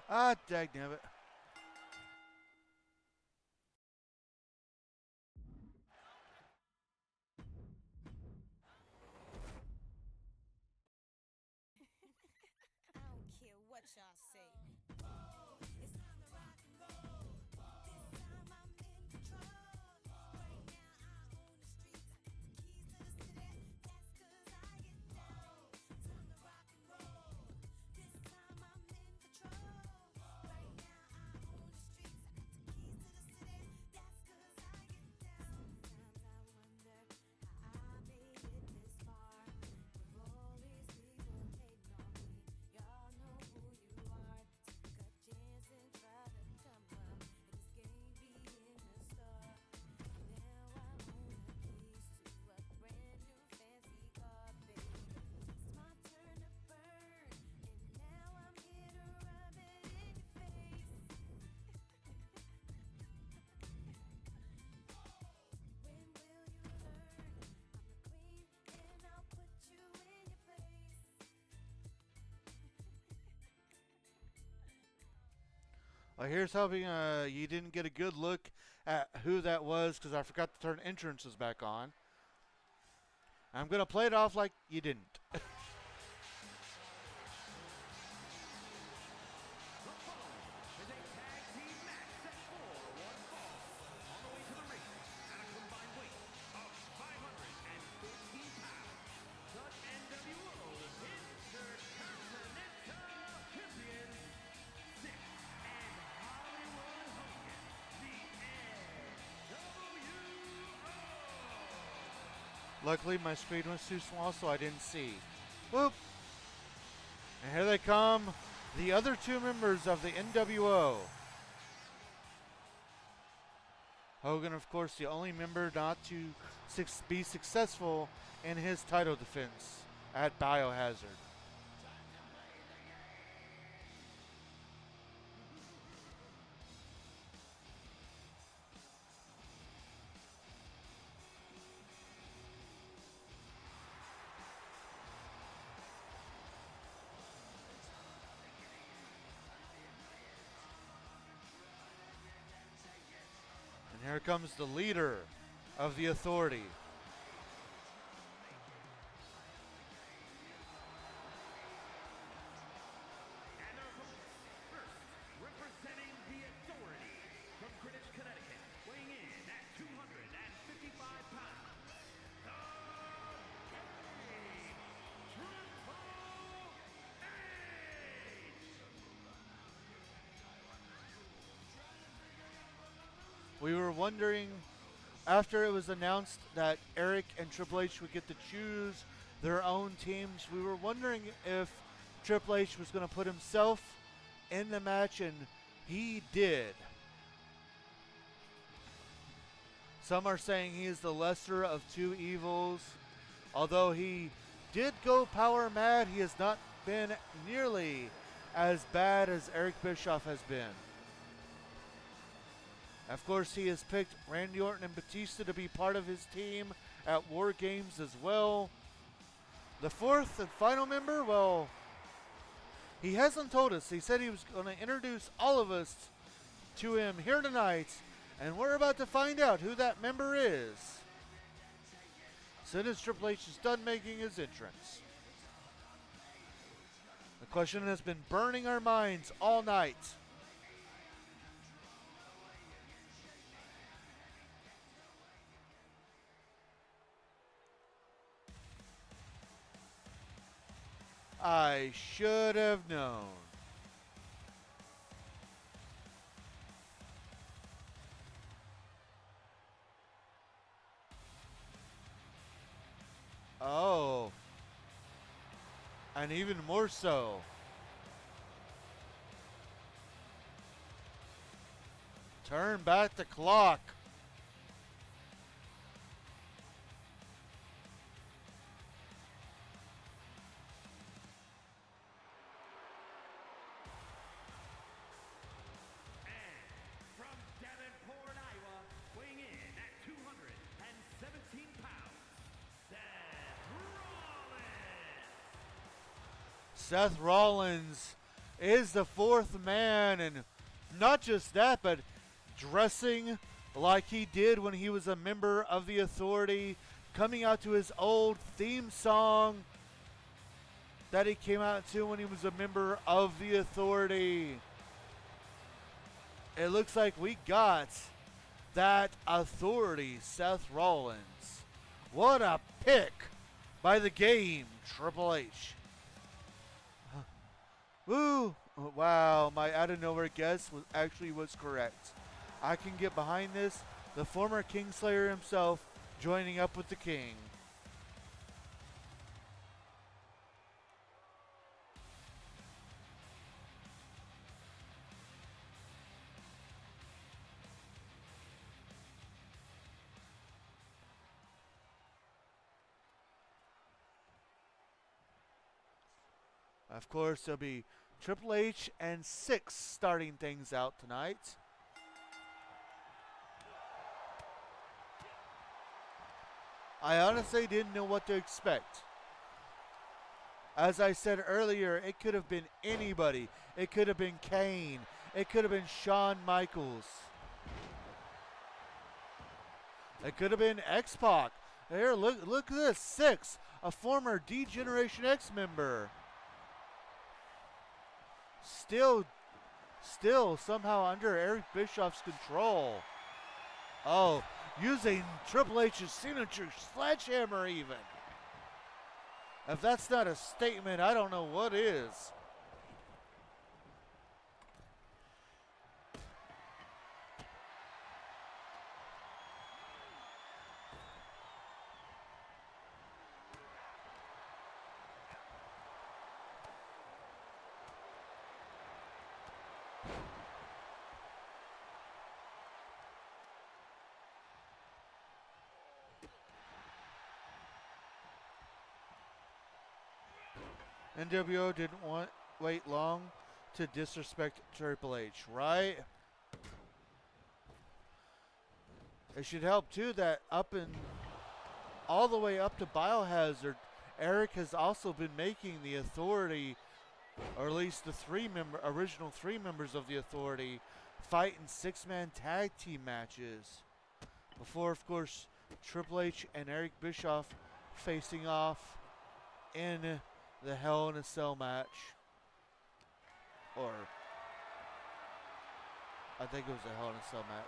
Ah, dagnabbit. I don't care what y'all say. It's time to rock and roll. This time I'm in control. Right now I own the streets. I got the keys to the city. That's 'cause I get down. Time to rock and roll. This time I'm in control. Right now I own the streets. I got the keys to the city. That's 'cause I get down. Sometimes I wonder how I made it this far. With all these people hating on me. Y'all know who you are. Take a chance and try to come up. This game be in the store. Now I own the keys to a brand new fancy car, baby. It's my turn to burn, and now I'm here to rub it in your face. When will you learn? I'm the queen, and I'll put you in your place. Well, here's hoping you didn't get a good look at who that was because I forgot to turn entrances back on. I'm going to play it off like you didn't. The following is a tag team match set for one fall. On the way to the ring, at a combined weight of Luckily, my screen was too small, so I didn't see. Whoop! And here they come, the other two members of the NWO. Hogan, of course, the only member not to be successful in his title defense at Biohazard. And here comes the leader of the Authority. And their opponents, first, representing the Authority from Greenwich, Connecticut, weighing in at 255 pounds, the King, Triple H! We were wondering, after it was announced that Eric and Triple H would get to choose their own teams, we were wondering if Triple H was going to put himself in the match, and he did. Some are saying he is the lesser of two evils. Although he did go power mad, he has not been nearly as bad as Eric Bischoff has been. Of course, he has picked Randy Orton and Batista to be part of his team at War Games as well. The fourth and final member, well, he hasn't told us. He said he was going to introduce all of us to him here tonight, and we're about to find out who that member is as soon as Triple H is done making his entrance. The question has been burning our minds all night. I should have known. Oh. And even more so. Turn back the clock. From Davenport, Iowa, weighing in at 217 pounds, Seth Rollins. Seth Rollins is the fourth man, and not just that, but dressing like he did when he was a member of the Authority, coming out to his old theme song that he came out to when he was a member of the Authority. It looks like we got that Authority Seth Rollins. What a pick by the game, Triple H. Woo! Wow, my out of nowhere guess was correct. I can get behind this. The former Kingslayer himself joining up with the King. Of course, there'll be Triple H and Six starting things out tonight. I honestly didn't know what to expect. As I said earlier, it could have been anybody. It could have been Kane. It could have been Shawn Michaels. It could have been X-Pac. Here, look at this. Six, a former D-Generation X member. Still somehow under Eric Bischoff's control. Oh, using Triple H's signature sledgehammer even. If that's not a statement, I don't know what is. NWO didn't wait long to disrespect Triple H, right? It should help too that up and all the way up to Biohazard, Eric has also been making the Authority, or at least the original three members of the Authority, fight in six-man tag team matches. Before, of course, Triple H and Eric Bischoff facing off in the Hell in a Cell match. Or, I think it was a Hell in a Cell match.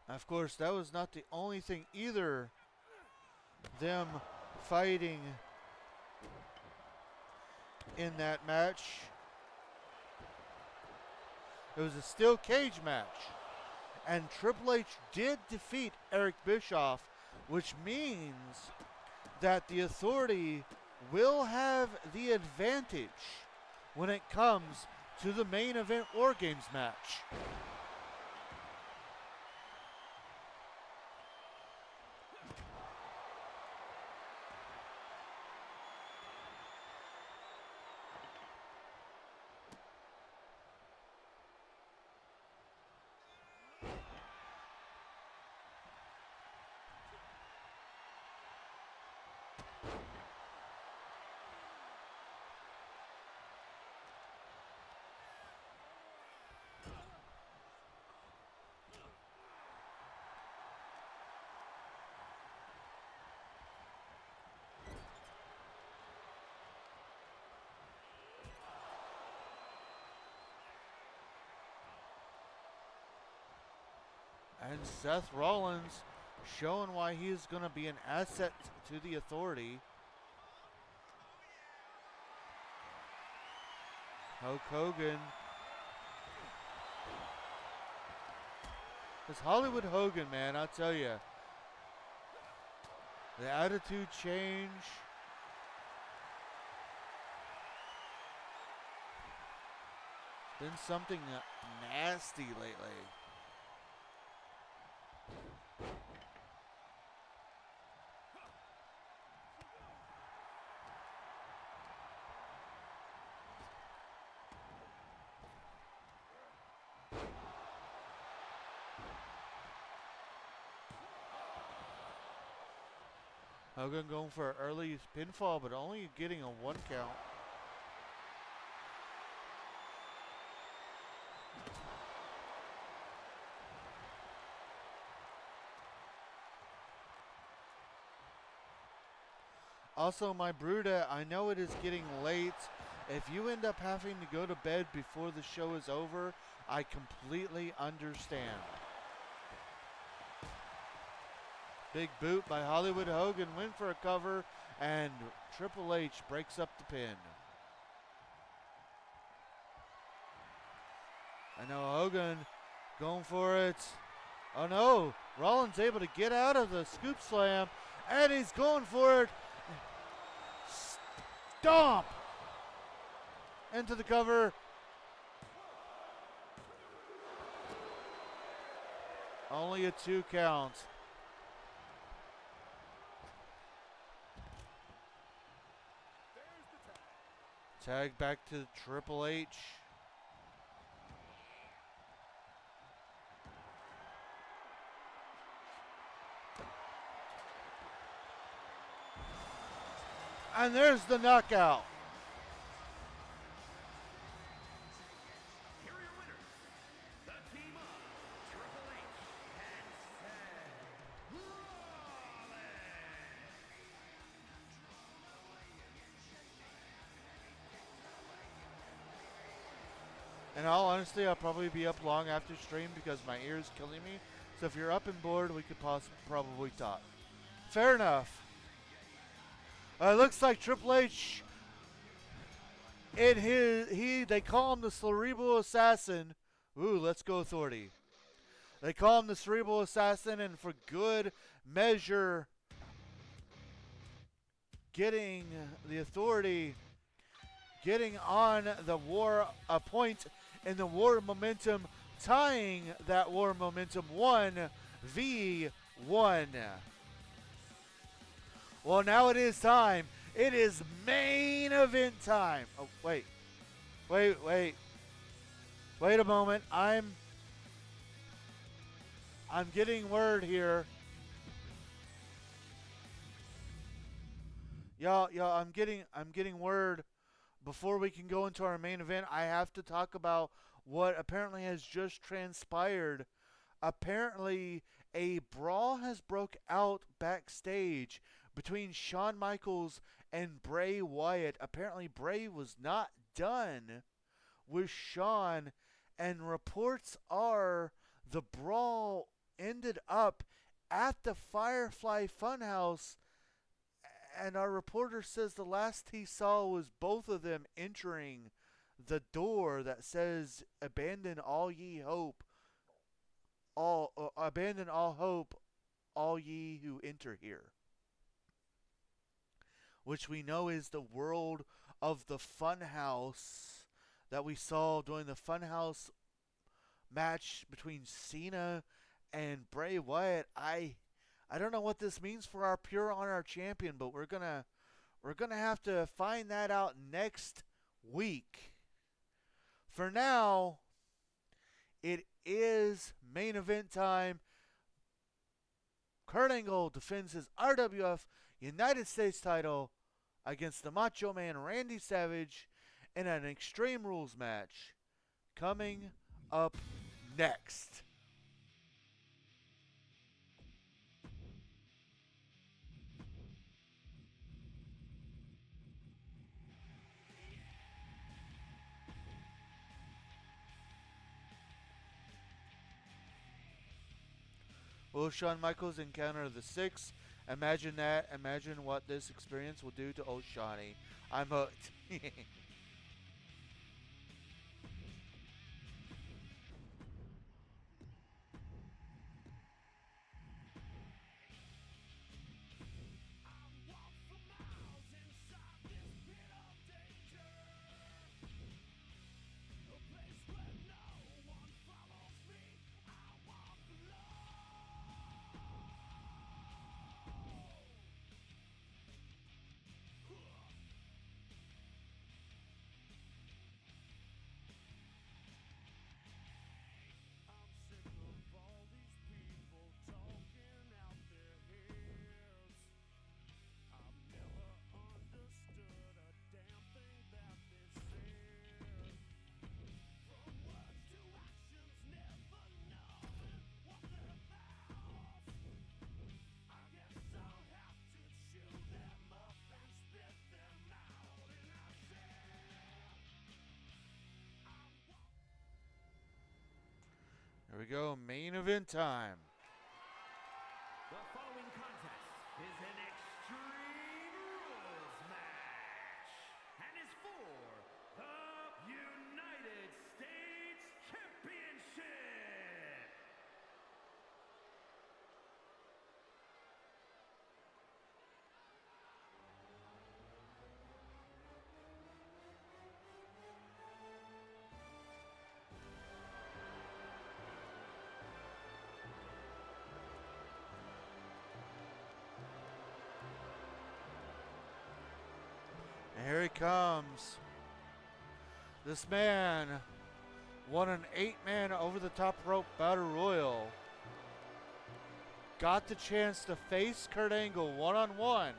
Of course, that was not the only thing either. Them fighting in that match. It was a steel cage match. And Triple H did defeat Eric Bischoff, which means that the Authority will have the advantage when it comes to the main event War Games match. And Seth Rollins showing why he is going to be an asset to the Authority. Hulk Hogan. This Hollywood Hogan, man, I'll tell you. The attitude change. Been something nasty lately. Hogan going for an early pinfall, but only getting a 1 count. Also, my Bruda, I know it is getting late. If you end up having to go to bed before the show is over, I completely understand. Big boot by Hollywood Hogan, went for a cover, and Triple H breaks up the pin. I know Hogan going for it. Oh no, Rollins able to get out of the scoop slam, and he's going for it. Stomp into the cover. Only a 2 count. Tag back to Triple H. And there's the knockout. Here are your winners, the team of Triple H and Seth Rollins. In all honesty, I'll probably be up long after stream because my ear is killing me. So if you're up and bored, we could probably talk. Fair enough. Looks like Triple H, they call him the Cerebral Assassin. Ooh, let's go Authority. They call him the Cerebral Assassin, and for good measure, getting the Authority, getting on the war, a point in the war momentum, tying that war momentum 1v1. Well, now it is time. It is main event time. Oh, wait. Wait a moment. I'm getting word here. Y'all, I'm getting word. Before we can go into our main event, I have to talk about what apparently has just transpired. Apparently, a brawl has broke out backstage between Shawn Michaels and Bray Wyatt. Apparently, Bray was not done with Shawn, and reports are the brawl ended up at the Firefly Funhouse, and our reporter says the last he saw was both of them entering the door that says abandon all ye hope, abandon all hope, all ye who enter here, which we know is the world of the Funhouse that we saw during the Funhouse match between Cena and Bray Wyatt. I don't know what this means for our Pure Honor champion, but we're gonna have to find that out next week. For now, it is main event time. Kurt Angle defends his RWF United States title against the Macho Man Randy Savage in an Extreme Rules match. Coming up next. Will Shawn Michaels encounter the Six? Imagine that. Imagine what this experience will do to old Shawnee. I'm hooked. Here we go, main event time. The following contest is an Extreme Rules match and is for the United States Championship. And here he comes. This man won an 8-man over-the-top rope battle royal. Got the chance to face Kurt Angle one-on-one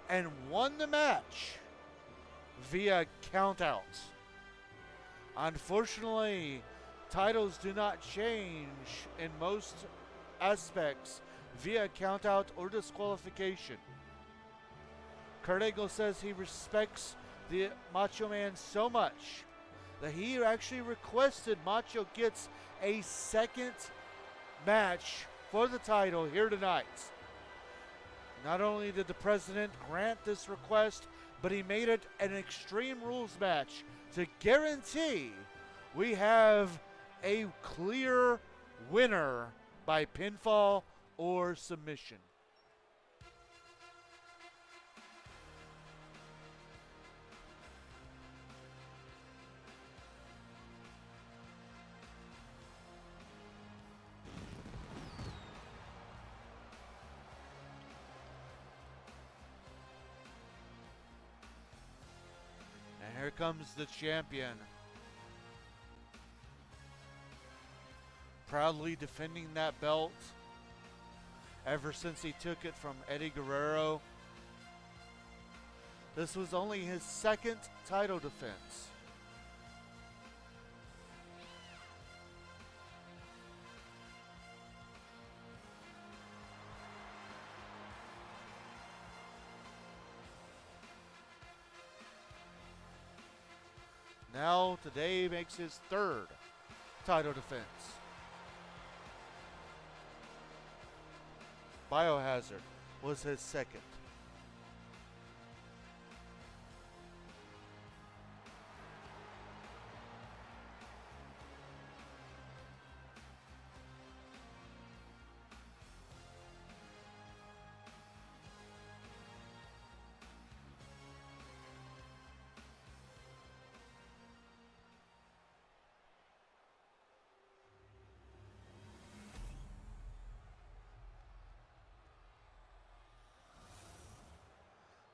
and won the match via countout. Unfortunately, titles do not change in most aspects via countout or disqualification. Kurt Angle says he respects the Macho Man so much that he actually requested Macho gets a second match for the title here tonight. Not only did the president grant this request, but he made it an Extreme Rules match to guarantee we have a clear winner by pinfall or submission. And here comes the champion. Proudly defending that belt ever since he took it from Eddie Guerrero. This was only his second title defense. Now today makes his third title defense. Biohazard was his second.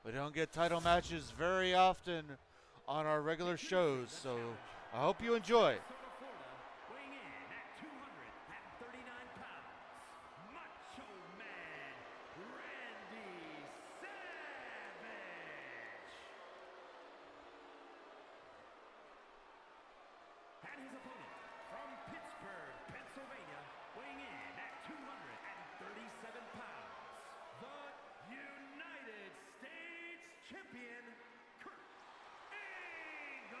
We don't get title matches very often on our regular shows, so I hope you enjoy. Minnesota, Florida, weighing in at 239 pounds, Macho Man Randy Savage. And his opponent from Pittsburgh, Pennsylvania, weighing in at 237 pounds, the United States Champion, Kurt Angle.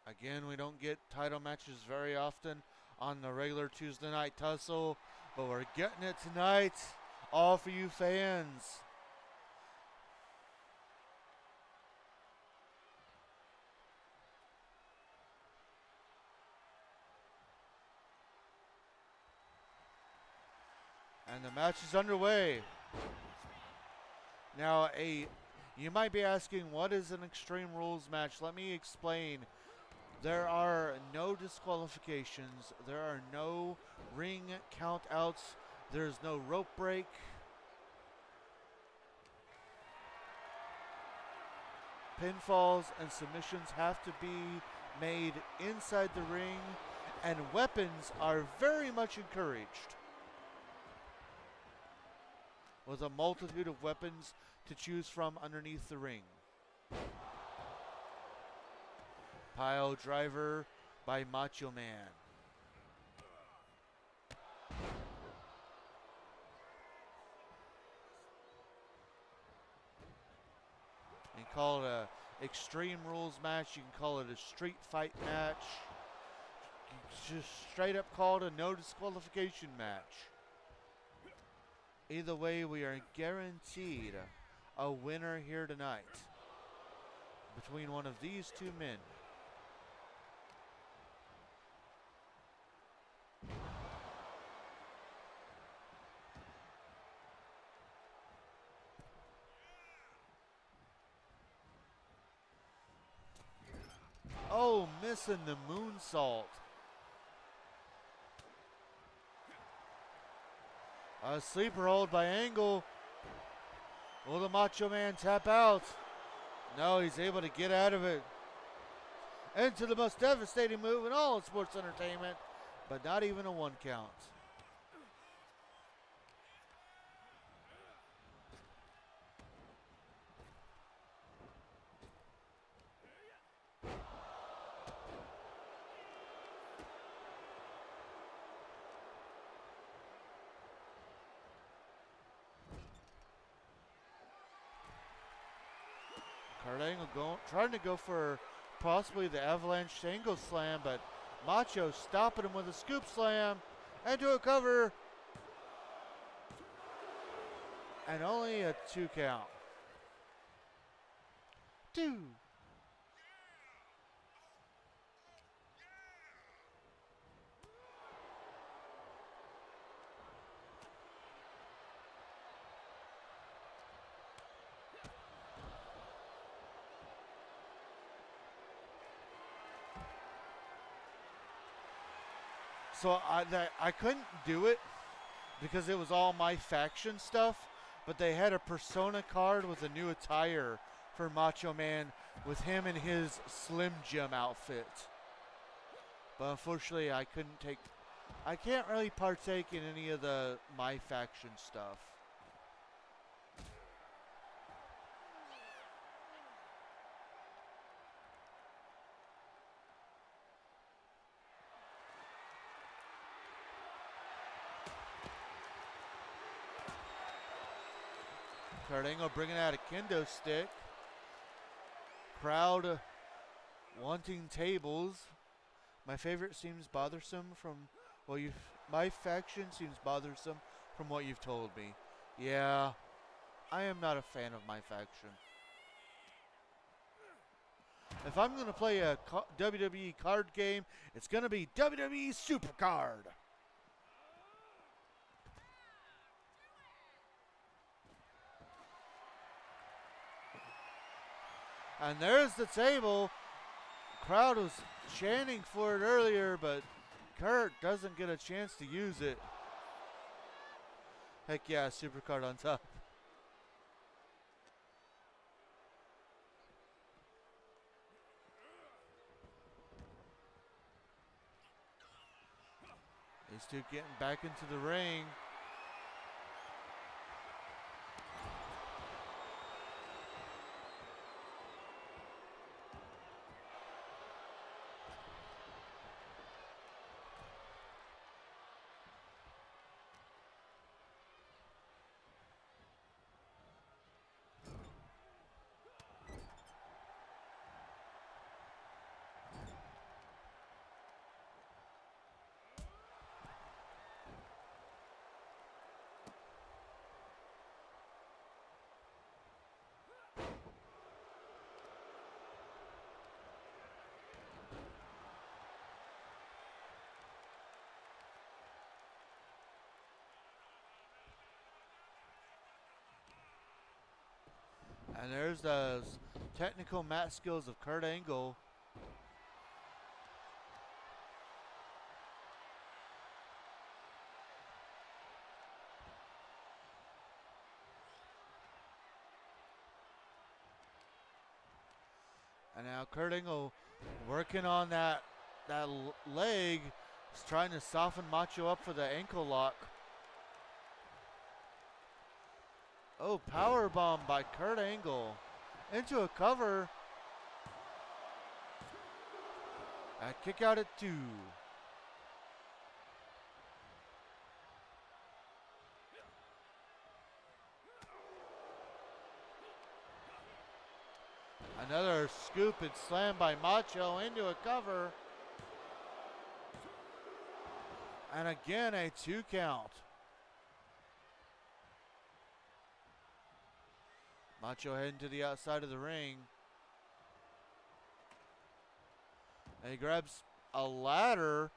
Again, we don't get title matches very often on the regular Tuesday night tussle, but we're getting it tonight, all for you fans. And the match is underway. Now, you might be asking, what is an Extreme Rules match? Let me explain. There are no disqualifications. There are no ring count-outs. There's no rope break. Pinfalls and submissions have to be made inside the ring, and weapons are very much encouraged, with a multitude of weapons to choose from underneath the ring. Pile driver by Macho Man. You can call it a Extreme Rules match. You can call it a street fight match. You can just straight up call it a no disqualification match. Either way, we are guaranteed a winner here tonight between one of these two men. Oh, missing the moonsault. A sleeper hold by Angle. Will the Macho Man tap out? No, he's able to get out of it. Into the most devastating move in all of sports entertainment, but not even a one count. Kurt Angle trying to go for possibly the Avalanche Angle Slam, but Macho stopping him with a scoop slam into a cover. And only a 2 count. 2. So I couldn't do it because it was all my faction stuff, but they had a Persona card with a new attire for Macho Man with him in his Slim Jim outfit. But unfortunately, I can't really partake in any of the my faction stuff. Kurt Angle bringing out a kendo stick. Crowd wanting tables. My favorite seems bothersome from what you've. My faction seems bothersome from what you've told me. Yeah, I am not a fan of my faction. If I'm going to play a WWE card game, it's going to be WWE Supercard. And there's the table. Crowd was chanting for it earlier, but Kurt doesn't get a chance to use it. Heck yeah, Supercard on top. These two getting back into the ring. And there's the technical mat skills of Kurt Angle. And now Kurt Angle working on that leg. He's trying to soften Macho up for the ankle lock. Oh, power bomb by Kurt Angle into a cover. A kick out at 2. Another scoop and slam by Macho into a cover. And again a 2 count. Macho heading to the outside of the ring. And he grabs a ladder.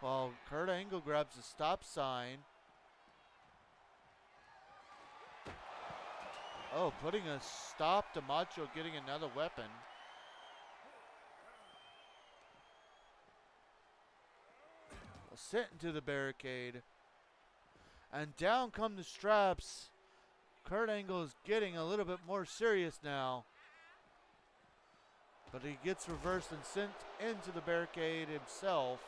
While Kurt Angle grabs a stop sign. Oh, putting a stop to Macho getting another weapon. Sent into the barricade. And down come the straps. Kurt Angle is getting a little bit more serious now. But he gets reversed and sent into the barricade himself.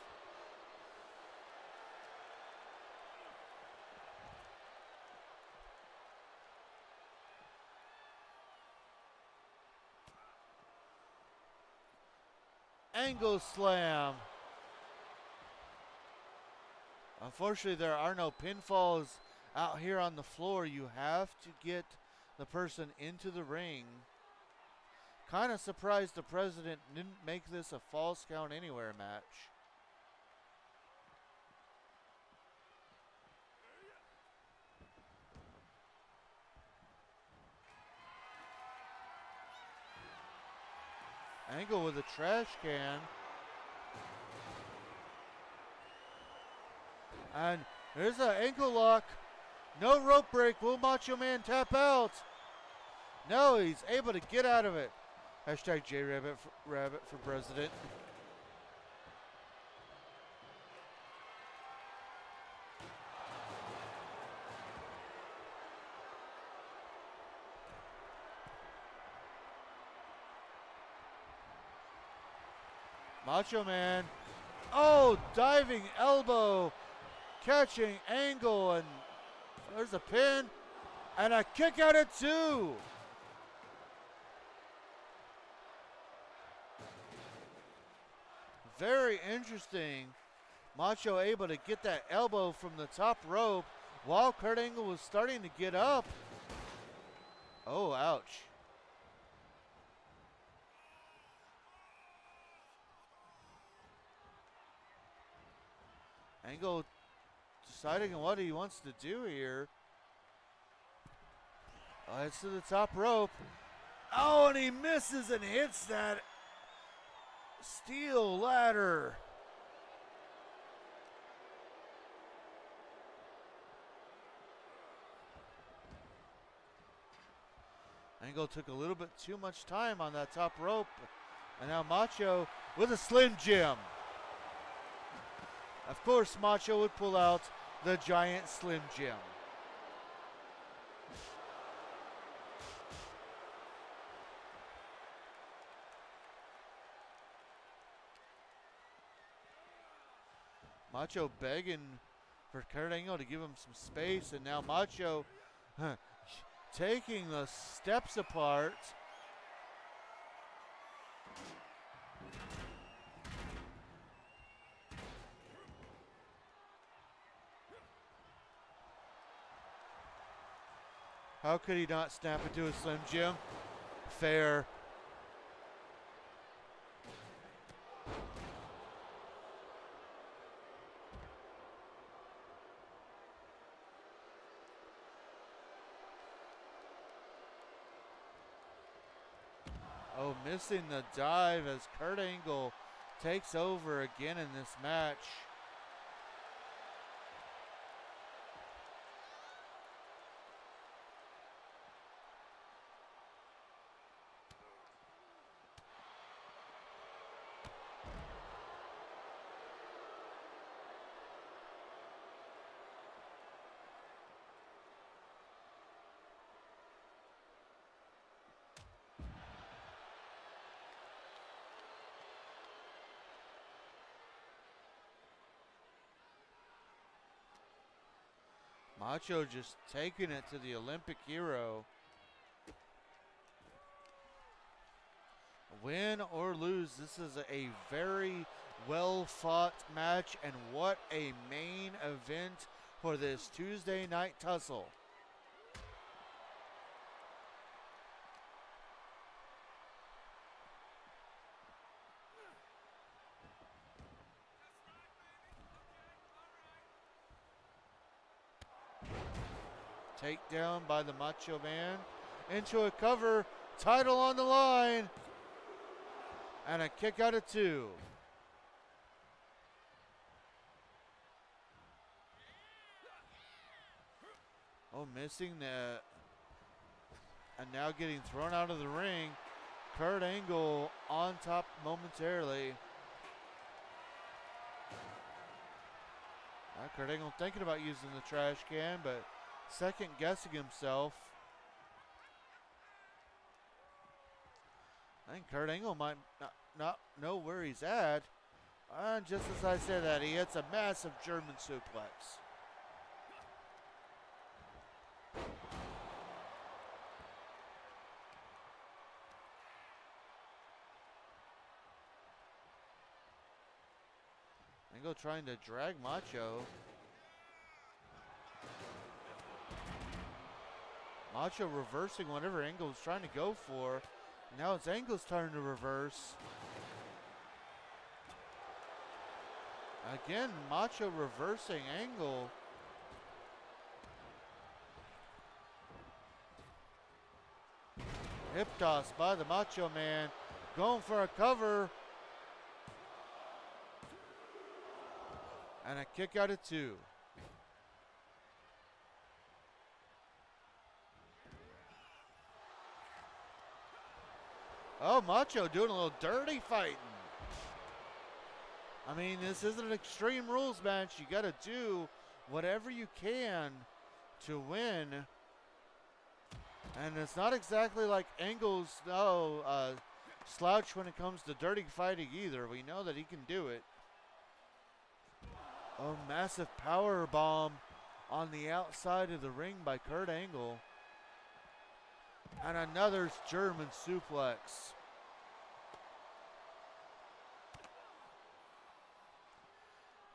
Angle slam. Unfortunately, there are no pinfalls out here on the floor, you have to get the person into the ring. Kind of surprised the president didn't make this a false count anywhere match. Angle with a trash can. And there's an ankle lock. No rope break. Will Macho Man tap out? No, he's able to get out of it. Hashtag Rabbit for president. Macho Man. Oh, diving elbow. Catching Angle, and there's a pin. And a kick out at 2. Very interesting. Macho able to get that elbow from the top rope while Kurt Angle was starting to get up. Oh, ouch. Angle deciding on what he wants to do here. Oh, it's to the top rope. Oh, and he misses and hits that steel ladder. Angle took a little bit too much time on that top rope. And now Macho with a Slim Jim. Of course, Macho would pull out the giant Slim Jim. Macho begging for Kurt Angle to give him some space, and now Macho taking the steps apart. How could he not snap into a Slim Jim? Fair. Oh, missing the dive as Kurt Angle takes over again in this match. Macho just taking it to the Olympic hero. Win or lose, this is a very well fought match, and what a main event for this Tuesday night tussle. Takedown by the Macho Man into a cover, title on the line, and a kick out of 2. Oh, missing that, and now getting thrown out of the ring. Kurt Angle on top momentarily. Kurt Angle thinking about using the trash can, but second guessing himself. I think Kurt Angle might not know where he's at. And just as I said that, he hits a massive German suplex. Angle trying to drag Macho. Macho reversing whatever Angle was trying to go for. Now it's Angle's turn to reverse. Again, Macho reversing Angle. Hip toss by the Macho Man. Going for a cover. And a kick out of 2. Oh, Macho doing a little dirty fighting. I mean, this isn't an Extreme Rules match. You got to do whatever you can to win. And it's not exactly like Angle's slouch when it comes to dirty fighting either. We know that he can do it. Oh, massive power bomb on the outside of the ring by Kurt Angle. And another German suplex.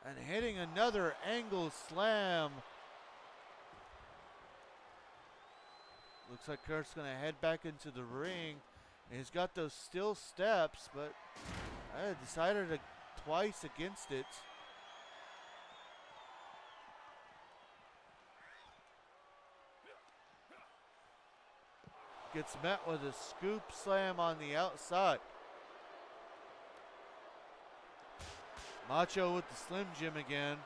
And hitting another Angle slam. Looks like Kurt's going to head back into the ring. And he's got those steel steps, but I decided twice against it. Gets met with a scoop slam on the outside. Macho with the Slim Jim again.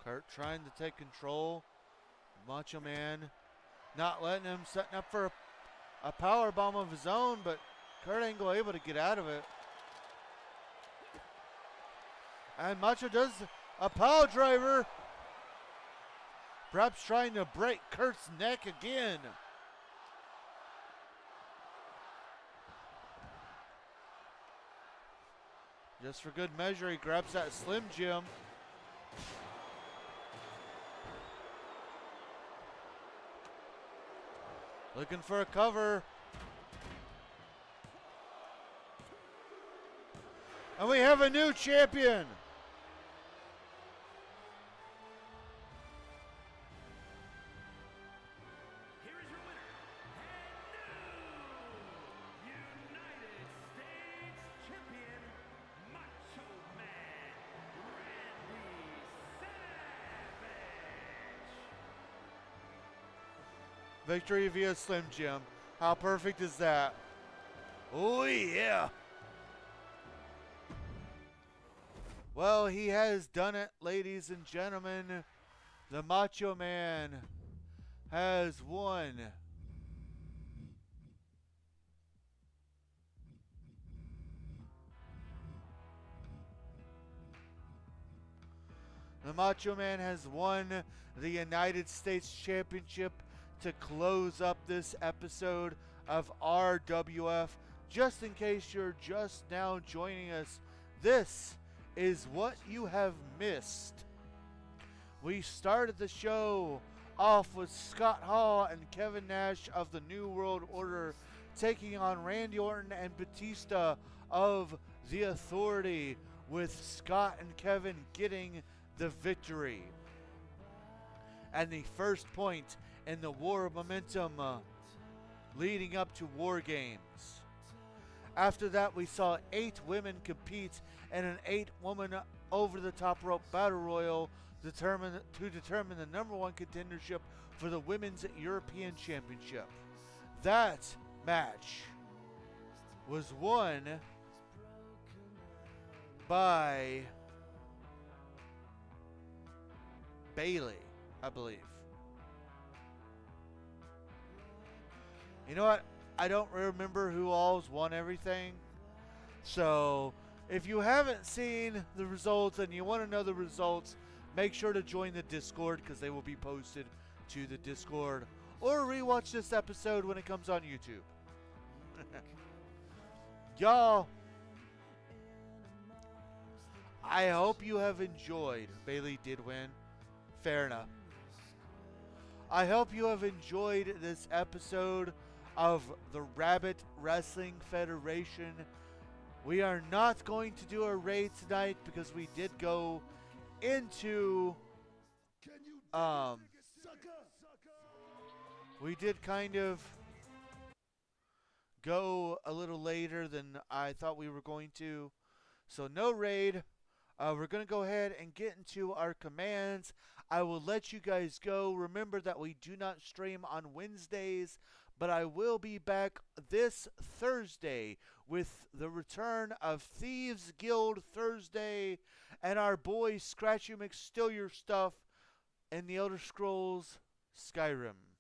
Kurt trying to take control. Macho Man not letting him, setting up for a power bomb of his own, but Kurt Angle able to get out of it. And Macho does a power driver. Perhaps trying to break Kurt's neck again. Just for good measure, he grabs that Slim Jim. Looking for a cover. And we have a new champion. Here is your winner, and new United States Champion, Macho Man, Randy Savage. Victory via Slim Jim. How perfect is that? Oh, yeah. Well, he has done it, ladies and gentlemen. The Macho Man has won. The Macho Man has won the United States Championship to close up this episode of RWF. Just in case you're just now joining us, this is what you have missed. We started the show off with Scott Hall and Kevin Nash of the New World Order taking on Randy Orton and Batista of the Authority, with Scott and Kevin getting the victory. And the first point in the War of Momentum leading up to War Games. After that, we saw 8 women compete in an 8-woman over-the-top rope battle royal to determine the number 1 contendership for the Women's European Championship. That match was won by Bailey, I believe. You know what? I don't remember who all's won everything. So, if you haven't seen the results and you want to know the results, make sure to join the Discord, because they will be posted to the Discord. Or rewatch this episode when it comes on YouTube. Y'all, I hope you have enjoyed. Bailey did win. Fair enough. I hope you have enjoyed this episode of the Rabbit Wrestling Federation. We are not going to do a raid tonight because we did go into we did kind of go a little later than I thought we were going to. So no raid. We're going to go ahead and get into our commands. I will let you guys go. Remember that we do not stream on Wednesdays, but I will be back this Thursday with the return of Thieves Guild Thursday and our boy Scratchy McStill Your Stuff in the Elder Scrolls Skyrim.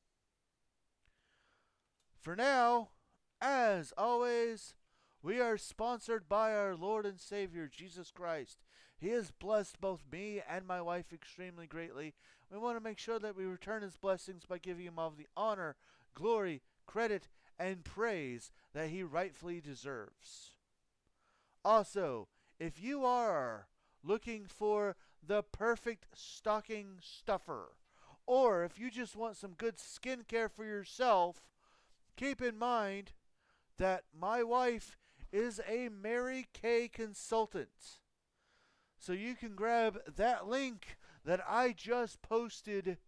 For now, as always, we are sponsored by our Lord and Savior, Jesus Christ. He has blessed both me and my wife extremely greatly. We want to make sure that we return his blessings by giving him all the honor, glory, credit, and praise that he rightfully deserves. Also, if you are looking for the perfect stocking stuffer, or if you just want some good skincare for yourself, keep in mind that my wife is a Mary Kay consultant. So you can grab that link that I just posted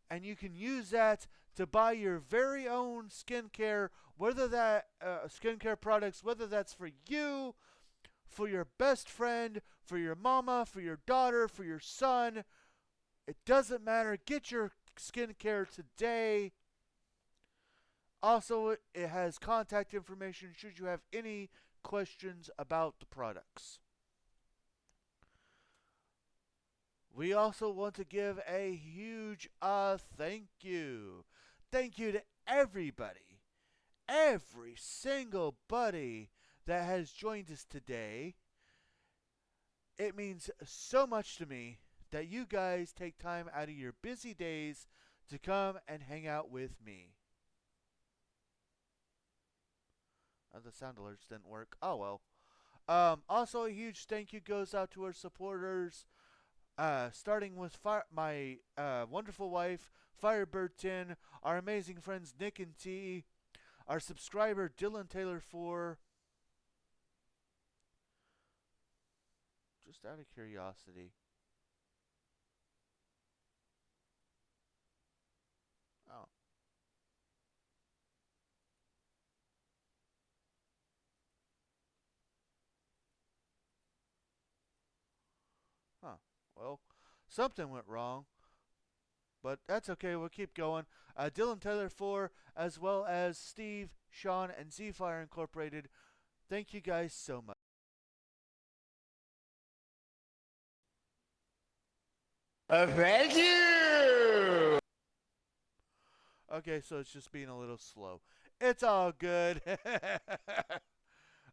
and you can use that to buy your very own skincare, whether that skincare products, whether that's for you, for your best friend, for your mama, for your daughter, for your son. It doesn't matter. Get your skincare today. Also, it has contact information should you have any questions about the products. We also want to give a huge thank you. Thank you to everybody, every single buddy that has joined us today. It means so much to me that you guys take time out of your busy days to come and hang out with me. The sound alerts didn't work. Oh well. Also, a huge thank you goes out to our supporters, starting with my wonderful wife, Firebird 10, our amazing friends Nick and T, our subscriber Dylan Taylor 4. Just out of curiosity. Oh. Huh. Well, something went wrong. But that's okay. We'll keep going. Dylan Taylor 4, as well as Steve, Sean, and Z-Fire Incorporated. Thank you guys so much. Thank you! Okay, so it's just being a little slow. It's all good.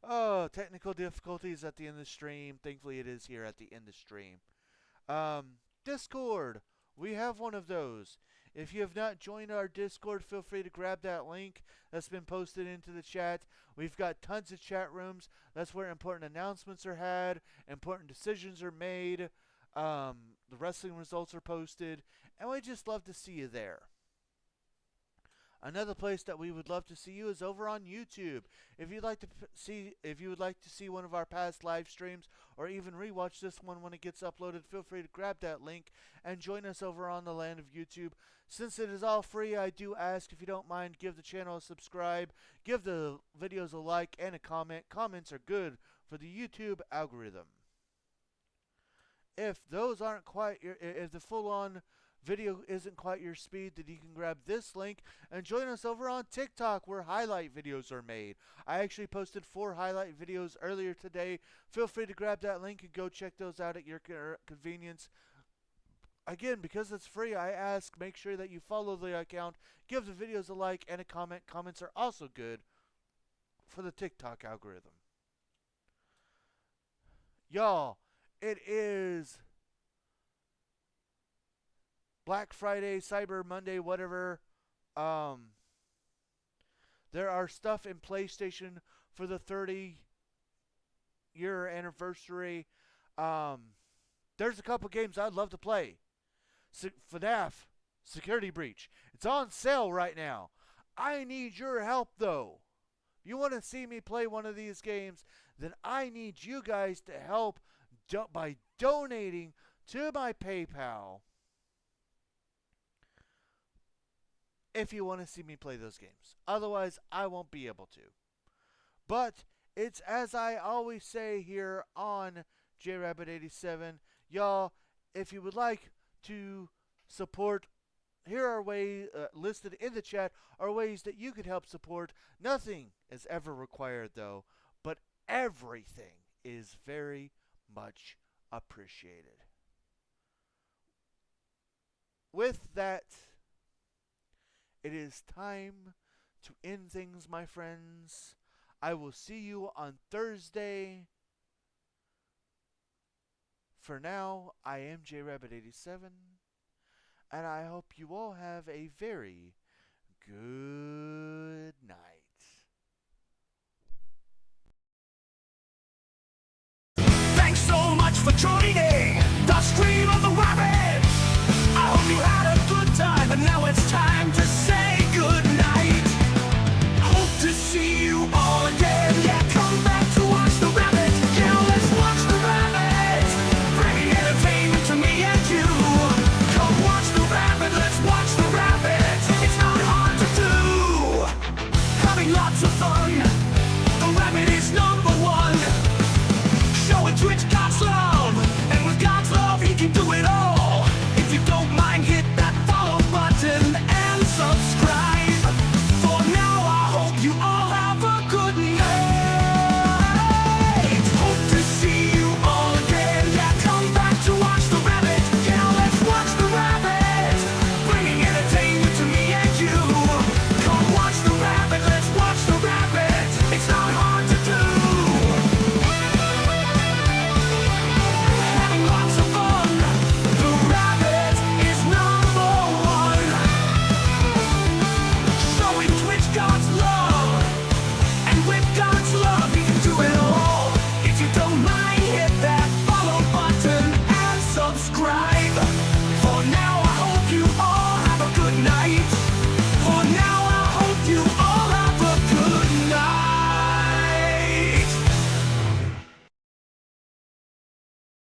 Oh, technical difficulties at the end of the stream. Thankfully, it is here at the end of the stream. Discord. We have one of those. If you have not joined our Discord, feel free to grab that link that's been posted into the chat. We've got tons of chat rooms. That's where important announcements are had, important decisions are made, the wrestling results are posted, and we just love to see you there. Another place that we would love to see you is over on YouTube. If you'd like to see one of our past live streams or even rewatch this one when it gets uploaded, feel free to grab that link and join us over on the land of YouTube. Since it is all free, I do ask if you don't mind, give the channel a subscribe, give the videos a like and a comment. Comments are good for the YouTube algorithm. If those aren't quite if the full-on video isn't quite your speed, then you can grab this link and join us over on TikTok where highlight videos are made. I actually posted 4 highlight videos earlier today. Feel free to grab that link and go check those out at your convenience. Again, because it's free, I ask make sure that you follow the account, give the videos a like and a comment. Comments are also good for the TikTok algorithm. Y'all, it is Black Friday, Cyber Monday, whatever. There are stuff in PlayStation for the 30-year anniversary. There's a couple games I'd love to play. FNAF Security Breach. It's on sale right now. I need your help though. If you want to see me play one of these games, then I need you guys to help by donating to my PayPal if you want to see me play those games. Otherwise, I won't be able to. But it's as I always say here on JRabbit87, y'all, if you would like to support, here are ways listed in the chat are ways that you could help support. Nothing is ever required though, but everything is very much appreciated. With that, it is time to end things, my friends. I will see you on Thursday. For now, I am JRabbit87, and I hope you all have a very good night. Thanks so much for joining